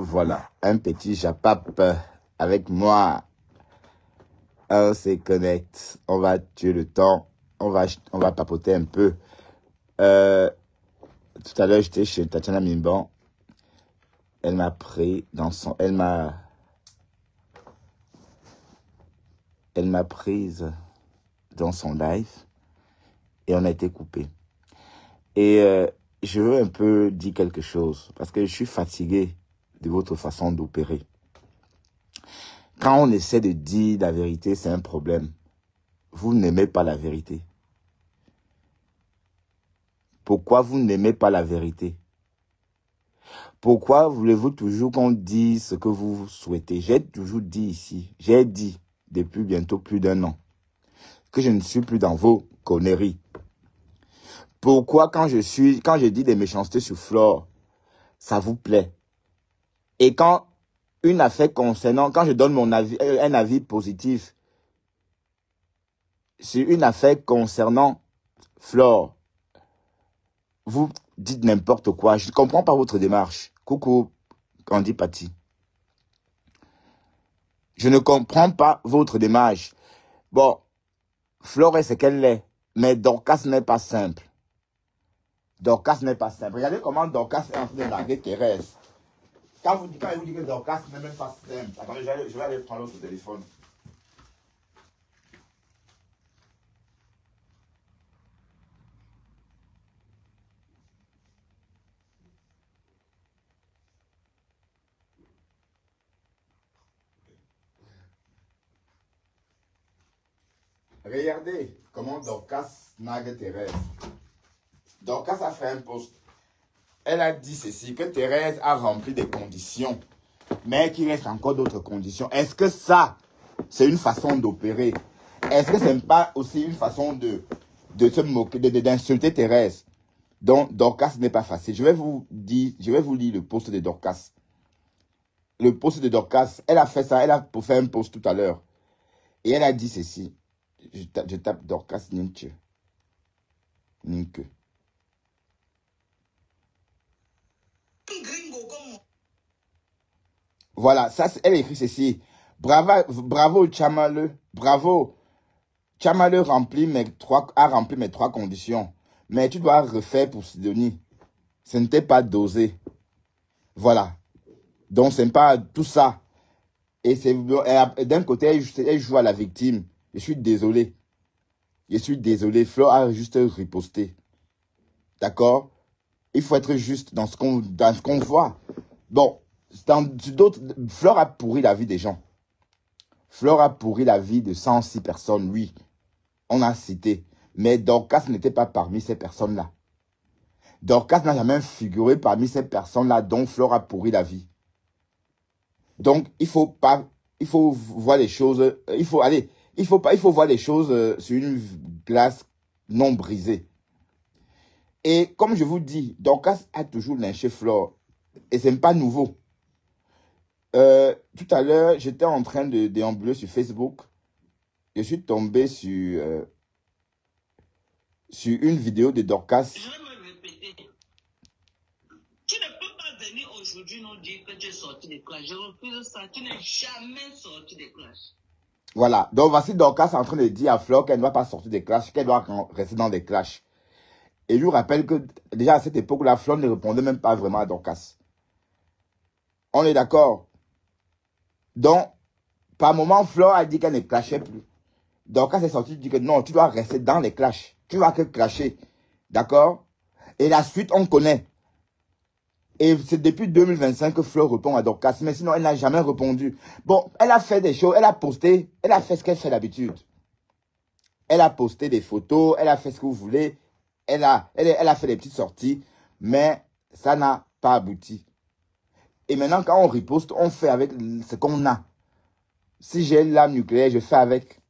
Voilà, un petit japap avec moi. On se connecte, on va tuer le temps, on va papoter un peu. Tout à l'heure, j'étais chez Tatiana Mimban. Elle m'a pris dans son... Elle m'a prise dans son live et on a été coupé. Et je veux un peu dire quelque chose parce que je suis fatigué de votre façon d'opérer. Quand on essaie de dire la vérité, c'est un problème. Vous n'aimez pas la vérité. Pourquoi vous n'aimez pas la vérité? Pourquoi voulez-vous toujours qu'on dise ce que vous souhaitez? J'ai toujours dit ici, j'ai dit depuis bientôt plus d'1 an, que je ne suis plus dans vos conneries. Pourquoi quand je dis des méchancetés sur Flore, ça vous plaît? Et quand une affaire concernant, quand je donne mon avis, un avis positif sur une affaire concernant Flore, vous dites n'importe quoi. Je ne comprends pas votre démarche. Coucou, Candy Patti. Je ne comprends pas votre démarche. Bon, Flore est ce qu'elle est, mais Dorcas n'est pas simple. Dorcas n'est pas simple. Regardez comment Dorcas est en train de larguer Thérèse. Quand il vous dit que Dorcas n'est même pas simple. Attendez, je vais aller prendre l'autre téléphone. Regardez comment Dorcas nargue Thérèse. Dorcas a fait un post. Elle a dit ceci, que Thérèse a rempli des conditions, mais qu'il reste encore d'autres conditions. Est-ce que ça, c'est une façon d'opérer? Est-ce que ce n'est pas aussi une façon de se moquer, d'insulter Thérèse? Donc, Dorcas n'est pas facile. Je vais vous lire le post de Dorcas. Le post de Dorcas, elle a fait ça, elle a fait un post tout à l'heure. Et elle a dit ceci. Je tape Dorcas Ninke. Voilà, ça, elle écrit ceci. Bravo, Chamale. Bravo. Chamale a rempli mes 3 conditions. Mais tu dois refaire pour Sidonie. Ce n'était pas dosé. Voilà. Donc, ce n'est pas tout ça. Et d'un côté, elle joue à la victime. Je suis désolé. Je suis désolé. Flore a juste riposté. D'accord? Il faut être juste dans ce qu'on voit. Bon, Flore a pourri la vie des gens. Flore a pourri la vie de 106 personnes, oui. On a cité. Mais Dorcas n'était pas parmi ces personnes-là. Dorcas n'a jamais figuré parmi ces personnes-là dont Flore a pourri la vie. Donc, il faut voir les choses, il faut voir les choses sur une glace non brisée. Et comme je vous dis, Dorcas a toujours lynché Flore. Et ce n'est pas nouveau. Tout à l'heure, j'étais en train de déambuler sur Facebook. Je suis tombé sur une vidéo de Dorcas. Je vais me répéter. Tu ne peux pas venir aujourd'hui nous dire que tu es sorti des classes. Je refuse ça. Tu n'es jamais sorti des classes. Voilà. Donc, voici Dorcas en train de dire à Flore qu'elle ne doit pas sortir des classes, qu'elle doit rester dans des classes. Et je vous rappelle que déjà à cette époque-là, Flore ne répondait même pas vraiment à Dorcas. On est d'accord? Donc, par moment, Flore a dit qu'elle ne clashait plus. Dorcas est sorti, dit que non, tu dois rester dans les clashs. Tu vas que clasher. D'accord? Et la suite, on connaît. Et c'est depuis 2025 que Flore répond à Dorcas. Mais sinon, elle n'a jamais répondu. Bon, elle a fait des choses, elle a posté, elle a fait ce qu'elle fait d'habitude. Elle a posté des photos, elle a fait ce que vous voulez. Elle a fait des petites sorties. Mais ça n'a pas abouti. Et maintenant, quand on riposte, on fait avec ce qu'on a. Si j'ai l'arme nucléaire, je fais avec.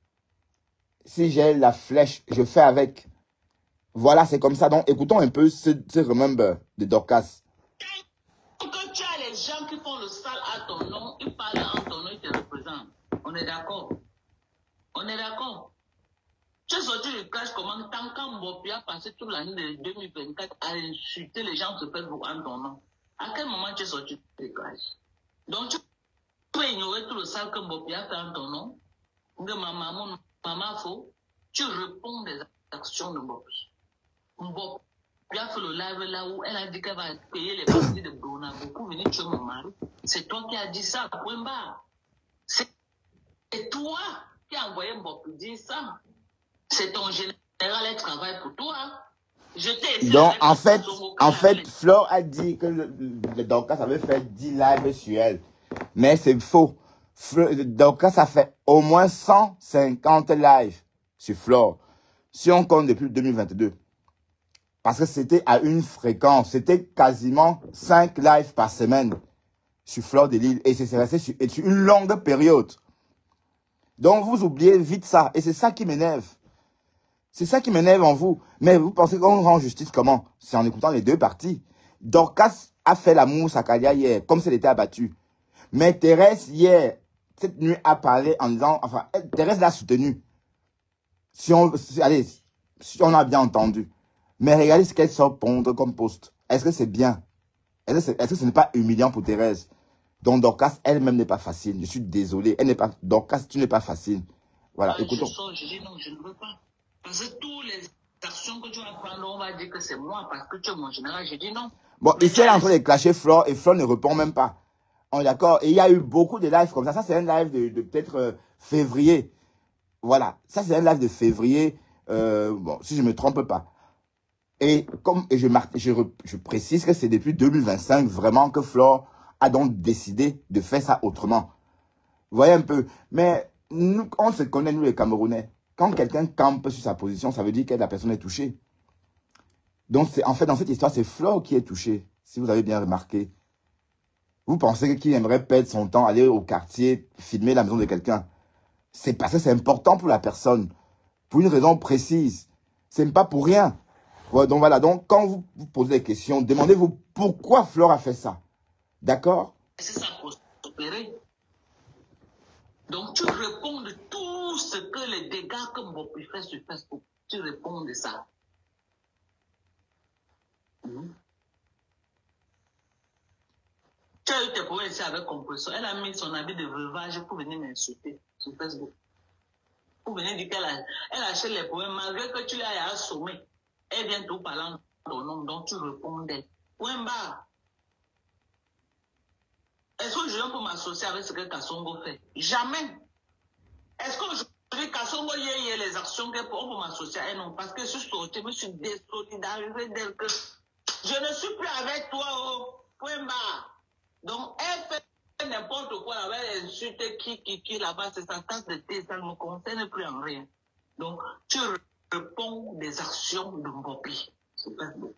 Si j'ai la flèche, je fais avec. Voilà, c'est comme ça. Donc, écoutons un peu ce remember de Dorcas. Quand tu as les gens qui font le sale à ton nom, ils parlent en ton nom, ils te représentent. On est d'accord? On est d'accord? Tu es sorti du clash comment tant qu'un Mbopi a passé toute l'année de 2024 à insulter les gens sur Facebook en ton nom. À quel moment tu es sorti du clash? Donc, tu peux ignorer tout le sale que Mbopi a fait en ton nom. Que maman faux. Tu réponds des actions de Mbopi. Mbopi a fait le live là où elle a dit qu'elle va payer les parties de Bonago pour venir tuer mon mari. C'est toi qui as dit ça, point barre. C'est toi qui as envoyé Mbopi dire ça. C'est ton général, elle travaille pour toi. Je t'ai Donc, en fait, Flore a dit que le Dorcas avait fait 10 lives sur elle. Mais c'est faux. Dorcas a fait au moins 150 lives sur Flore. Si on compte depuis 2022. Parce que c'était à une fréquence. C'était quasiment 5 lives par semaine sur Flore de Lille. Et c'est resté sur une longue période. Donc, vous oubliez vite ça. Et c'est ça qui m'énerve. C'est ça qui m'énerve en vous. Mais vous pensez qu'on rend justice comment? C'est en écoutant les deux parties. Dorcas a fait l'amour à Kalia hier, comme si elle était abattue. Mais Thérèse, hier, cette nuit, a parlé en disant... Enfin, Thérèse l'a soutenue. Si on a bien entendu. Mais regardez ce qu'elle sort pondre comme poste. Est-ce que c'est bien? Est-ce que ce n'est pas humiliant pour Thérèse? Donc Dorcas, elle-même n'est pas facile. Je suis désolé. Dorcas, tu n'es pas facile. Voilà, écoutons. Je dis non, je ne veux pas. Parce que toutes les actions que tu vas prendre, on va dire que c'est moi parce que tu es mon général. Je dis non. Bon, ici, elle est en train de clasher Flore et Flore ne répond même pas. On est d'accord. Et il y a eu beaucoup de lives comme ça. Ça, c'est un live de peut-être février. Voilà. Ça, c'est un live de février. Bon, si je ne me trompe pas. Et je précise que c'est depuis 2025 vraiment que Flore a donc décidé de faire ça autrement. Vous voyez un peu. Mais nous, on se connaît, nous les Camerounais. Quand quelqu'un campe sur sa position, ça veut dire que la personne est touchée. Donc, en fait, dans cette histoire, c'est Flore qui est touchée, si vous avez bien remarqué. Vous pensez qu'il aimerait perdre son temps, aller au quartier, filmer la maison de quelqu'un. C'est parce que c'est important pour la personne, pour une raison précise. Ce n'est pas pour rien. Donc voilà, donc quand vous vous posez des questions, demandez-vous pourquoi Flore a fait ça. D'accord? C'est ça pour opérer. Donc tu réponds de tout ce que les dégâts que Mbopi fait sur Facebook. Tu réponds de ça. Tu as eu tes problèmes ici avec Compressor. Elle a mis son habit de veuvage pour venir m'insulter sur Facebook. Pour venir dire qu'elle achète les problèmes malgré que tu l'as assommé. Elle vient tout parler en ton nom, donc tu réponds d'elle. Point barre. Est-ce que je viens pour m'associer avec ce que Kassongo fait? Jamais. Est-ce qu'aujourd'hui, Kassongo y a les actions qu'elle pour m'associer à elle? Non, parce que je me suis désolidarisé d'elle que je ne suis plus avec toi, oh, point barre. Donc, elle fait n'importe quoi, elle insulte qui là-bas, c'est sa tasse de thé, ça ne me concerne plus en rien. Donc, tu réponds des actions de Mbopi. C'est pas bon.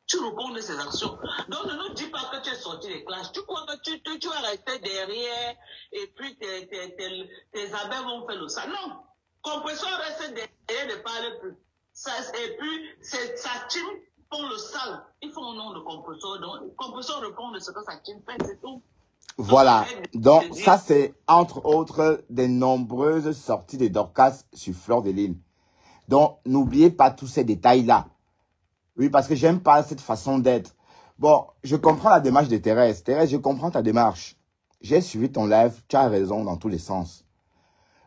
Tu réponds de ces actions. Donc, ne nous dis pas que tu es sorti des classes. Tu crois que tu vas rester derrière et puis tes abeilles vont faire le sale. Non. Compressor reste derrière, ne parle plus. Et puis, sa team font le sale. Ils font au nom de Compressor. Donc, Compressor répond de ce que sa team fait, c'est tout. Voilà. Donc, ça, c'est entre autres des nombreuses sorties de Dorcas sur Flore de Lille. Donc, n'oubliez pas tous ces détails-là. Oui, parce que j'aime pas cette façon d'être. Bon, je comprends la démarche de Thérèse. Thérèse, je comprends ta démarche. J'ai suivi ton live, tu as raison dans tous les sens.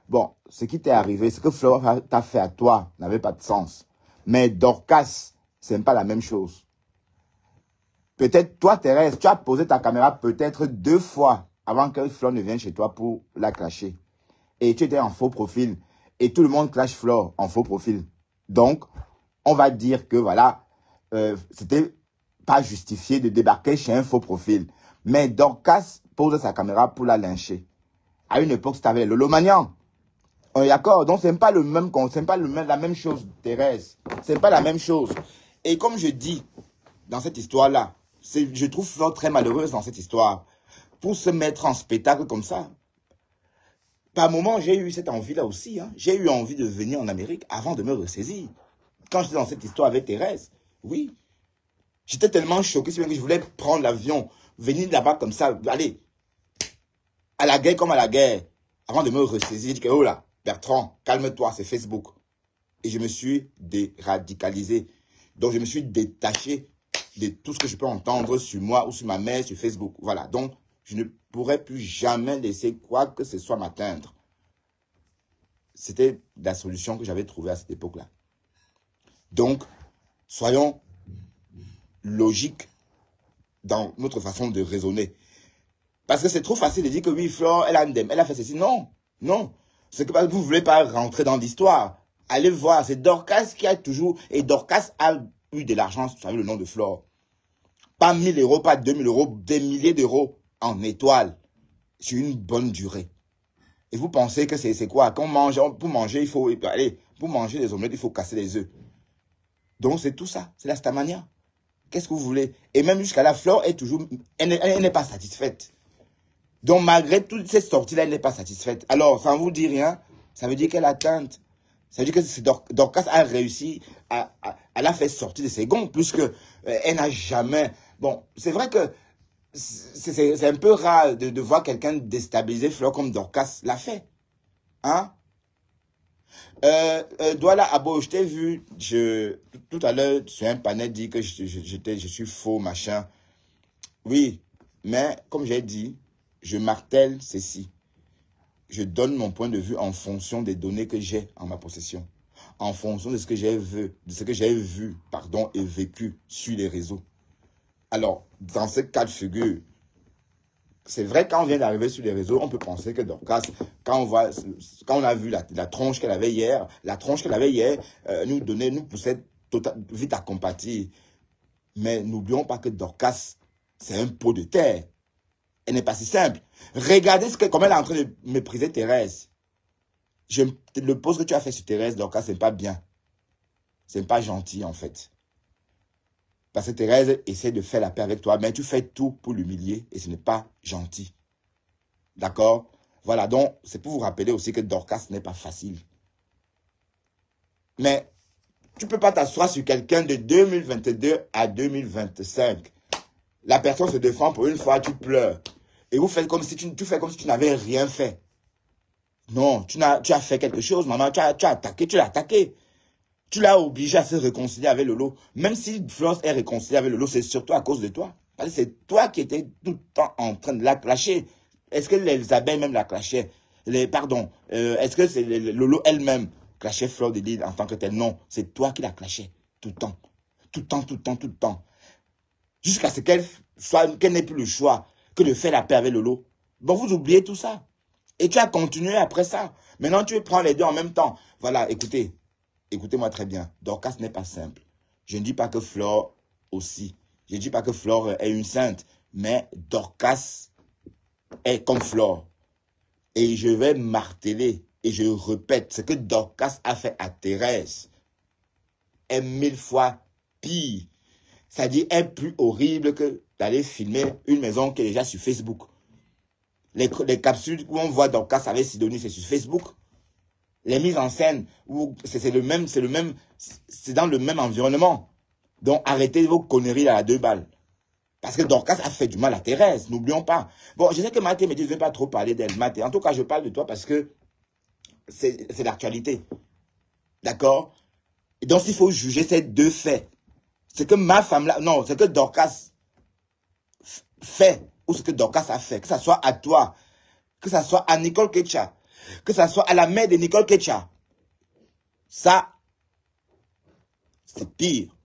Bon, ce qui t'est arrivé, ce que Flore t'a fait à toi n'avait pas de sens. Mais Dorcas, c'est pas la même chose. Peut-être toi, Thérèse, tu as posé ta caméra peut-être 2 fois avant que Flore ne vienne chez toi pour la clasher. Et tu étais en faux profil. Et tout le monde clash Flore en faux profil. Donc, on va dire que voilà, c'était pas justifié de débarquer chez un faux profil. Mais Dorcas pose sa caméra pour la lyncher. À une époque, c'était avec Lolo Magnan. On est d'accord? Donc, c'est pas le même, c'est pas la même chose, Thérèse. C'est pas la même chose. Et comme je dis, dans cette histoire-là, je trouve Flore très malheureuse dans cette histoire. Pour se mettre en spectacle comme ça. Par moment, j'ai eu cette envie-là aussi. Hein. J'ai eu envie de venir en Amérique avant de me ressaisir. Quand j'étais dans cette histoire avec Thérèse, oui. J'étais tellement choqué que je voulais prendre l'avion, venir là-bas comme ça, aller à la guerre comme à la guerre. Avant de me ressaisir, j'ai dit que, oh là, Bertrand, calme-toi, c'est Facebook. Et je me suis déradicalisé. Donc, je me suis détaché de tout ce que je peux entendre sur moi ou sur ma mère, sur Facebook. Voilà, donc je ne pourrais plus jamais laisser quoi que ce soit m'atteindre. C'était la solution que j'avais trouvée à cette époque-là. Donc, soyons logiques dans notre façon de raisonner. Parce que c'est trop facile de dire que oui, Flore, elle a fait ceci. Non, non. C'est que vous ne voulez pas rentrer dans l'histoire. Allez voir, c'est Dorcas qui a toujours... Et Dorcas a eu de l'argent, vous savez le nom de Flore. Pas 1000 euros, pas 2000 euros, des milliers d'euros en étoiles sur une bonne durée. Et vous pensez que c'est quoi? Quand on mange, pour manger, il faut... Allez, pour manger les omelettes, il faut casser les œufs. Donc c'est tout ça, c'est la stamania. Qu'est-ce que vous voulez? Et même jusqu'à la Flore est toujours... Elle n'est pas satisfaite. Donc malgré toutes ces sorties-là, elle n'est pas satisfaite. Alors, ça ne vous dit rien, ça veut dire qu'elle a teinte. Ça veut dire que Dorcas a réussi, elle a fait sortir de ses gonds, puisque elle n'a jamais... Bon, c'est vrai que c'est un peu rare de voir quelqu'un déstabiliser Flore comme Dorcas l'a fait. Hein? Douala Abo, je t'ai vu, tout à l'heure, sur un panel, dit que je suis faux, machin. Oui, mais comme j'ai dit, je martèle ceci. Je donne mon point de vue en fonction des données que j'ai en ma possession. En fonction de ce que j'ai vu, et vécu sur les réseaux. Alors, dans ce cas de figure, c'est vrai, quand on vient d'arriver sur les réseaux, on peut penser que Dorcas, quand on a vu la tronche qu'elle avait hier, nous poussait vite à compatir. Mais n'oublions pas que Dorcas, c'est un pot de terre. Elle n'est pas si simple. Regardez comment elle est en train de mépriser Thérèse. Le post que tu as fait sur Thérèse, Dorcas, c'est pas bien. C'est pas gentil, en fait. Parce que Thérèse essaie de faire la paix avec toi, mais tu fais tout pour l'humilier et ce n'est pas gentil. D'accord? Voilà, donc c'est pour vous rappeler aussi que Dorcas n'est pas facile. Mais tu ne peux pas t'asseoir sur quelqu'un de 2022 à 2025. La personne se défend pour une fois, tu pleures. Et vous faites comme si tu fais comme si tu n'avais rien fait. Non, tu as fait quelque chose, maman. Tu l'as attaqué. Tu l'as obligé à se réconcilier avec Lolo. Même si Flore est réconciliée avec Lolo, c'est surtout à cause de toi. Parce que c'est toi qui étais tout le temps en train de la clasher. Est-ce que les abeilles même la clashaient? Est-ce que c'est Lolo elle-même clashait Flore de Lille en tant que telle? Non, c'est toi qui la clashais tout le temps. Tout le temps. Jusqu'à ce qu'elle n'ait plus le choix que de faire la paix avec Lolo. Bon, vous oubliez tout ça. Et tu as continué après ça. Maintenant, tu prends les deux en même temps. Voilà, écoutez-moi très bien. Dorcas n'est pas simple. Je ne dis pas que Flore aussi. Je ne dis pas que Flore est une sainte. Mais Dorcas est comme Flore. Et je vais marteler et je répète, ce que Dorcas a fait à Thérèse est 1000 fois pire. C'est-à-dire, est plus horrible que d'aller filmer une maison qui est déjà sur Facebook. Les capsules où on voit Dorcas avec Sidonie, c'est sur Facebook. Les mises en scène, c'est dans le même environnement. Donc, arrêtez vos conneries à 2 balles. Parce que Dorcas a fait du mal à Thérèse, n'oublions pas. Bon, je sais que Mathé me dit, je ne vais pas trop parler d'elle. Mathé, en tout cas, je parle de toi parce que c'est l'actualité. D'accord? Et donc, il faut juger ces deux faits. C'est que ma femme là, non, c'est que Dorcas fait, ou ce que Dorcas a fait, que ça soit à toi, que ça soit à Nicole Ketcha, que ça soit à la mère de Nicole Ketcha. Ça, c'est pire.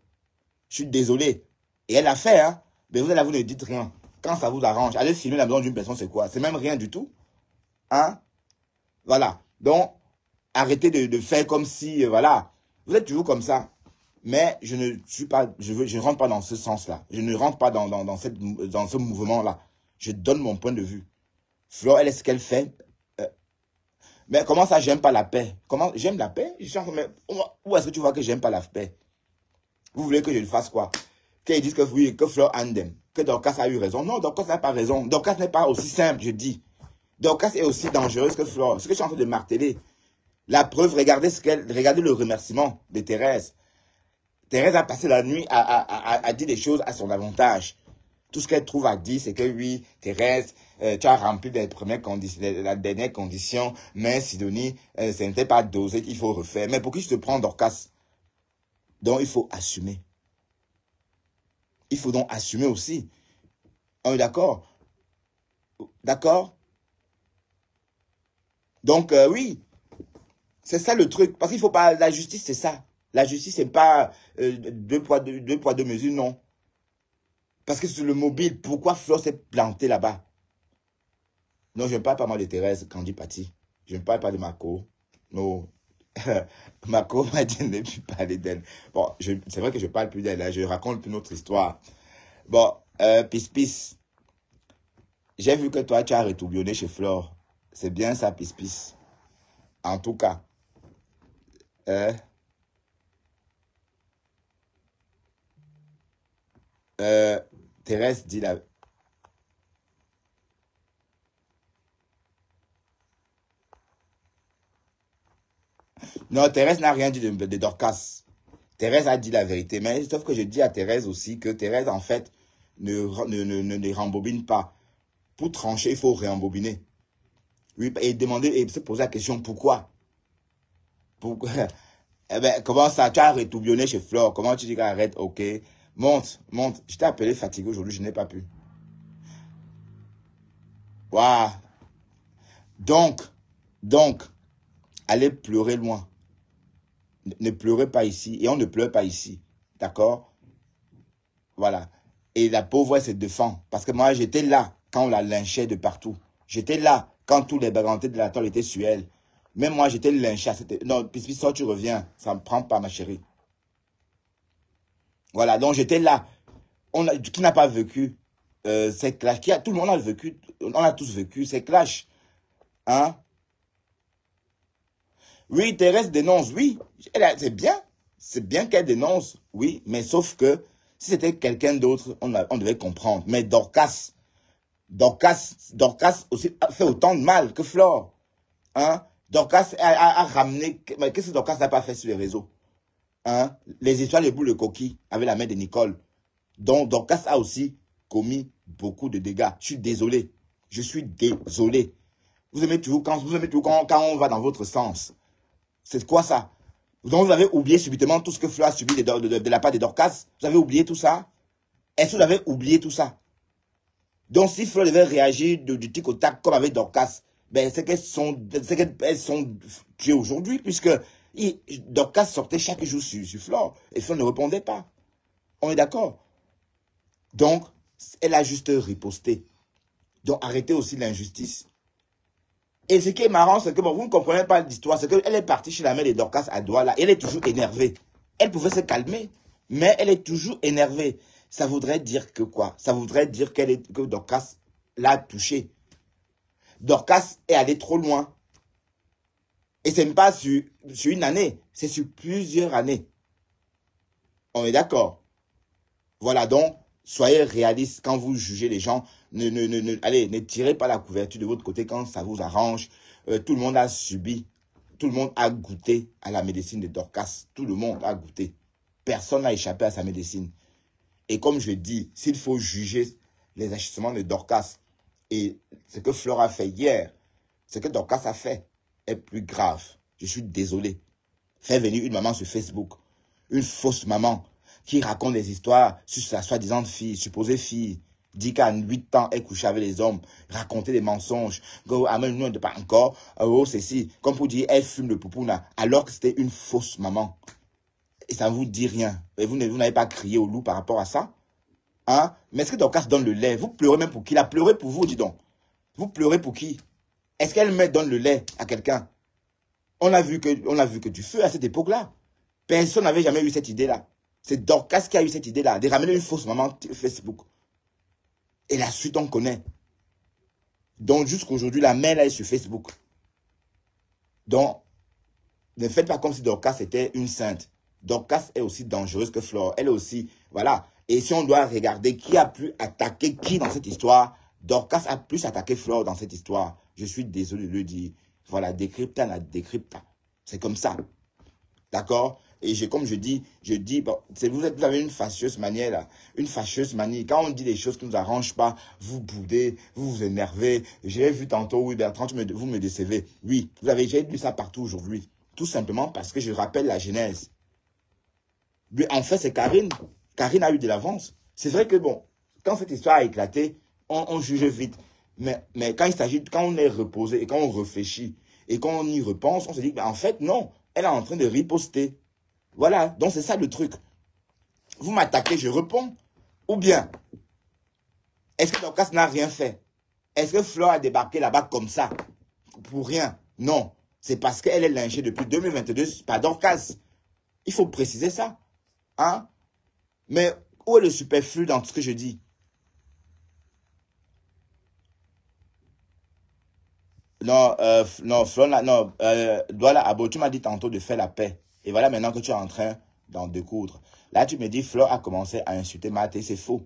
Je suis désolé. Et elle a fait, hein. Mais vous ne dites rien. Quand ça vous arrange, allez filmer la maison d'une personne, c'est quoi? C'est même rien du tout. Hein? Voilà. Donc, arrêtez de faire comme si, voilà. Vous êtes toujours comme ça. Mais je ne rentre pas dans ce sens-là. Je ne rentre pas dans ce mouvement-là. Je donne mon point de vue. Flore, elle est ce qu'elle fait. Mais comment ça, j'aime pas la paix? Comment j'aime la paix? Où est-ce que tu vois que j'aime pas la paix? Vous voulez que je le fasse quoi? Qu'ils disent que oui, que Flore andem, que Dorcas a eu raison. Non, Dorcas n'a pas raison. Dorcas n'est pas aussi simple, je dis. Dorcas est aussi dangereuse que Flore. Ce que je suis en train de marteler. La preuve, regardez le remerciement de Thérèse. Thérèse a passé la nuit à dire des choses à son avantage. Tout ce qu'elle trouve à dire, c'est que oui, Thérèse, tu as rempli les premières conditions, la dernière condition, mais Sidonie, ce n'était pas dosé, il faut refaire. Mais pour qui je te prends, Dorcas? Donc, il faut assumer. Il faut donc assumer aussi. On est d'accord? D'accord? Donc, oui, c'est ça le truc. Parce qu'il faut pas... La justice, c'est ça. La justice, c'est pas deux poids, deux mesures, non. Parce que sur le mobile, pourquoi Flore s'est planté là-bas? Non, je ne parle pas moi de Thérèse Candy Patti. Je ne parle pas de Marco. Non. Marco m'a dit de ne plus parler d'elle. Bon, c'est vrai que je ne parle plus d'elle. Là. Je raconte plus notre histoire. Bon, Pis. J'ai vu que toi, tu as retourbillonné chez Flore. C'est bien ça, Pis. En tout cas. Thérèse dit la... Non, Thérèse n'a rien dit de Dorcas. Thérèse a dit la vérité. Mais sauf que je dis à Thérèse aussi que Thérèse, en fait, ne rembobine pas. Pour trancher, il faut réembobiner. Oui, et demander, et se poser la question, pourquoi? Pourquoi? Eh ben, comment ça? Tu as retourbillonné chez Flore. Comment tu dis qu'arrête? Ok. Monte. Je t'ai appelé fatigué aujourd'hui, je n'ai pas pu. Waouh. Donc, allez pleurer loin. Ne pleurez pas ici. Et on ne pleure pas ici. D'accord? Voilà. Et la pauvre, elle se défend. Parce que moi, j'étais là quand on la lynchait de partout. J'étais là quand tous les bagantés de la toile étaient sur elle. Même moi, j'étais lynché. Non, Pis, sort, tu reviens. Ça ne me prend pas, ma chérie. Voilà, donc j'étais là. Qui n'a pas vécu ces clashs? Tout le monde a vécu. On a tous vécu ces clashs. Hein? Oui, Thérèse dénonce, oui. C'est bien. C'est bien qu'elle dénonce, oui. Mais sauf que si c'était quelqu'un d'autre, on devait comprendre. Mais Dorcas aussi fait autant de mal que Flore. Hein? Dorcas a ramené... Mais qu'est-ce que Dorcas n'a pas fait sur les réseaux? Hein? Les histoires de boules de coquilles avec la mère de Nicole. Donc Dorcas a aussi commis beaucoup de dégâts. Je suis désolé. Vous aimez toujours quand on va dans votre sens. C'est quoi ça? Donc vous avez oublié subitement tout ce que Flore a subi de la part de Dorcas? Vous avez oublié tout ça? Est-ce que vous avez oublié tout ça? Donc si Flore devait réagir du tic au tac comme avec Dorcas, ben c'est qu'elles sont tuées aujourd'hui, puisque Dorcas sortait chaque jour sur Flore et Flore ne répondait pas. On est d'accord? Donc, elle a juste riposté. Donc, arrêtez aussi l'injustice. Et ce qui est marrant, c'est que bon, vous ne comprenez pas l'histoire, c'est qu'elle est partie chez la mère de Dorcas à Douala et elle est toujours énervée. Elle pouvait se calmer, mais elle est toujours énervée. Ça voudrait dire que quoi? Ça voudrait dire que Dorcas l'a touchée. Dorcas est allée trop loin. Et ce n'est pas sur une année, c'est sur plusieurs années. On est d'accord? Voilà, donc, soyez réalistes quand vous jugez les gens. Allez, ne tirez pas la couverture de votre côté quand ça vous arrange. Tout le monde a subi, tout le monde a goûté à la médecine de Dorcas. Tout le monde a goûté. Personne n'a échappé à sa médecine. Et comme je dis, s'il faut juger les agissements de Dorcas et ce que Flore a fait hier, ce que Dorcas a fait est plus grave. Je suis désolé. Faire venir une maman sur Facebook, une fausse maman, qui raconte des histoires sur sa soi-disant fille, supposée fille, dit qu'à 8 ans, elle couchait avec les hommes, raconter des mensonges, nous ne pas encore, oh, ceci, comme pour dire, elle fume le poupouna, alors que c'était une fausse maman. Et ça ne vous dit rien. Et vous n'avez pas crié au loup par rapport à ça? Hein? Mais est-ce que Dorcas donne le lait? Vous pleurez même pour qui? Il a pleuré pour vous, dis donc. Vous pleurez pour qui? Est-ce qu'elle donne le lait à quelqu'un? On a vu que du feu à cette époque-là. Personne n'avait jamais eu cette idée-là. C'est Dorcas qui a eu cette idée-là, de ramener une fausse maman Facebook. Et la suite, on connaît. Donc, jusqu'aujourd'hui, la mère, là, est sur Facebook. Donc, ne faites pas comme si Dorcas était une sainte. Dorcas est aussi dangereuse que Flore. Elle est aussi, voilà. Et si on doit regarder qui a plus attaqué qui dans cette histoire, Dorcas a plus attaqué Flore dans cette histoire. Je suis désolé de le dire. Voilà, décrypta la décrypta. C'est comme ça. D'accord? Et comme je dis, bon, vous avez une fâcheuse manière là, une fâcheuse manie. Quand on dit des choses qui ne nous arrangent pas, vous boudez, vous vous énervez. J'ai vu tantôt, oui Bertrand, vous me décevez. Oui, j'ai lu ça partout aujourd'hui. Tout simplement parce que je rappelle la genèse. Mais en fait, c'est Karine. Karine a eu de l'avance. C'est vrai que bon, quand cette histoire a éclaté, on juge vite. Mais quand il s'agit, quand on est reposé et quand on réfléchit et quand on y repense, on se dit, ben, en fait, non, elle est en train de riposter. Voilà, donc c'est ça le truc. Vous m'attaquez, je réponds. Ou bien, est-ce que Dorcas n'a rien fait? Est-ce que Fleur a débarqué là-bas comme ça? Pour rien? Non. C'est parce qu'elle est lynchée depuis 2022 par Dorcas. Il faut préciser ça. Hein? Mais où est le superflu dans ce que je dis? Non, non, Flora, non, Douala Abo, tu m'as dit tantôt de faire la paix. Et voilà maintenant que tu es en train d'en découdre. Là, tu me dis, Flore a commencé à insulter Maté. C'est faux.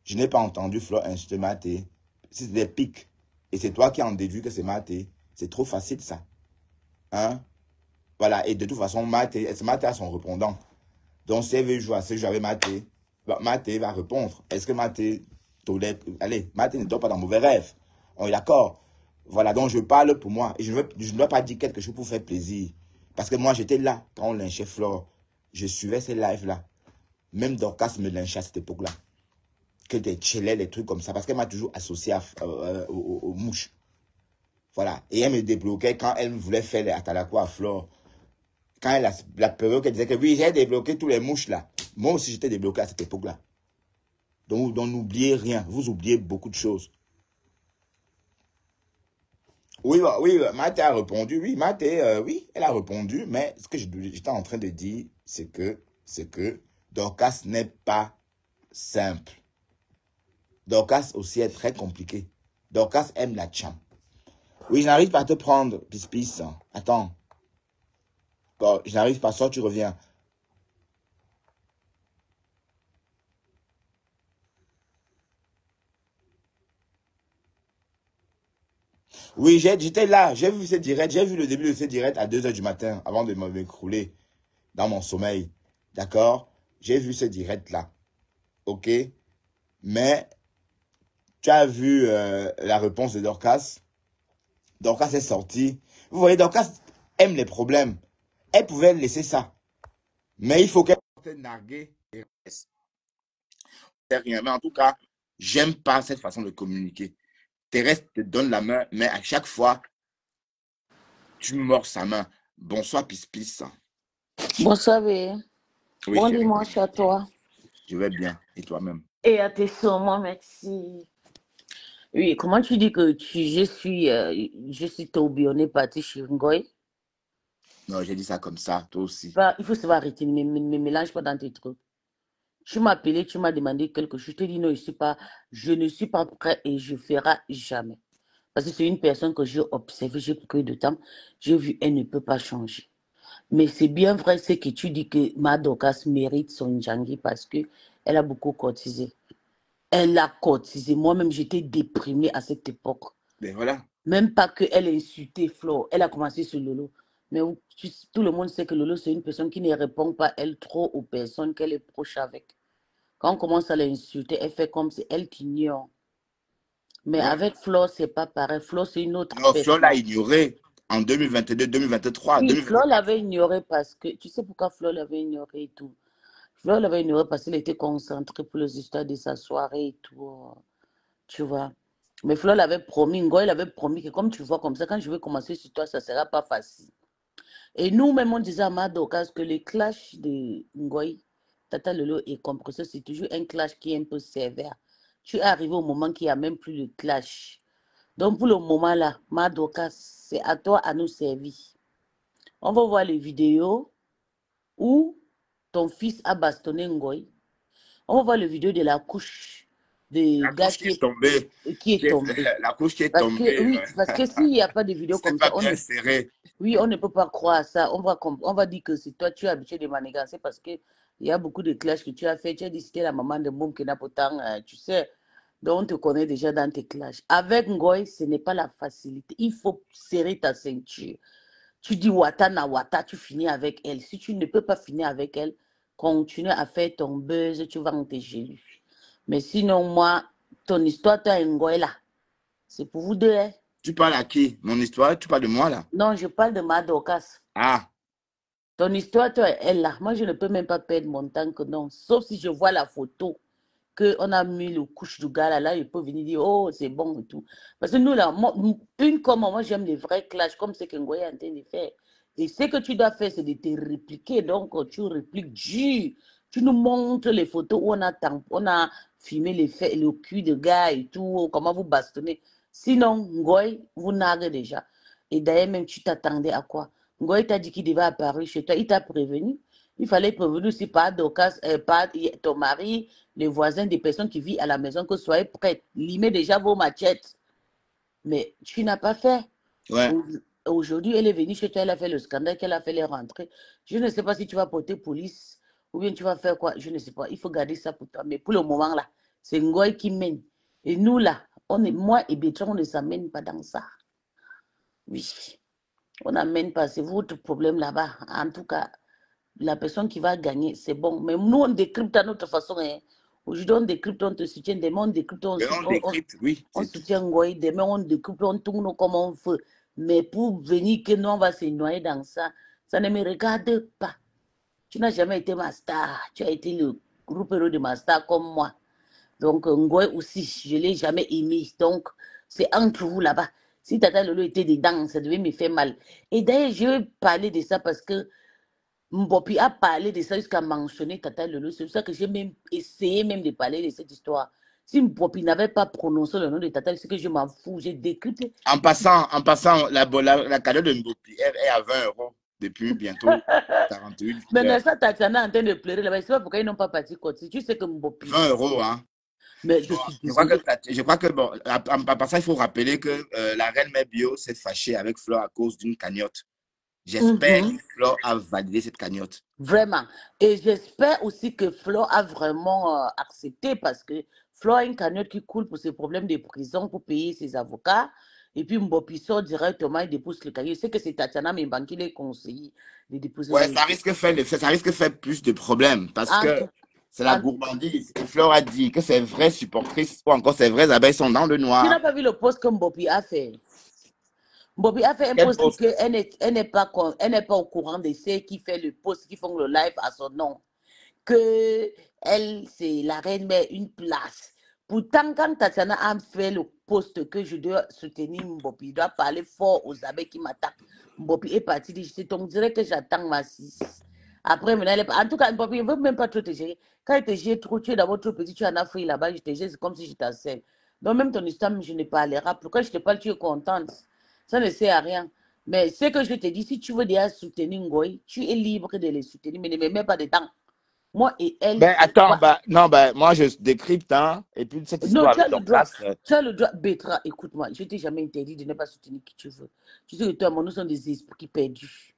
Je n'ai pas entendu Flore insulter Maté. C'est des pics. Et c'est toi qui en déduis que c'est Maté. C'est trop facile, ça. Hein? Voilà. Et de toute façon, Maté a son répondant. Donc, si elle veut jouer à ce jeu avec Maté, Maté va répondre. Est-ce que Maté tolère... Allez, Maté ne dort pas dans mauvais rêve. On est d'accord? Voilà, donc je parle pour moi. Et je ne dois pas dire quelque chose pour faire plaisir. Parce que moi, j'étais là quand on lynchait Flore. Je suivais ces lives-là. Même Dorcas me lynchait à cette époque-là. Que des tchélés, des trucs comme ça. Parce qu'elle m'a toujours associé aux mouches. Voilà. Et elle me débloquait quand elle voulait faire les atalakwa à Flore. Quand elle a la période qu'elle disait que oui, j'ai débloqué tous les mouches là. Moi aussi, j'étais débloqué à cette époque-là. Donc n'oubliez rien. Vous oubliez beaucoup de choses. Oui, Mathé a répondu. Oui, Mathé, oui, elle a répondu. Mais ce que j'étais en train de dire, c'est que Dorcas n'est pas simple. Dorcas aussi est très compliqué. Dorcas aime la cham. Oui, je n'arrive pas à te prendre, pis. Attends. Bon, je n'arrive pas, ça, tu reviens. Oui, j'étais là, j'ai vu ce direct, j'ai vu le début de ce direct à 2 h du matin, avant de m'écrouler dans mon sommeil. D'accord? J'ai vu ce direct-là. OK? Mais, tu as vu la réponse de Dorcas? Dorcas est sortie. Vous voyez, Dorcas aime les problèmes. Elle pouvait laisser ça. Mais il faut qu'elle soit narguée et reste. C'est rien. Mais en tout cas, j'aime pas cette façon de communiquer. Thérèse te donne la main, mais à chaque fois, tu mords sa main. Bonsoir, pis. Bonsoir, bé. Oui, Bon chérie, dimanche à toi. je vais bien. Et toi-même? Et à tes sommets, merci. Oui, comment tu dis que je suis tourbillonnée partie chez Ngoy? Non, j'ai dit ça comme ça, toi aussi. Il faut savoir arrêter, ne me mélange pas dans tes trucs. Tu m'as appelé, tu m'as demandé quelque chose. Je te dis non, je ne suis pas prêt et je ne ferai jamais. Parce que c'est une personne que j'ai observée, j'ai pris de temps. J'ai vu, elle ne peut pas changer. Mais c'est bien vrai ce que tu dis que Madokas mérite son Djangi parce qu'elle a beaucoup cotisé. Elle a cotisé. Moi-même, j'étais déprimée à cette époque. Ben voilà. Même pas qu'elle insultait Flo. Elle a commencé sur Lolo. Mais tout le monde sait que Lolo, c'est une personne qui ne répond pas, elle, trop aux personnes qu'elle est proche avec. Quand on commence à l'insulter, elle fait comme si elle t'ignore. Mais Ouais. avec Flo, c'est pas pareil. Flo, c'est une autre Non, Flo personne. l'a ignoré en 2022, 2023, Oui, Flo 2024. l'avait ignoré parce que... Tu sais pourquoi Flo l'avait ignoré et tout? Flo l'avait ignoré parce qu'il était concentré pour les histoires de sa soirée et tout. Tu vois. Mais Flo l'avait promis, Ngoy l'avait promis que comme tu vois comme ça, quand je vais commencer sur toi, ça ne sera pas facile. Et nous-mêmes, on disait à Madokas que le clash de Ngoy, Tata Lolo et Compresseur, c'est toujours un clash qui est un peu sévère. Tu es arrivé au moment qu'il n'y a même plus de clash. Donc pour le moment là, Madokas, c'est à toi à nous servir. On va voir les vidéos où ton fils a bastonné Ngoy. On va voir les vidéos de la couche de La gars couche qui est tombée. qui est tombé. La couche qui est Parce que, tombée. oui, parce que s'il n'y a pas de vidéo C'était comme ça, pas bien serré. oui, on ne peut pas croire ça. On va dire que c'est toi, tu es habitué de manigancer parce qu'il y a beaucoup de clashs que tu as fait. Tu as dit que c'était la maman de Moum qui n'a pas autant, tu sais. Donc, on te connaît déjà dans tes clashs. Avec Ngoy, ce n'est pas la facilité. Il faut serrer ta ceinture. Tu dis Wata na Wata, tu finis avec elle. Si tu ne peux pas finir avec elle, continue à faire ton buzz, tu vas en te gérer. Mais sinon, moi, ton histoire, toi, Ngoy là, c'est pour vous deux, hein. Tu parles à qui? Mon histoire, tu parles de moi là? Non, je parle de Madokas. Ah, Ton histoire, toi, elle là. Moi, je ne peux même pas perdre mon temps que non. Sauf si je vois la photo qu'on a mis le couche du gars là, il peut venir dire, oh, c'est bon et tout. Parce que nous, là, une comme moi, j'aime les vrais clashs, comme ce que Ngoya est en train de faire. Et ce que tu dois faire, c'est de te répliquer. Donc, tu répliques dur. Tu nous montres les photos où on a filmé le cul de gars et tout, comment vous bastonnez. Sinon, Ngoy, vous narguez déjà. Et d'ailleurs, même, tu t'attendais à quoi? Ngoy t'a dit qu'il devait apparaître chez toi. Il t'a prévenu. Il fallait prévenir aussi pas ton mari, les voisins, des personnes qui vivent à la maison, que soyez prêts. Limez déjà vos machettes. Mais tu n'as pas fait. Ouais. Aujourd'hui, elle est venue chez toi, elle a fait le scandale, qu'elle a fait les rentrées. Je ne sais pas si tu vas porter police ou bien tu vas faire quoi. Je ne sais pas. Il faut garder ça pour toi. Mais pour le moment, là, c'est Ngoy qui mène. Et nous, là, moi et Bétran, on ne s'amène pas dans ça. Oui. On n'amène pas. C'est votre problème là-bas. En tout cas, la personne qui va gagner, c'est bon. Mais nous, on décrypte à notre façon. Hein. Aujourd'hui, on décrypte, on te soutient. Demain, on décrypte, On décrypte, oui. on soutient Ngoy. Demain, on décrypte, on tourne comme on veut. Mais pour venir que nous, on va se noyer dans ça, ça ne me regarde pas. Tu n'as jamais été ma star. Tu as été le groupe héros de ma star comme moi. Donc, Ngoy aussi, je ne l'ai jamais aimé. Donc, c'est entre vous là-bas. Si Tata Lolo était dedans, ça devait me faire mal. Et d'ailleurs, je vais parler de ça parce que Mbopi a parlé de ça jusqu'à mentionner Tata Lolo. C'est pour ça que j'ai même essayé même de parler de cette histoire. Si Mbopi n'avait pas prononcé le nom de Tata, c'est que je m'en fous. J'ai décrypté. En passant, la cadeau de Mbopi est à 20 € depuis bientôt 48 Maintenant, heures. ça, Tatiana est en train de pleurer là-bas. Je ne sais pas pourquoi ils n'ont pas parti côté. Tu sais que Mbopi. 20 €, hein. Mais je Bon, suis je crois désolée. bon, en passant, il faut rappeler que la reine Mère Bio s'est fâchée avec Flore à cause d'une cagnotte. J'espère que Flore a validé cette cagnotte. Vraiment. Et j'espère aussi que Flo a vraiment accepté parce que Flo a une cagnotte qui coule pour ses problèmes de prison pour payer ses avocats. Et puis Mbopi sort directement, il dépose le cagnotte. Je sais que c'est Tatiana Memban qui l'a conseillé de déposer Ouais, le. ça risque de faire plus de problèmes parce En que tout, c'est la en- gourmandise. Et Flore a dit que ses vraies supportrices ou encore ses vraies abeilles sont dans le Tu noir. n'as pas vu le post que Mbopi a fait. Mbopi a fait un Quel post poste? qu'elle n'est pas, elle n'est pas au courant de ceux qui fait le post, qui font le live à son nom. Que elle, c'est la reine, mais une place. Pourtant, quand Tatiana a fait le poste que je dois soutenir Mbopi, il doit parler fort aux abeilles qui m'attaquent. Mbopi est parti, dit, c'est on dirait que j'attends ma 6. Après, maintenant, en tout cas, Mbopi ne veut même pas trop te gérer. Quand il te gère trop, tu es d'abord trop petit, tu en as fait là-bas, je te gère, c'est comme si je t'enseigne. Donc, même ton histoire, je ne parlerai pas. Pourquoi je te parle, tu es contente. Ça ne sert à rien. Mais ce que je te dis, si tu veux déjà soutenir Ngoy, tu es libre de les soutenir, mais ne me mets pas dedans. Moi et elle, Ben c'est attends, pas. non, moi je décrypte, hein, et puis cette Non, histoire tu as avec le ton droit. classe. Tu as le droit. Bétra, écoute-moi, je t'ai jamais interdit de ne pas soutenir qui tu veux. Tu sais que toi, moi, nous sommes des esprits perdus.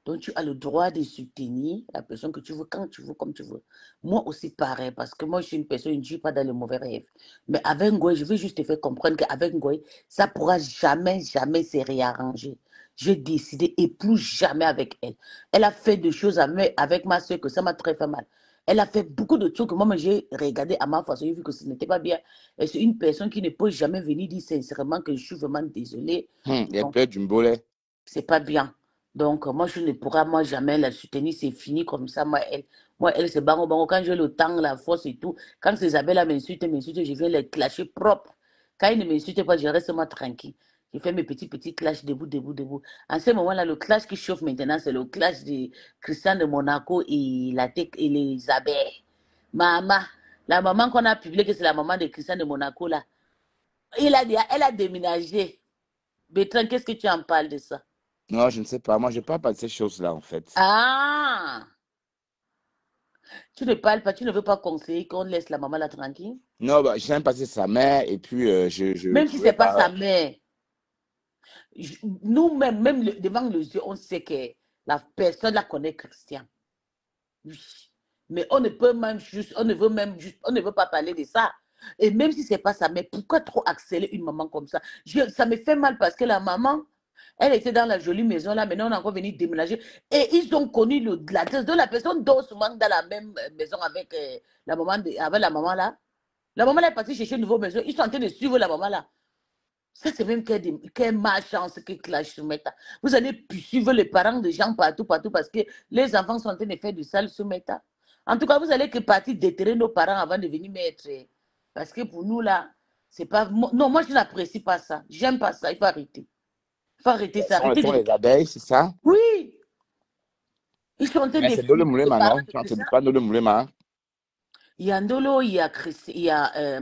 Donc, tu as le droit de soutenir la personne que tu veux, quand tu veux, comme tu veux. Moi aussi, pareil, parce que moi, je suis une personne, je ne suis pas dans le mauvais rêve. Mais avec Ngoy, je veux juste te faire comprendre qu'avec Ngoy, ça ne pourra jamais, jamais se réarranger. J'ai décidé et plus jamais avec elle. Elle a fait des choses avec ma soeur que ça m'a très fait mal. Elle a fait beaucoup de trucs que moi, j'ai regardé à ma façon, j'ai vu que ce n'était pas bien. Et c'est une personne qui ne peut jamais venir dire sincèrement que je suis vraiment désolée. Il y a peut-être du mbolet. C'est pas bien. Donc, moi, je ne pourrai moi jamais la soutenir. C'est fini comme ça. Moi, elle c'est bango bango. Quand j'ai le temps, la force et tout, quand Isabelle m'insulte, je viens les clasher propre. Quand ils ne m'insultent pas, je reste moi tranquille. Je fais mes petits clashs debout, debout, debout. En ce moment-là, le clash qui chauffe maintenant, c'est le clash de Christian de Monaco et et les abeilles. Maman, la maman qu'on a publiée, que c'est la maman de Christian de Monaco, là, elle a déménagé. Bertrand, qu'est-ce que tu en parles de ça? Non, je ne sais pas. Moi, je parle pas de ces choses-là, en fait. Ah! Tu ne parles pas, tu ne veux pas conseiller qu'on laisse la maman là tranquille? Non, bah, je n'aime pas c'est sa mère, et puis je Même si ce pourrais n'est pas pas. sa mère. Nous-mêmes, même devant les yeux, on sait que la personne la connaît Christian. Oui. Mais on ne peut même juste, on ne veut même juste, on ne veut pas parler de ça. Et même si ce n'est pas sa mère, pourquoi trop accélérer une maman comme ça? Ça me fait mal parce que la maman, elle était dans la jolie maison là, maintenant on est encore venu déménager. Et ils ont connu l'adresse de la personne dort souvent dans la même maison avec, avec la maman là. La maman là est partie chercher une nouvelle maison. Ils sont en train de suivre la maman là. Ça, c'est même quelle malchance qui clash sur Meta. Vous allez suivre les parents de gens partout, partout, parce que les enfants sont en train de faire du sale sur Meta. En tout cas, vous allez que partir déterrer nos parents avant de venir mettre. Parce que pour nous, là, c'est pas. Non, moi, je n'apprécie pas ça. J'aime pas ça. Il faut arrêter. Il faut arrêter ça. Ce Arrêter sont de. les abeilles, c'est ça? Oui! Ils sont en train Mais de c'est Ndolo fumer les Moulema, parents non? de C'est Christian. pas Ndolo Moulema. Il y a Ndolo, il y a, il y a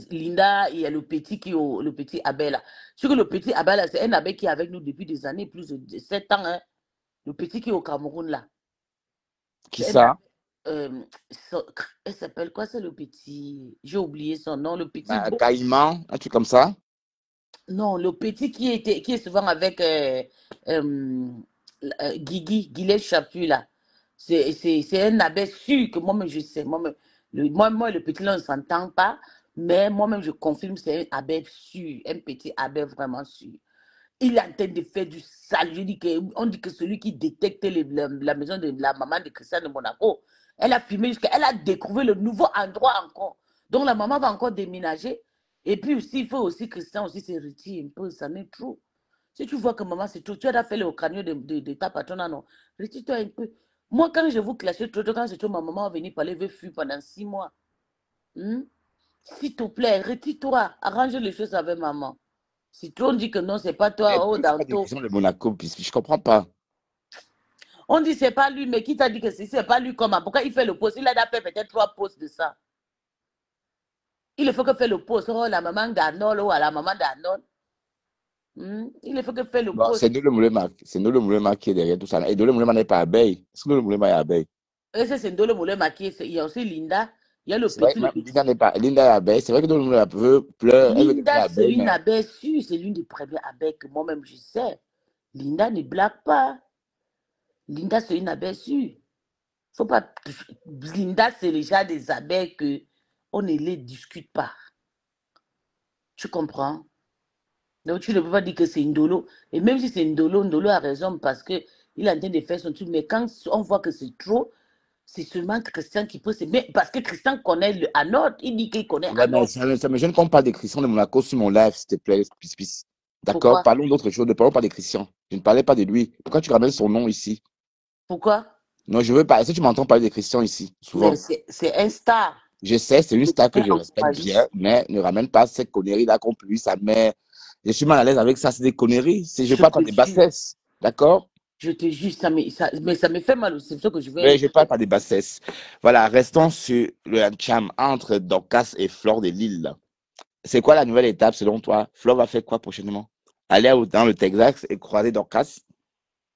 Linda, il y a le petit, le petit Abel. Là. Sur le petit Abel, c'est un Abel qui est avec nous depuis des années, plus de 7 ans. Hein. Le petit qui est au Cameroun, là. Qui C'est un ça? elle s'appelle quoi, c'est le petit? J'ai oublié son nom, le petit beau. Caïman, un truc comme ça? Non, le petit qui est souvent avec Guigui, Guilet Chapu, là. C'est un abbé sûr que moi-même je sais. Moi-même, le petit là, on ne s'entend pas, mais moi-même je confirme c'est un abbé sûr, un petit abbé vraiment sûr. Il est en train de faire du sale. On dit que celui qui détecte la maison de la maman de Christiane de Monaco, elle a filmé jusqu'à. Elle a découvert le nouveau endroit encore. Donc la maman va encore déménager. Et puis aussi, il faut aussi Christian aussi se retire un peu. Ça n'est trop. Si tu vois que maman, c'est trop, tu as fait le crânio de ta patronne, non. Retire-toi un peu. Moi, quand je vous clashe trop, quand c'est trop, ma maman va venir parler, veut fuir pendant 6 mois. Hmm? S'il te plaît, retire-toi. Arrange les choses avec maman. Si toi on dit que non, c'est pas Mais toi, oh, pourquoi tu parles de Danto. Christian de Monaco? Puisque je comprends pas. On dit c'est pas lui, mais qui t'a dit que c'est pas lui comment? Pourquoi il fait le post? Il a fait peut-être 3 posts de ça. Il faut que fait le post. Oh, la maman d'Arnold, oh, la maman d'Arnold. Il faut que fait le Bon, post. c'est Ndolo Moulema. C'est Ndolo Moulema qui est derrière tout ça. Et Ndolo Moulema n'est pas abeille. Est-ce que Ndolo Moulema est abeille? Et c'est Ndolo Moulema qui est. Il y a aussi Linda. Il y a le C'est vrai petit, que le même petit. Linda n'est pas. Linda est abeille. C'est vrai que Ndolo Moulema pleure. Elle veut devenir Linda, c'est abeille, une mais. abeille sûre. C'est l'une des premières abeilles que moi-même je sais. Linda ne blague pas. Linda, c'est une abeille sûre. Faut pas. Linda, c'est le genre des abeilles que on ne les discute pas. Tu comprends? Donc, tu ne peux pas dire que c'est Ndolo. Et même si c'est Ndolo, Ndolo a raison parce qu'il est en train de faire son truc. Mais quand on voit que c'est trop, c'est seulement Christian qui peut se. Mais parce que Christian connaît le Anode, il dit qu'il connaît Ouais, mais Anode. ça me gêne qu'on parle des Christians de Monaco sur mon live, s'il te plaît. Peace. D'accord? Pourquoi? Parlons d'autre chose. Ne parlons pas des Christians. Je ne parlais pas de lui. Pourquoi tu ramènes son nom ici? Pourquoi? Non, je veux pas. Est-ce que tu m'entends parler des Christians ici, Mais souvent? c'est un star. Je sais, c'est une Il star que est je respecte bien, encouragiste. mais ne ramène pas cette connerie-là qu'on publie sa mère. Je suis mal à l'aise avec ça, c'est des conneries. Je Je parle pas te des jure. bassesses. D'accord? Je te jure, mais ça me fait mal aussi. C'est ce que je veux Mais je parle imposer. pas des bassesses. Voilà, restons sur le Cham entre Dorcas et Flore de Lille. C'est quoi la nouvelle étape selon toi? Flore va faire quoi prochainement? Aller dans le Texas et croiser Dorcas?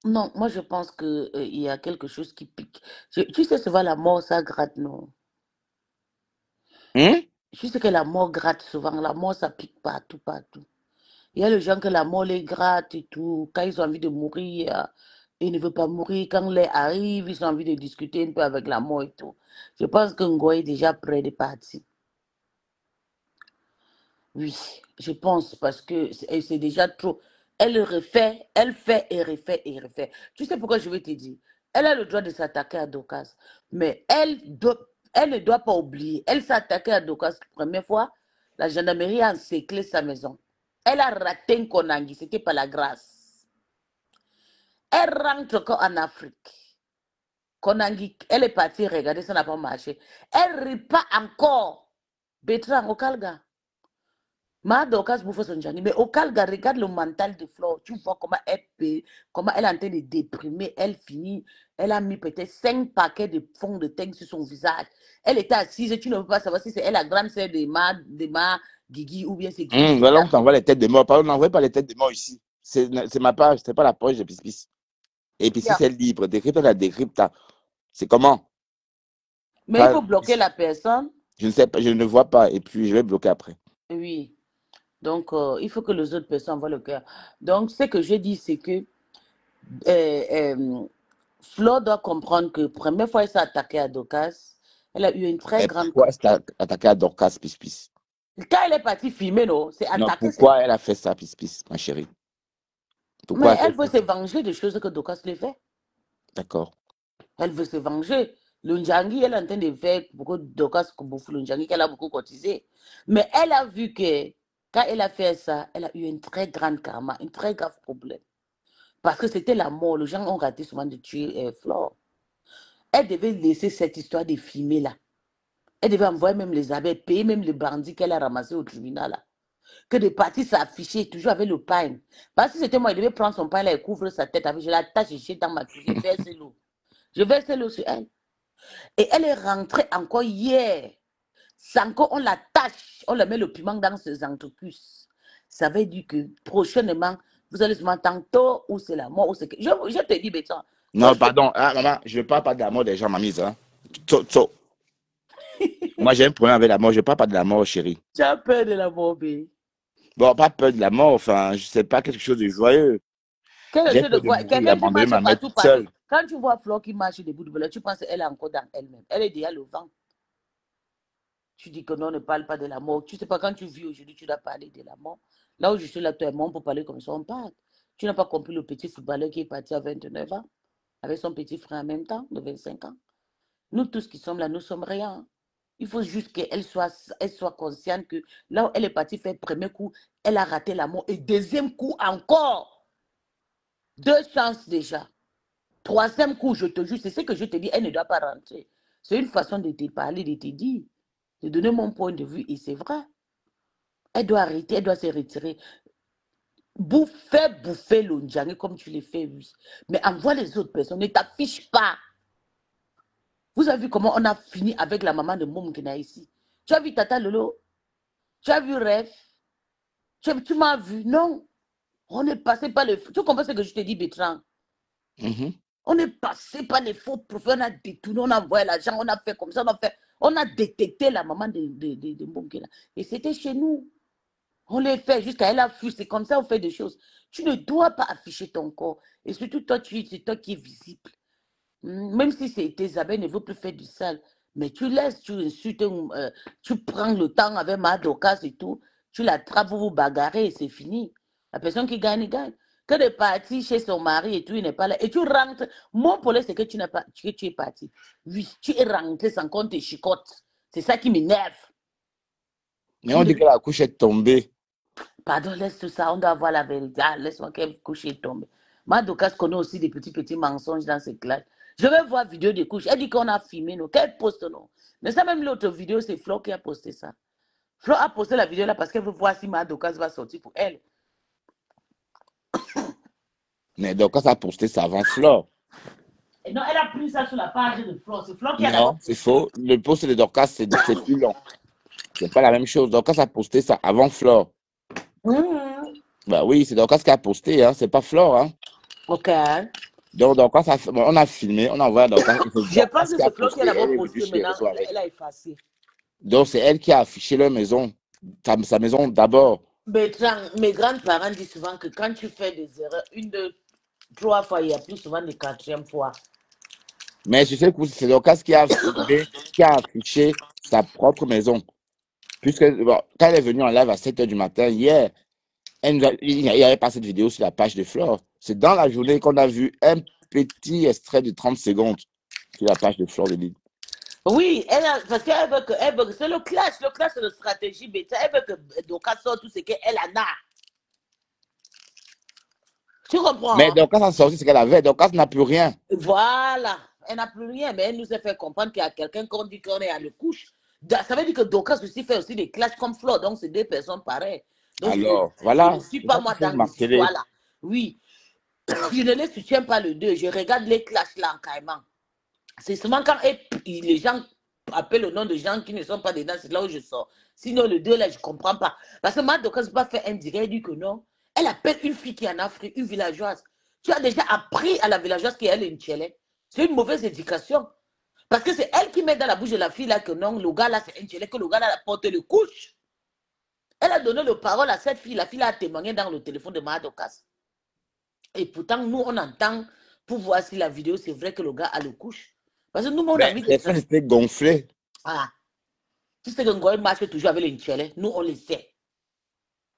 Non, moi je pense que il y a quelque chose qui pique. Tu sais, souvent la mort, ça gratte, non? Hein? Je sais que la mort gratte souvent. La mort, ça pique partout, partout. Il y a les gens que la mort les gratte et tout. Quand ils ont envie de mourir, ils ne veulent pas mourir. Quand l'air arrive, ils ont envie de discuter un peu avec la mort et tout. Je pense que Ngo est déjà près de partir. Oui, je pense parce que c'est déjà trop. Elle refait, elle fait et refait et refait. Tu sais pourquoi je vais te dire? Elle a le droit de s'attaquer à Dorcas, mais elle ne doit pas oublier. Elle s'est attaquée à Dorcas la première fois. La gendarmerie a encerclé sa maison. Elle a raté un Konangi, c'était pas la grâce. Elle rentre encore en Afrique. Konangi, elle est partie regarder, ça n'a pas marché. Elle repart encore. Bertrand, au Calga. Ma Dorcas bouffe son Johnny. Mais au Calga, regarde le mental de Flore. Tu vois comment elle paye, comment elle est en train de déprimer. Elle finit. Elle a mis peut-être 5 paquets de fond de teint sur son visage. Elle était assise. Tu ne peux pas savoir si c'est elle la grande sœur de ma Guigui ou bien c'est Guigui qui Voilà, l'a. on t'envoie les têtes de mort. Pardon, n'envoie pas les têtes de mort ici. C'est ma page, c'est pas la page de Pispis. Et puis si c'est libre, décrypte la décrypte. C'est comment? Mais il Pas- faut bloquer la personne. Je ne sais pas, je ne vois pas. Et puis je vais bloquer après. Oui. Donc, il faut que les autres personnes voient le cœur. Donc, ce que je dis, c'est que Flo doit comprendre que la première fois qu'elle s'est attaquée à Dorcas, elle a eu une très Mais grande. pourquoi est-ce attaqué à Dorcas Pispis? Quand elle est partie filmer, non, c'est Non, attaquer. pourquoi elle a fait ça, Pispis, ma chérie? Pourquoi Mais elle a elle fait veut se ça? venger des choses que Dorcas lui fait. D'accord. Elle veut se venger. Le Ndjangi, elle est en train de faire beaucoup de Dorcas bouffe le Ndjangi qu'elle a beaucoup cotisé. Mais elle a vu que quand elle a fait ça, elle a eu une très grande karma, un très grave problème. Parce que c'était la mort. Les gens ont raté souvent de tuer Flore. Elle devait laisser cette histoire de filmer là. Elle devait envoyer même les abeilles, payer même les bandits qu'elle a ramassés au tribunal là. Que de partir s'afficher toujours avec le pain. Parce que si c'était moi, elle devait prendre son pain là et couvre sa tête avec. Je l'attache, je dans ma cuisine, verse l'eau. Je verse l'eau sur elle. Et elle est rentrée encore hier. Sans qu'on l'attache, on la met le piment dans ses entrecuses. Ça veut dire que prochainement, vous allez se mettre tantôt ou c'est la mort ou c'est que. Je te dis, Béton. Non, pardon. Ah, maman, je ne parle pas de la mort des gens, mamise. Hein. Moi, j'ai un problème avec la mort. Je ne parle pas de la mort, chérie. Tu as peur de la mort, bé. Bon, pas peur de la mort. Enfin, je sais pas, quelque chose de joyeux. J'ai peur de mourir et Quelqu'un qui abandonner marche ma mère partout, toute partout. seule. Quand tu vois Flo qui marche debout de tu penses qu'elle est encore dans elle-même. Elle est déjà le vent. Tu dis que non, ne parle pas de la mort. Tu sais pas, quand tu vis aujourd'hui, tu dois parler de la mort. Là où je suis là, toi et moi, on peut parler comme ça, on parle. Tu n'as pas compris le petit footballeur qui est parti à 29 ans, avec son petit frère en même temps, de 25 ans. Nous tous qui sommes là, nous sommes rien. Il faut juste qu'elle soit consciente que là où elle est partie faire le premier coup, elle a raté la mort. Et deuxième coup encore. 2 chances déjà. Troisième coup, je te jure, c'est ce que je te dis, elle ne doit pas rentrer. C'est une façon de te parler, de te dire, de donner mon point de vue, et c'est vrai. Elle doit arrêter, elle doit se retirer. Bouffer l'Ondjangé comme tu l'as fait, oui. Mais envoie les autres personnes, ne t'affiche pas. Vous avez vu comment on a fini avec la maman de Moum qui est ici? Tu as vu Tata Lolo? Tu as vu Rêve? Tu m'as vu? Non. On est passé par le... Tu comprends ce que je te dis, Bertrand? On est passé par les faux profils, on a détourné, on a envoyé l'argent, on a fait comme ça, on a détecté la maman de Mbongela. Et c'était chez nous. On les fait jusqu'à elle a fui, c'est comme ça on fait des choses. Tu ne dois pas afficher ton corps. Et surtout, toi, c'est toi qui es visible. Même si tes abeilles ne veulent plus faire du sale, mais tu laisses, tu insultes, tu prends le temps avec ma docas et tout, tu l'attrapes, vous vous bagarrez et c'est fini. La personne qui gagne, gagne. Que de partir chez son mari et tout, il n'est pas là. Et tu rentres. Mon problème, c'est que tu es parti. Oui, tu es rentré sans compte tes chicotes. C'est ça qui m'énerve. Mais on dit que la couche est tombée. Pardon, laisse tout ça, on doit avoir la vérité. Ah, laisse-moi qu'elle couche et tombe. Madokas connaît aussi des petits mensonges dans ses classes. Je vais voir vidéo de couche. Elle dit qu'on a filmé, nous. Qu'elle poste, non. Mais ça, même l'autre vidéo, c'est Flo qui a posté ça. Flo a posté la vidéo là parce qu'elle veut voir si Madokas va sortir pour elle. Mais donc, quand ça a posté ça avant Flore. Et non, elle a pris ça sur la page de Flo. C'est Flo qui a Non, c'est faux. Le post de Dorcas, c'est plus long. C'est pas la même chose. Dorcas a posté ça avant Flore. Bah oui, c'est Dorcas qui a posté, hein. C'est pas Flore, hein. Ok. Donc, Dorcas, on a filmé, on a envoyé à Dorcas. Je pense que c'est Flo qui a d'abord posté, maintenant elle a effacé. Donc, c'est elle qui a affiché leur maison, sa maison d'abord. Bertrand, mes grands-parents disent souvent que quand tu fais des erreurs, 1, 2, 3 fois, il y a plus souvent des 4e fois. Mais je sais que c'est Dorcas qui a affiché sa propre maison. Puisque bon, quand elle est venue en live à 7h du matin, hier, il n'y avait pas cette vidéo sur la page de Flore. C'est dans la journée qu'on a vu un petit extrait de 30 secondes sur la page de Flore de Lille. Oui, parce qu'elle veut que, c'est le clash c'est la stratégie bêta. Elle veut que Dorcas sorte tout ce qu'elle en a. Tu comprends? Mais Dorcas a sorti ce qu'elle avait. Dorcas n'a plus rien. Voilà. Elle n'a plus rien, mais elle nous a fait comprendre qu'il y a quelqu'un qu'on dit qu'on est à le couche. Ça veut dire que Dorcas aussi fait aussi des clashs comme Flo, donc c'est 2 personnes pareilles. Donc, Alors, voilà. Je ne suis pas moi dans l'histoire là. Oui. Je ne les soutiens pas le 2. Je regarde les clashs là en caïman. C'est seulement quand les gens appellent au nom de gens qui ne sont pas dedans, c'est là où je sors. Sinon, le 2 là, je ne comprends pas. Parce que Madoka n'a pas fait un direct, elle dit que non. Elle appelle une fille qui est en Afrique, une villageoise. Tu as déjà appris à la villageoise qu'elle est une tchélé. C'est une mauvaise éducation. Parce que c'est elle qui met dans la bouche de la fille là que non, le gars là, c'est un tchélé, que le gars là porte le couche. Elle a donné le parole à cette fille. La fille là a témoigné dans le téléphone de Madokas. Et pourtant, nous, on entend pour voir si la vidéo, c'est vrai que le gars a le couche. Parce que nous, on a mis les fesses étaient gonflées. Ah. Tu sais que Ngoy marche toujours avec le Nchele. Nous, on le sait.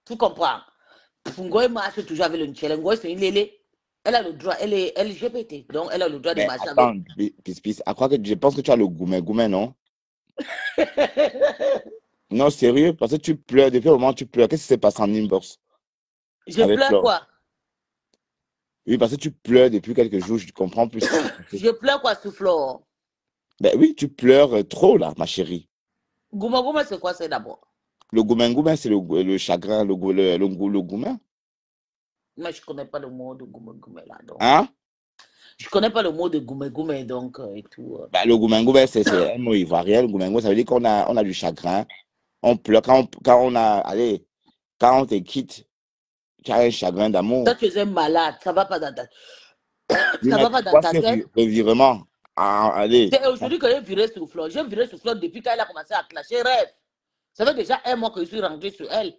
Tu comprends? Ngoy marche toujours avec le Nchele. Ngoy, c'est une lélé. Elle a le droit. Elle est LGBT. Donc, elle a le droit de marcher attends, avec. Je pense que tu as le gourmet, non? Non, sérieux, parce que tu pleures. Depuis le moment où tu pleures, qu'est-ce qui s'est passé en inbox? Je pleure quoi? Oui, parce que tu pleures depuis quelques jours, je ne comprends plus. Je pleure quoi, Soufflore? Ben oui, tu pleures trop là, ma chérie. Gouma Gouma, c'est quoi, c'est d'abord? Le goumen, c'est le chagrin, le goumen. Moi, je connais pas le mot de Gouma Gouma là, donc. Hein? Je connais pas le mot de Gouma Gouma, donc, et tout. Ben, le goumen, c'est un mot ivoirien. Le goumen, ça veut dire qu'on a du chagrin. On pleure allez, quand on te quitte, tu as un chagrin Toi, d'amour. tu es malade, ça va pas dans ta, Oui, ça mais va pas dans pourquoi ta ce tête. revirement? Ah, allez. C'est aujourd'hui que j'ai viré sur Flore. J'ai viré sur Flore depuis qu'elle a commencé à clasher rêve. Ça fait déjà un mois que je suis rentré sur elle.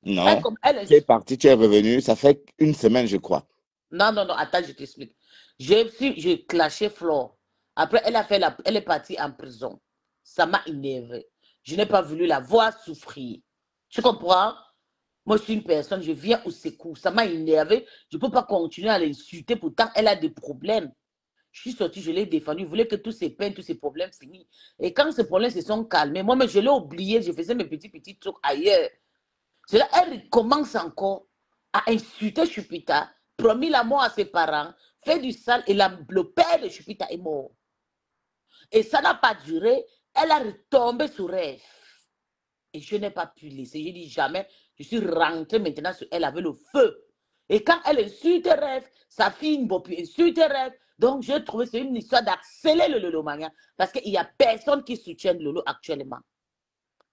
Elle, Non. comme elle Tu es est... parti, tu es revenu. Ça fait une semaine, je crois. Non, non, non, attends, je t'explique. J'ai clashé Flore. Après, elle est partie en prison. Ça m'a énervé. Je n'ai pas voulu la voir souffrir. Tu comprends? Moi, je suis une personne, je viens au secours. Ça m'a énervé. Je ne peux pas continuer à l'insulter. Pourtant, elle a des problèmes. Je suis sortie, je l'ai défendue. Je voulais que tous ces peines, tous ces problèmes finissent. Et quand ces problèmes se sont calmés, moi, mais je l'ai oublié. Je faisais mes petits trucs ailleurs. C'est là, elle commence encore à insulter Chupita, promis la mort à ses parents, fait du sale et le père de Chupita est mort. Et ça n'a pas duré. Elle a retombé sur rêve. Et je n'ai pas pu laisser. J'ai dit jamais. Je suis rentrée maintenant sur elle avec le feu. Et quand elle insulte rêve, sa fille Mbopi insulte rêve. Donc, je trouve que c'est une histoire d'accélérer le Lolo Mania. Parce qu'il n'y a personne qui soutienne Lolo actuellement.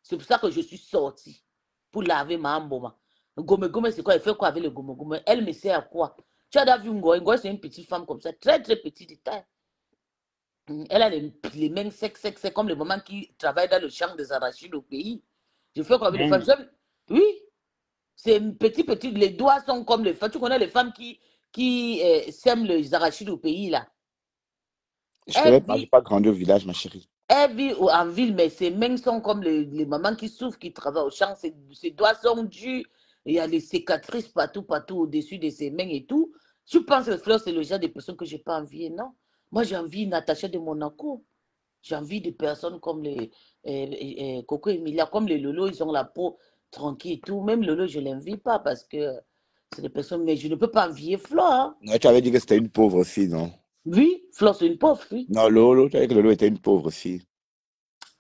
C'est pour ça que je suis sortie pour laver ma mboma. Gome Gome, c'est quoi? Elle fait quoi avec le Gome Gome? Elle me sert à quoi? Tu as vu Ngoy? Ngoy, c'est une petite femme comme ça, très très petite de taille. Elle a les mains secs, comme les mamans qui travaillent dans le champ des arachides au pays. Je fais quoi avec les femmes? Oui, c'est petit. Les doigts sont comme les femmes. Tu connais les femmes qui sèment les arachides au pays, là. Je Elle connais pas, j'ai vit, pas grandi au village, ma chérie. elle vit en ville, mais ses mains sont comme les mamans qui souffrent, qui travaillent au champ. Ses doigts sont durs. Il y a des cicatrices partout au-dessus de ses mains et tout. Je pense que Fleur, c'est le genre de personnes que je n'ai pas envie, non? Moi, j'ai envie Natacha de Monaco. J'ai envie de personnes comme les Coco Emilia, comme les Lolo, ils ont la peau tranquille et tout. Même Lolo, je ne l'envie pas parce que c'est des personnes, mais je ne peux pas envier Flore. Hein. Non, tu avais dit que c'était une pauvre fille, non? Oui, Flore, c'est une pauvre fille. Non, Lolo, tu avais dit que Lolo était une pauvre fille.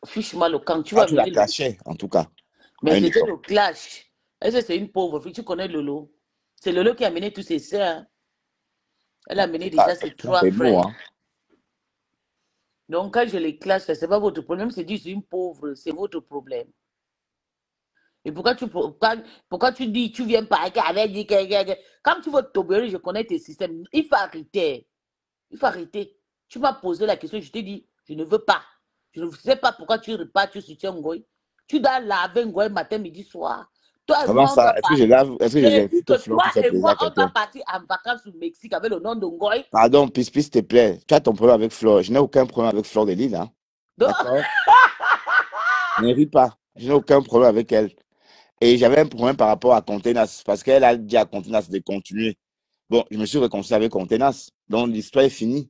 Fiche-moi le camp, tu Ah, vas tu la mener le... cachais, en tout cas, à Mais une c'était époque. le clash. Est-ce que c'est une pauvre fille? Tu connais Lolo. C'est Lolo qui a mené tous ses sœurs. Hein. Elle a mené déjà ses Ce sont 3 tes mots, frères. hein. Donc, quand je les clash, ce n'est pas votre problème. C'est dit, c'est une pauvre, c'est votre problème. Et pourquoi tu dis, tu viens par avec quand tu veux t'obéir, je connais tes systèmes. Il faut arrêter. Il faut arrêter. Tu m'as posé la question, je t'ai dit, je ne veux pas. Je ne sais pas pourquoi tu repars, tu soutiens Ngoy. Tu dois laver Ngoy matin, midi, soir. Toi et Avant moi, on ça, doit partir. est-ce que Et puis j'insulte que Flore toi pour faire et plaisir moi, à on doit quelqu'un? partir en vacances au Mexique avec le nom de Ngoy. Pardon, Pis, s'il te plaît. Tu as ton problème avec Flore. Je n'ai aucun problème avec Flore de Lille, hein. Donc, D'accord? Ne ris pas. Je n'ai aucun problème avec elle. Et j'avais un problème par rapport à Contenas, parce qu'elle a dit à Contenas de continuer. Bon, je me suis réconcilié avec Contenas. Donc, l'histoire est finie.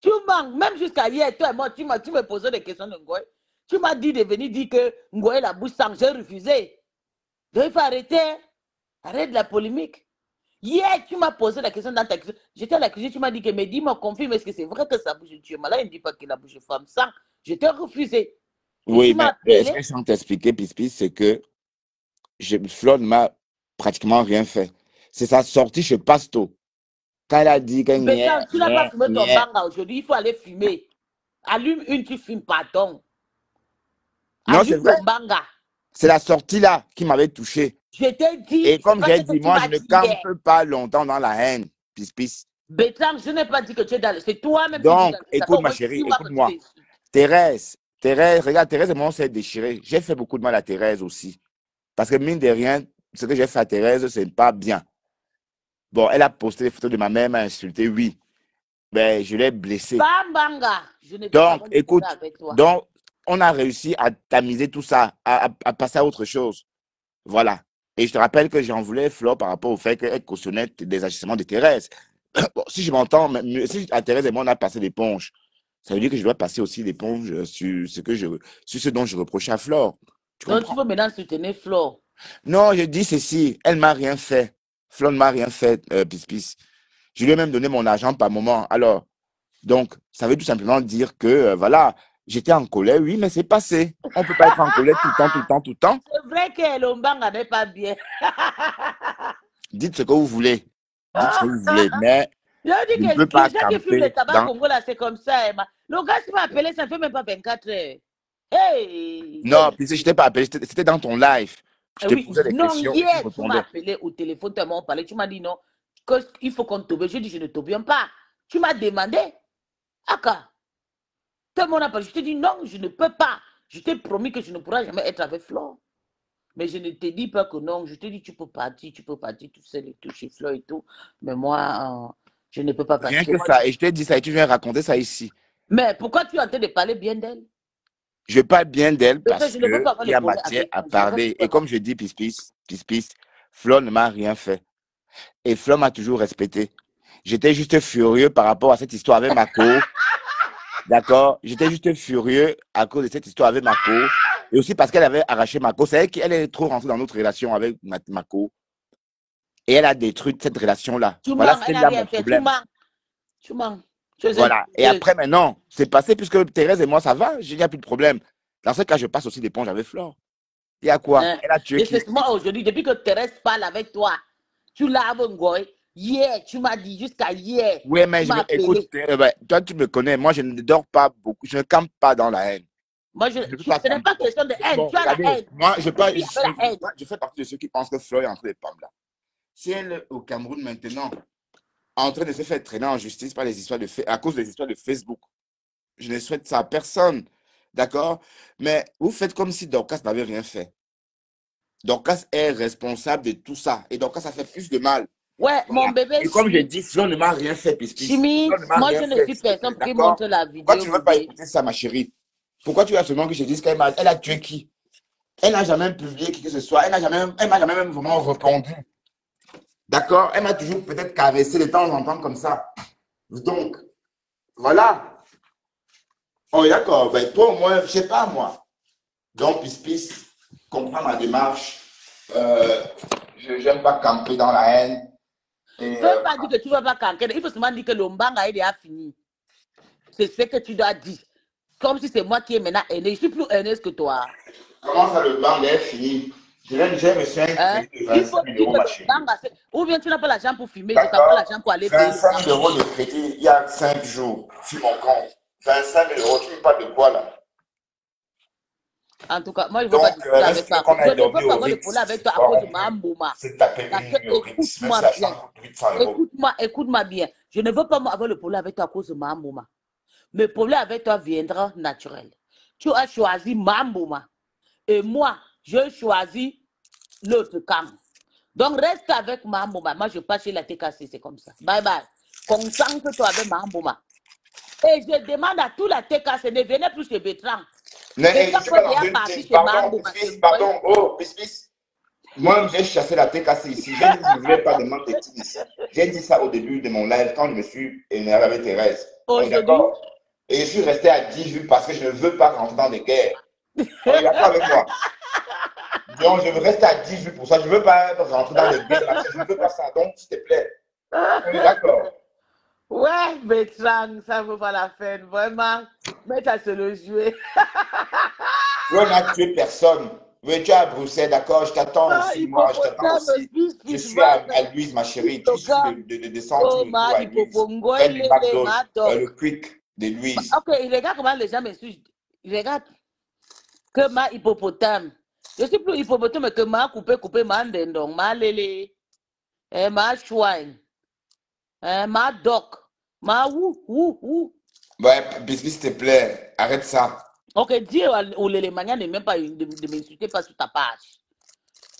tu manques, même jusqu'à hier, toi et moi, tu me posais des questions de Ngoy. Tu m'as dit de venir dire que Ngoy la bouche sang, j'ai refusé. Donc, il faut arrêter. Arrête la polémique. Hier, tu m'as posé la question dans ta cuisine. J'étais à la cuisine, tu m'as dit que, mais dis-moi, confirme, est-ce que c'est vrai que sa bouche tu es malade? Il ne dit pas que la bouche femme sang. Je t'ai refusé. Et tu Oui, m'as mais ce appelé. que je veux t'expliquer, Pis, c'est que Flore ne m'a pratiquement rien fait. C'est sa sortie chez Pasto. Quand elle a dit que Bétan, tu n'as pas fumé ton banga aujourd'hui, il faut aller fumer. Allume une, tu fumes, pardon. non, c'est Allume vrai. ton banga. C'est la sortie là qui m'avait touché. Je t'ai dit, Et c'est comme pas j'ai ce que dit, tu moi, m'as je ne dit hier. campe pas longtemps dans la haine, Pis. Bétan, je n'ai pas dit que tu es dans le... C'est toi-même qui dis Donc, dans le... Ça fait écoute, au ma moins chérie, 6 mois que tu écoute-moi. l'insultes. Thérèse, regarde, Thérèse et moi, on s'est déchiré. J'ai fait beaucoup de mal à Thérèse aussi. Parce que mine de rien, ce que j'ai fait à Thérèse, c'est pas bien. Bon, elle a posté des photos de ma mère, m'a insulté, oui. Mais je l'ai blessée. Bambanga, je ne veux pas Donc, avoir de problème écoute, avec toi. donc, on a réussi à tamiser tout ça, à passer à autre chose. Voilà. Et je te rappelle que j'en voulais Flore par rapport au fait qu'elle cautionnait des agissements de Thérèse. Bon, si je m'entends, si à Thérèse et moi, on a passé l'éponge, ça veut dire que je dois passer aussi l'éponge sur ce dont je reprochais à Flore. Tu Donc, tu comprends? veux maintenant soutenir Flo. Non, je dis ceci, elle m'a rien fait. Flore ne m'a rien fait, Pis. Je lui ai même donné mon argent par moment. Alors, Donc, ça veut tout simplement dire que, voilà, j'étais en colère, oui, mais c'est passé. On ne peut pas être en colère tout le temps, tout le temps, tout le temps. C'est vrai que Lombanga n'est pas bien. Dites ce que vous voulez. Dites ce que vous voulez, mais Je dis je ne que peux pas les gens qui fument le camper tabac dans... Congo, là, c'est comme ça. Le gars, tu m'as appelé, ça ne fait même pas 24 heures. Hey, Non, puis je t'ai pas appelé, c'était dans ton live. Je te oui, posais des non, questions et tu hier, tu m'as répondais. appelé au téléphone, tu m'as parlé, tu m'as dit non, il faut qu'on t'obéisse. Je dis, je ne t'obéis pas. Tu m'as demandé, Aka, tout le monde a parlé. Je te dis non, je ne peux pas. Je t'ai promis que je ne pourrai jamais être avec Flore. Mais je ne te dis pas que non. Je te dis, tu peux partir tout seul et tout, chez Flore et tout. Mais moi, je ne peux pas parce Rien que que moi. ça. Et je t'ai dit ça et tu viens raconter ça ici. Mais pourquoi tu es en train de parler bien d'elle? Je parle bien d'elle Parce que parce je ne veux qu'il pas avoir y le a problème matière avec à toi. Je ne veux pas parler. Et avoir- comme je dis, pis, Flo ne m'a rien fait. Et Flo m'a toujours respecté. J'étais juste furieux par rapport à cette histoire avec Mako. D'accord? J'étais juste furieux à cause de cette histoire avec Mako. Et aussi parce qu'elle avait arraché Mako. C'est elle qui elle est trop rentrée dans notre relation avec Mako. Et elle a détruit cette relation-là. Tu Voilà, mens, elle c'était n'a là mon rien fait. Tu problème. mens. Tu mens. Tu es Voilà. Et un. après, maintenant, c'est passé puisque Thérèse et moi, ça va. Il n'y a plus de problème. Dans ce cas, je passe aussi l'éponge avec Flore. Il y a quoi? Hein. Elle a tué Et qui? c'est moi aujourd'hui, depuis que Thérèse parle avec toi, tu laves un goy. Hier, tu m'as dit jusqu'à hier, Oui, mais tu m'as écoute, appelé. toi, tu me connais. Moi, je ne dors pas beaucoup. Je ne campe pas dans la haine. Moi, Je ne peux pas ce n'est camper. pas question de haine. Bon, Tu as la regardez, haine. moi, C'est une fille avec la haine. je fais partie de ceux qui pensent que Flore est en train de pam là. Si elle est au Cameroun maintenant, en train de se faire traîner en justice par les histoires à cause des histoires de Facebook, je ne souhaite ça à personne. D'accord? Mais vous faites comme si Dorcas n'avait rien fait. Dorcas est responsable de tout ça. Et Dorcas, ça fait plus de mal. Ouais, mon Voilà. bébé Et comme j'ai Chimie. dit, Flo ne m'a rien fait, Pis. Chimie, Flo ne m'a moi, rien je ne fait, suis s'il te plaît. personne pour qu'il D'accord? montre la Pourquoi tu vidéo, ne veux pas bébé. écouter ça, ma chérie? Pourquoi tu as seulement que je dise elle a tué qui? Elle n'a jamais publié qui que ce soit. Elle m'a jamais même vraiment répondu. D'accord? Elle m'a toujours peut-être caressé de temps en temps comme ça. Donc, voilà. Oh, d'accord. Ben, toi, au moins, je sais pas, moi. Donc, Pis, comprends ma démarche. Je n'aime pas camper dans la haine. Ne veux pas dire que tu ne vas pas canker. Il faut seulement dire que l'Ombanga il a fini. C'est ce que tu dois dire. Comme si c'est moi qui est maintenant aîné. Je suis plus aînée que toi. Comment ça, le bang est fini? J'ai reçu un Hein? crédit de Il faut 25 000 dire euros, que ma le chérie. Banga, ou bien tu n'as pas l'argent pour filmer, je t'envoie D'accord? l'argent pour aller payer le 25 Banga. 000 euros de crédit il y a 5 jours sur mon compte. 25 000 euros, tu me parles de quoi là? En tout cas, moi, je ne veux pas Donc, discuter même avec si tu veux toi. qu'on Je aille ne veux dormir pas au avoir le Ritz problème ce avec toi à soir, cause de on ma peut mouma. se taper Parce une que nuit au Ritz, même si écoute-moi la bien. chambre coûte 800 euros. Écoute-moi bien. Je ne veux pas avoir le problème avec toi à cause de ma mouma. Le problème avec toi viendra naturel. Tu as choisi ma mouma. Et moi, je choisis l'autre camp. Donc, reste avec ma mouma. Moi, je passe chez la TKC, c'est comme ça. Bye bye. Concentre-toi avec ma mouma. Et je demande à tout la TKC, ne venez plus chez Bertrand. Mais Bertrand je suis pas peut dans déjà une partir team. chez ma Pardon, mouma. pardon. Oh, Pis. Moi, j'ai chassé la TKC ici. J'ai dit que je ne voulais pas de membre de team ici. J'ai dit ça au début de mon live quand je me suis énervé avec Thérèse. On est Aujourd'hui, d'accord? Et je suis resté à 10 vues parce que je ne veux pas rentrer dans des guerres. On est d'accord avec moi? Donc, je veux rester à 10 vues pour ça. Je ne veux pas rentrer dans des guerres. Je ne veux pas ça. Donc, s'il te plaît. On est d'accord. ouais, Bertrand, ça ne vaut pas la peine. Vraiment, mais ça se le jouer. On n'a tué personne. Oui, tu es à Bruxelles, d'accord? Je t'attends Ah, aussi, moi. Je t'attends hippopotame, aussi. Je suis va. à Louise, ma chérie. Tu suffit Toka. de descendre tout Oh, le tour ma à Louise. hippopongo, Près il du est McDo, ma doc. le Quick de Louise. Ok, il regarde comment les gens me suivent. Il regarde que ma hippopotame. Je suis plus hippopotame que ma coupé, ma dendong, ma lélé, ma chouine, ma doc, ma wou. Ouais, Biscuit, s'il te plaît, arrête ça. Ok, dis au lélé mania ne même pas de m'insulter pas sur ta page.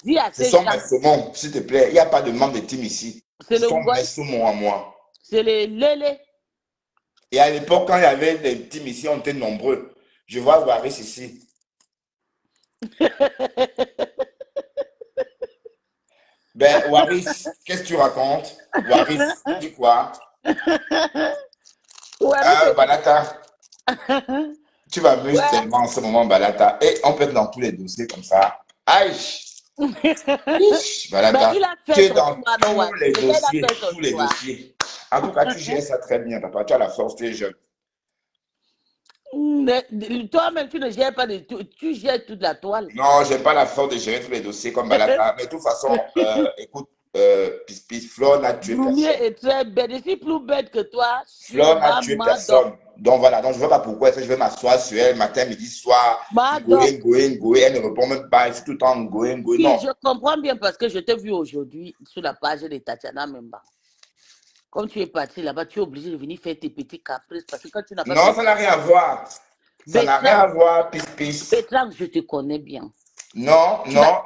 Dis à Ce ces sont mes gens, saumons, s'il te plaît. Il n'y a pas de membre de team ici. c'est Ce le sont mes ngoy, saumons à moi. c'est les lélé. Et à l'époque, quand il y avait des teams ici, on était nombreux. Je vois Waris ici. Ben, Waris, qu'est-ce que tu racontes? Waris, tu dis quoi? Ouais, Ah, Balata, tu m'amuses ouais. tellement en ce moment, Balata. Et on peut être dans tous les dossiers comme ça. Aïe! Ish, Mais Balata, il a tu fait es son dans choix, non, ouais. tous les Le gars, il a dossiers, fait son tous les choix. dossiers. En tout cas, tu gères ça très bien, papa. Tu as la force, tu es jeune. Toi-même, tu ne gères pas de tout, tu gères toute la toile. Non, j'ai pas la force de gérer tous les dossiers comme Balaka. Mais de toute façon, écoute, Flo n'a tué Bloumier personne. est très bête. Je suis plus bête que toi. Flo Chien, n'a tué donc. personne. Donc voilà, donc je ne vois pas pourquoi est-ce que je vais m'asseoir sur elle matin, midi, soir. Donc. Elle ne répond même pas. Elle fait tout le temps going. Si, Non. je comprends bien parce que je t'ai vu aujourd'hui sur la page de Tatiana Memba. Comme tu es parti là-bas, tu es obligé de venir faire tes petits caprices parce que quand tu n'as pas Non, fait. ça n'a rien à voir. Ça n'a rien à voir, pis. Bertrand, je te connais bien. Non, Bertrand,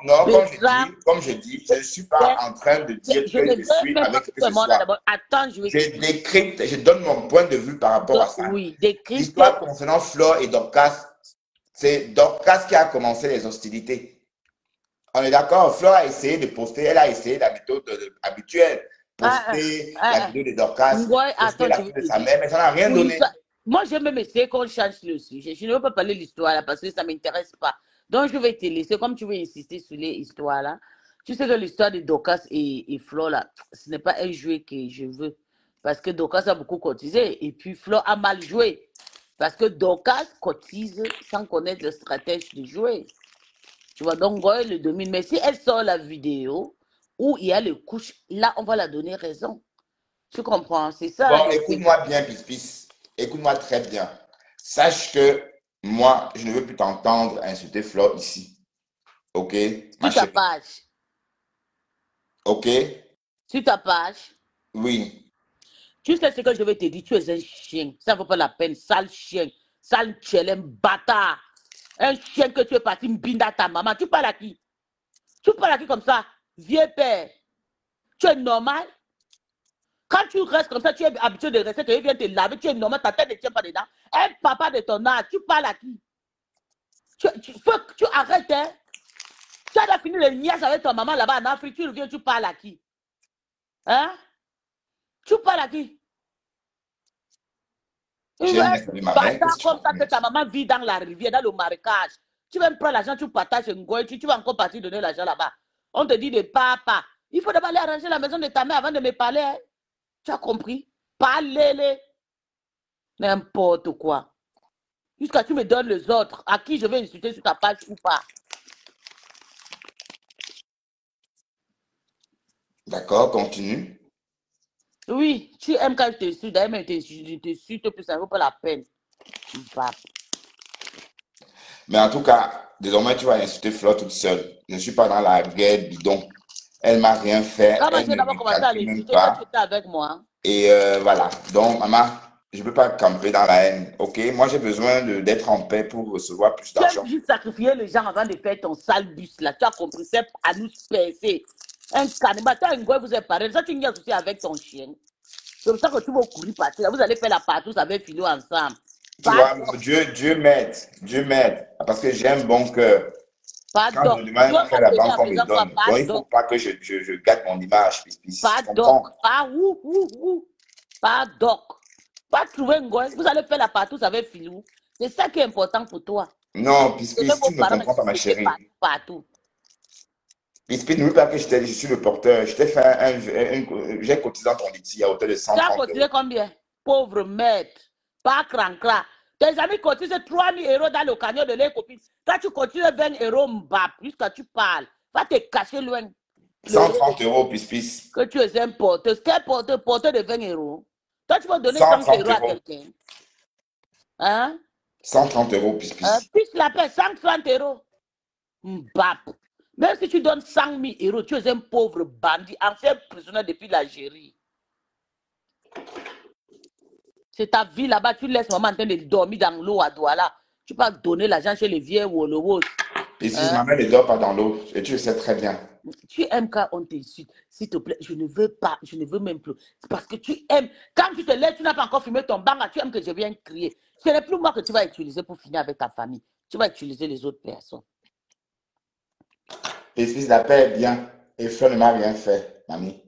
comme je dis, je ne suis pas en train de dire je que ne je veux suis même pas avec que que tout le ce monde là soit. d'abord. Attends, je vais Je décrypte, je donne mon point de vue par rapport à ça. Oui, décrypte. L'histoire concernant Flore et Dorcas, c'est Dorcas qui a commencé les hostilités. On est d'accord, Flore a essayé de poster, elle a essayé la méthode habituelle. Poster la vidéo de Dorcas, poster Attends, la je vais photo de te sa dire. mère, mais ça n'a rien Oui, donné. moi, j'ai même essayé qu'on change le sujet. Je ne veux pas parler de l'histoire là parce que ça ne m'intéresse pas. Donc, je vais te laisser, comme tu veux insister sur les histoires là. Tu sais que l'histoire de Dorcas et Flo là, ce n'est pas un jeu que je veux. Parce que Dorcas a beaucoup cotisé et puis Flo a mal joué. Parce que Dorcas cotise sans connaître le stratège du jouer. Tu vois, donc Goël le domine. Mais si elle sort la vidéo où il y a les couches, là, on va la donner raison. Tu comprends? C'est ça Bon, le truc. écoute-moi bien, Pis. Écoute-moi très bien. Sache que moi, je ne veux plus t'entendre insulter Flore ici. OK, ma Sur ta chérie. page. OK? Sur ta page. Oui. Tu sais ce que je vais te dire. Tu es un chien. Ça ne vaut pas la peine. Sale chien. Sale tchelem, bâtard. Un chien que tu es parti mbinda ta maman. Tu parles à qui? Tu parles à qui comme ça? Vieux père. Tu es normal? Quand tu restes comme ça, tu es habitué de rester, tu viens te laver, tu es normal, ta tête ne tient pas dedans. Un papa de ton âge, tu parles à qui? Faut que tu arrêtes, hein? Tu as fini le niaise avec ton maman là-bas en Afrique, tu reviens, tu parles à qui? Hein? Tu parles à qui? J'ai Un une nièce avec ma mère. Qu'est-ce bâtard que tu comme ça que racontes? ta maman vit dans la rivière, dans le marécage. Tu vas me prendre l'argent, tu partages un goy, tu vas encore partir donner l'argent là-bas. On te dit de papa. Il faut d'abord aller arranger la maison de ta mère avant de me parler. Hein? Tu as compris? Parlez-les. N'importe quoi. Jusqu'à tu me donnes les autres. À qui je vais insulter sur ta page ou pas? D'accord, continue. Oui, tu aimes quand je t'insulte. D'ailleurs, même je t'insulte plus, ça ne vaut pas la peine. Bah. Mais en tout cas, désormais, tu vas insulter Flore toute seule. Je ne suis pas dans la guerre bidon. Elle m'a rien fait. Quand Elle j'ai ne d'abord me commencé à calcule même l'insulter, toi, tu pas. étais avec moi. Et voilà. Donc, maman, je ne peux pas camper dans la haine. OK? Moi, j'ai besoin d'être en paix pour recevoir plus Tu aimes d'argent. juste sacrifier les gens avant de faire ton sale bus là. Tu as compris, c'est à nous percer. Un cannibale, tu as un goy, vous êtes pareil. Ça, tu n'y as aussi avec ton chien. C'est pour ça que tu vas courir partir. Là. Vous allez faire la partouze avec Philo ensemble. Tu Pas vois, Dieu m'aide. Dieu m'aide. Parce que j'ai un bon cœur. Quand je doc. demande Tu un vas prêt à la m'appeler banque, en on me faisant quoi? donne. Pas Donc, il ne faut doc. pas que je gâte mon image. Pas Tu doc. comprends? Pas Pas doc. Pas trouver un goy. Vous allez faire la partouze avec Philou. C'est ça qui est important pour toi. Non, Donner vos tu ne me parents, mais comprends pas, ma c'était chérie. partout. Pispin, n'oublie pas que je suis le porteur. Je t'ai fait j'ai cotisé dans ton litige à hauteur de Tu as 130 cotisé euros. combien? Pauvre maître. Pas crancra. Tes amis cotisent 3 000 € dans le camion de leurs copines. Toi, tu cotises 20 € mbap, puisque tu parles. Va te cacher loin. Pleurer 130 euros, Pispis. que tu es un porteur. Quel porteur? Porteur de 20 €. Toi, tu vas donner 100 € 130 à euros. quelqu'un. Hein? 130 euros, Pispis. Puis la paix, 130 €. Mbap. Même si tu donnes 100 000 €, tu es un pauvre bandit, ancien prisonnier depuis l'Algérie. C'est ta vie là-bas, tu laisses maman en train de dormir dans l'eau à Douala. Tu peux donner l'argent chez les vieux Wolowos. Pispis, Hein? ma mère ne dort pas dans l'eau. Et tu le sais très bien. Tu aimes quand on t'insulte. S'il te plaît, je ne veux pas, je ne veux même plus. C'est parce que tu aimes. Quand tu te lèves, tu n'as pas encore fumé ton banga, tu aimes que je vienne crier. Ce n'est plus moi que tu vas utiliser pour finir avec ta famille. Tu vas utiliser les autres personnes. Pispis, la paix est bien. Et Fleur ne m'a rien fait, mamie.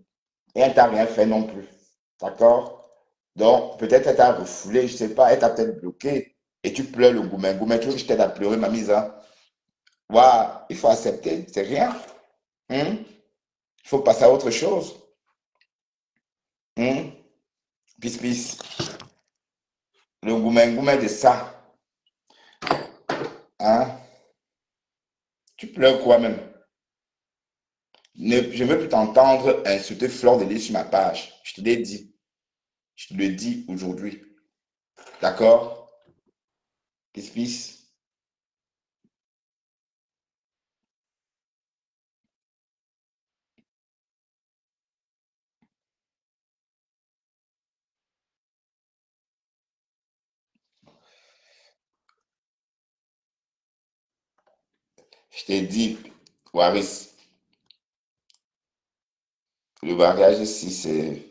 Et elle t'a rien fait non plus. D'accord? Donc, peut-être elle t'a refoulé, je ne sais pas, elle t'a peut-être bloqué. Et tu pleures le goumen. Goumen, tu veux que je t'aide à pleurer, mamie, ça? Voilà, il faut accepter, c'est rien. Il faut passer à autre chose. Pis. Le gourmet de ça. Hein? Tu pleures quoi même? Je ne veux plus t'entendre insulter Fleur de Lys sur ma page. Je te l'ai dit. Je te le dis aujourd'hui. D'accord? Pis. Je t'ai dit, Waris, le mariage ici, c'est...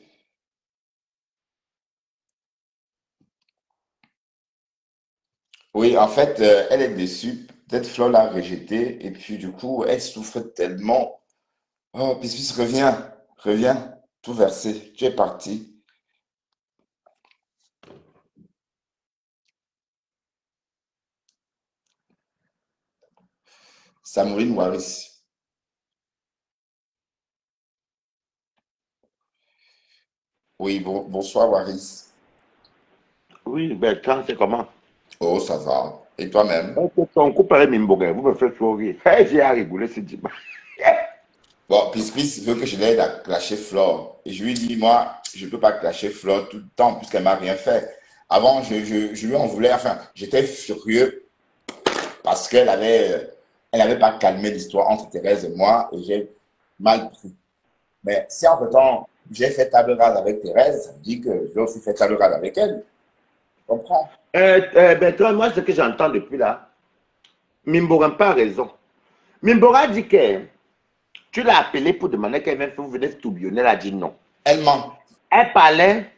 Oui, en fait, elle est déçue. Peut-être Flo l'a rejetée. Et puis, du coup, elle souffre tellement. Oh, Pis, reviens. Reviens. Tout versé. Tu es parti. Samouline Waris. Oui, bonsoir, Waris. Oui, Bertrand, c'est comment? Oh, ça va. Et toi-même? Ton couple avec Mimboga, vous me faites sourire. J'ai à rigoler ce dimanche. Bon, Pis veut que je l'aide à clasher Flore. Et je lui dis, moi, je ne peux pas clasher Flore tout le temps puisqu'elle m'a rien fait. Avant, je lui en voulais, enfin, j'étais furieux parce elle avait pas calmé l'histoire entre Thérèse et moi et j'ai mal pris. Mais si entre-temps, j'ai fait table rase avec Thérèse, ça veut dire que j'ai aussi fait table rase avec elle. Tu comprends? Bertrand, moi, ce que j'entends depuis là, Mimboga n'a pas raison. Mimboga dit que tu l'as appelé pour demander qu'elle vienne vous venir tourbillonner. Elle a dit non. Elle ment. Elle parlait,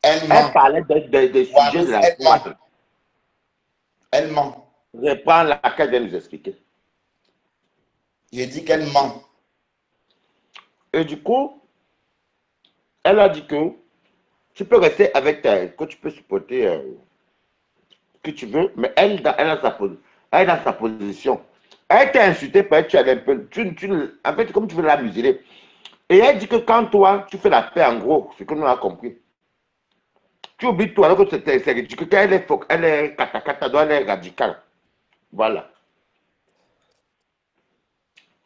Elle elle ment. parlait des sujets de Waris, la elle ment. loi. Elle ment. Reprends laquelle vient nous expliquer. J'ai dit qu'elle ment. Et du coup, elle a dit que tu peux rester avec elle, que tu peux supporter que tu veux, mais elle a elle a sa position. Elle t'a insulté parce que tu as un peu. En fait, comme tu veux la museler. Et elle dit que quand toi, tu fais la paix, en gros, ce que nous avons compris, tu oublies tout alors que c'est ridicule, elle est katakata, elle est radicale. Voilà.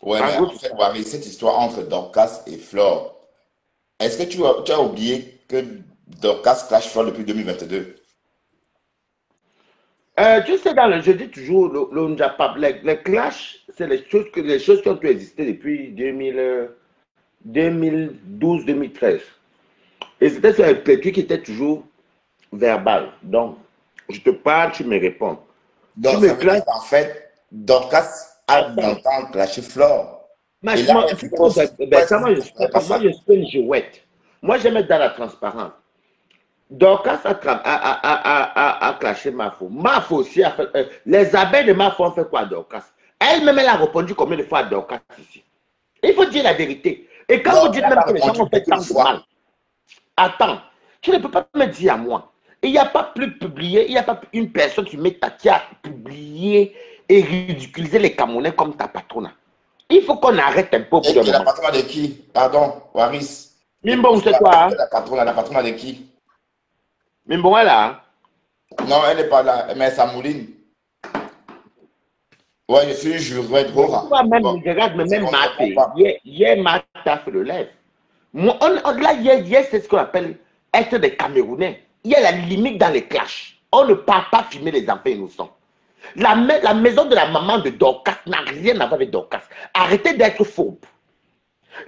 Ouais, En mais gros, en fait, Waris, cette histoire entre Dorcas et Flore, est-ce que tu as oublié que Dorcas clash Flore depuis 2022? tu sais, dans le, je dis toujours, le Njapap, les clashs, c'est les choses qui ont pu exister depuis 2012-2013. Et c'était sur un truc qui était toujours verbal. Donc, je te parle, tu me réponds. Tu Donc, me ça veut dire classes. qu'en fait, Dorcas a Attends. longtemps clashé Flore. Mais Et là, elle tu dit que sais, pourquoi est-ce que moi, vous je ne suis pas préférez pas comme moi, ça? je suis une jouette. Moi, j'aime être dans la transparence. Dorcas a clashé Mafo. Mafo aussi a fait. Les abeilles de Mafo ont fait quoi à Dorcas? Elle-même, elle a répondu combien de fois à Dorcas ici? Il faut dire la vérité. Et quand vous Non, elle dites n'a même pas que les gens répondu ont fait beaucoup de tant de mal, fois. attends, tu ne peux pas me dire à moi. Il n'y a pas plus publié, il n'y a pas une personne qui a publié et ridiculisé les Camerounais comme ta patronne. Il faut qu'on arrête un peu au bout d'un Et la moment. patronne de qui? Pardon, Waris. Et Mimbon, pourquoi c'est quoi? Hein? la patronne de qui? Mimbon est là. Hein? Non, elle n'est pas là, mais ça mouline. Ouais, je suis juré de Hora. Toi-même, Bon, regarde, mais c'est même qu'on ne répond Maté. pas. Hier, Maté a fait le lève. Moi, là, hier c'est ce qu'on appelle être des Camerounais. Il y a la limite dans les clashs. On ne peut pas filmer les enfants innocents. La maison de la maman de Dorcas n'a rien à voir avec Dorcas. Arrêtez d'être faux.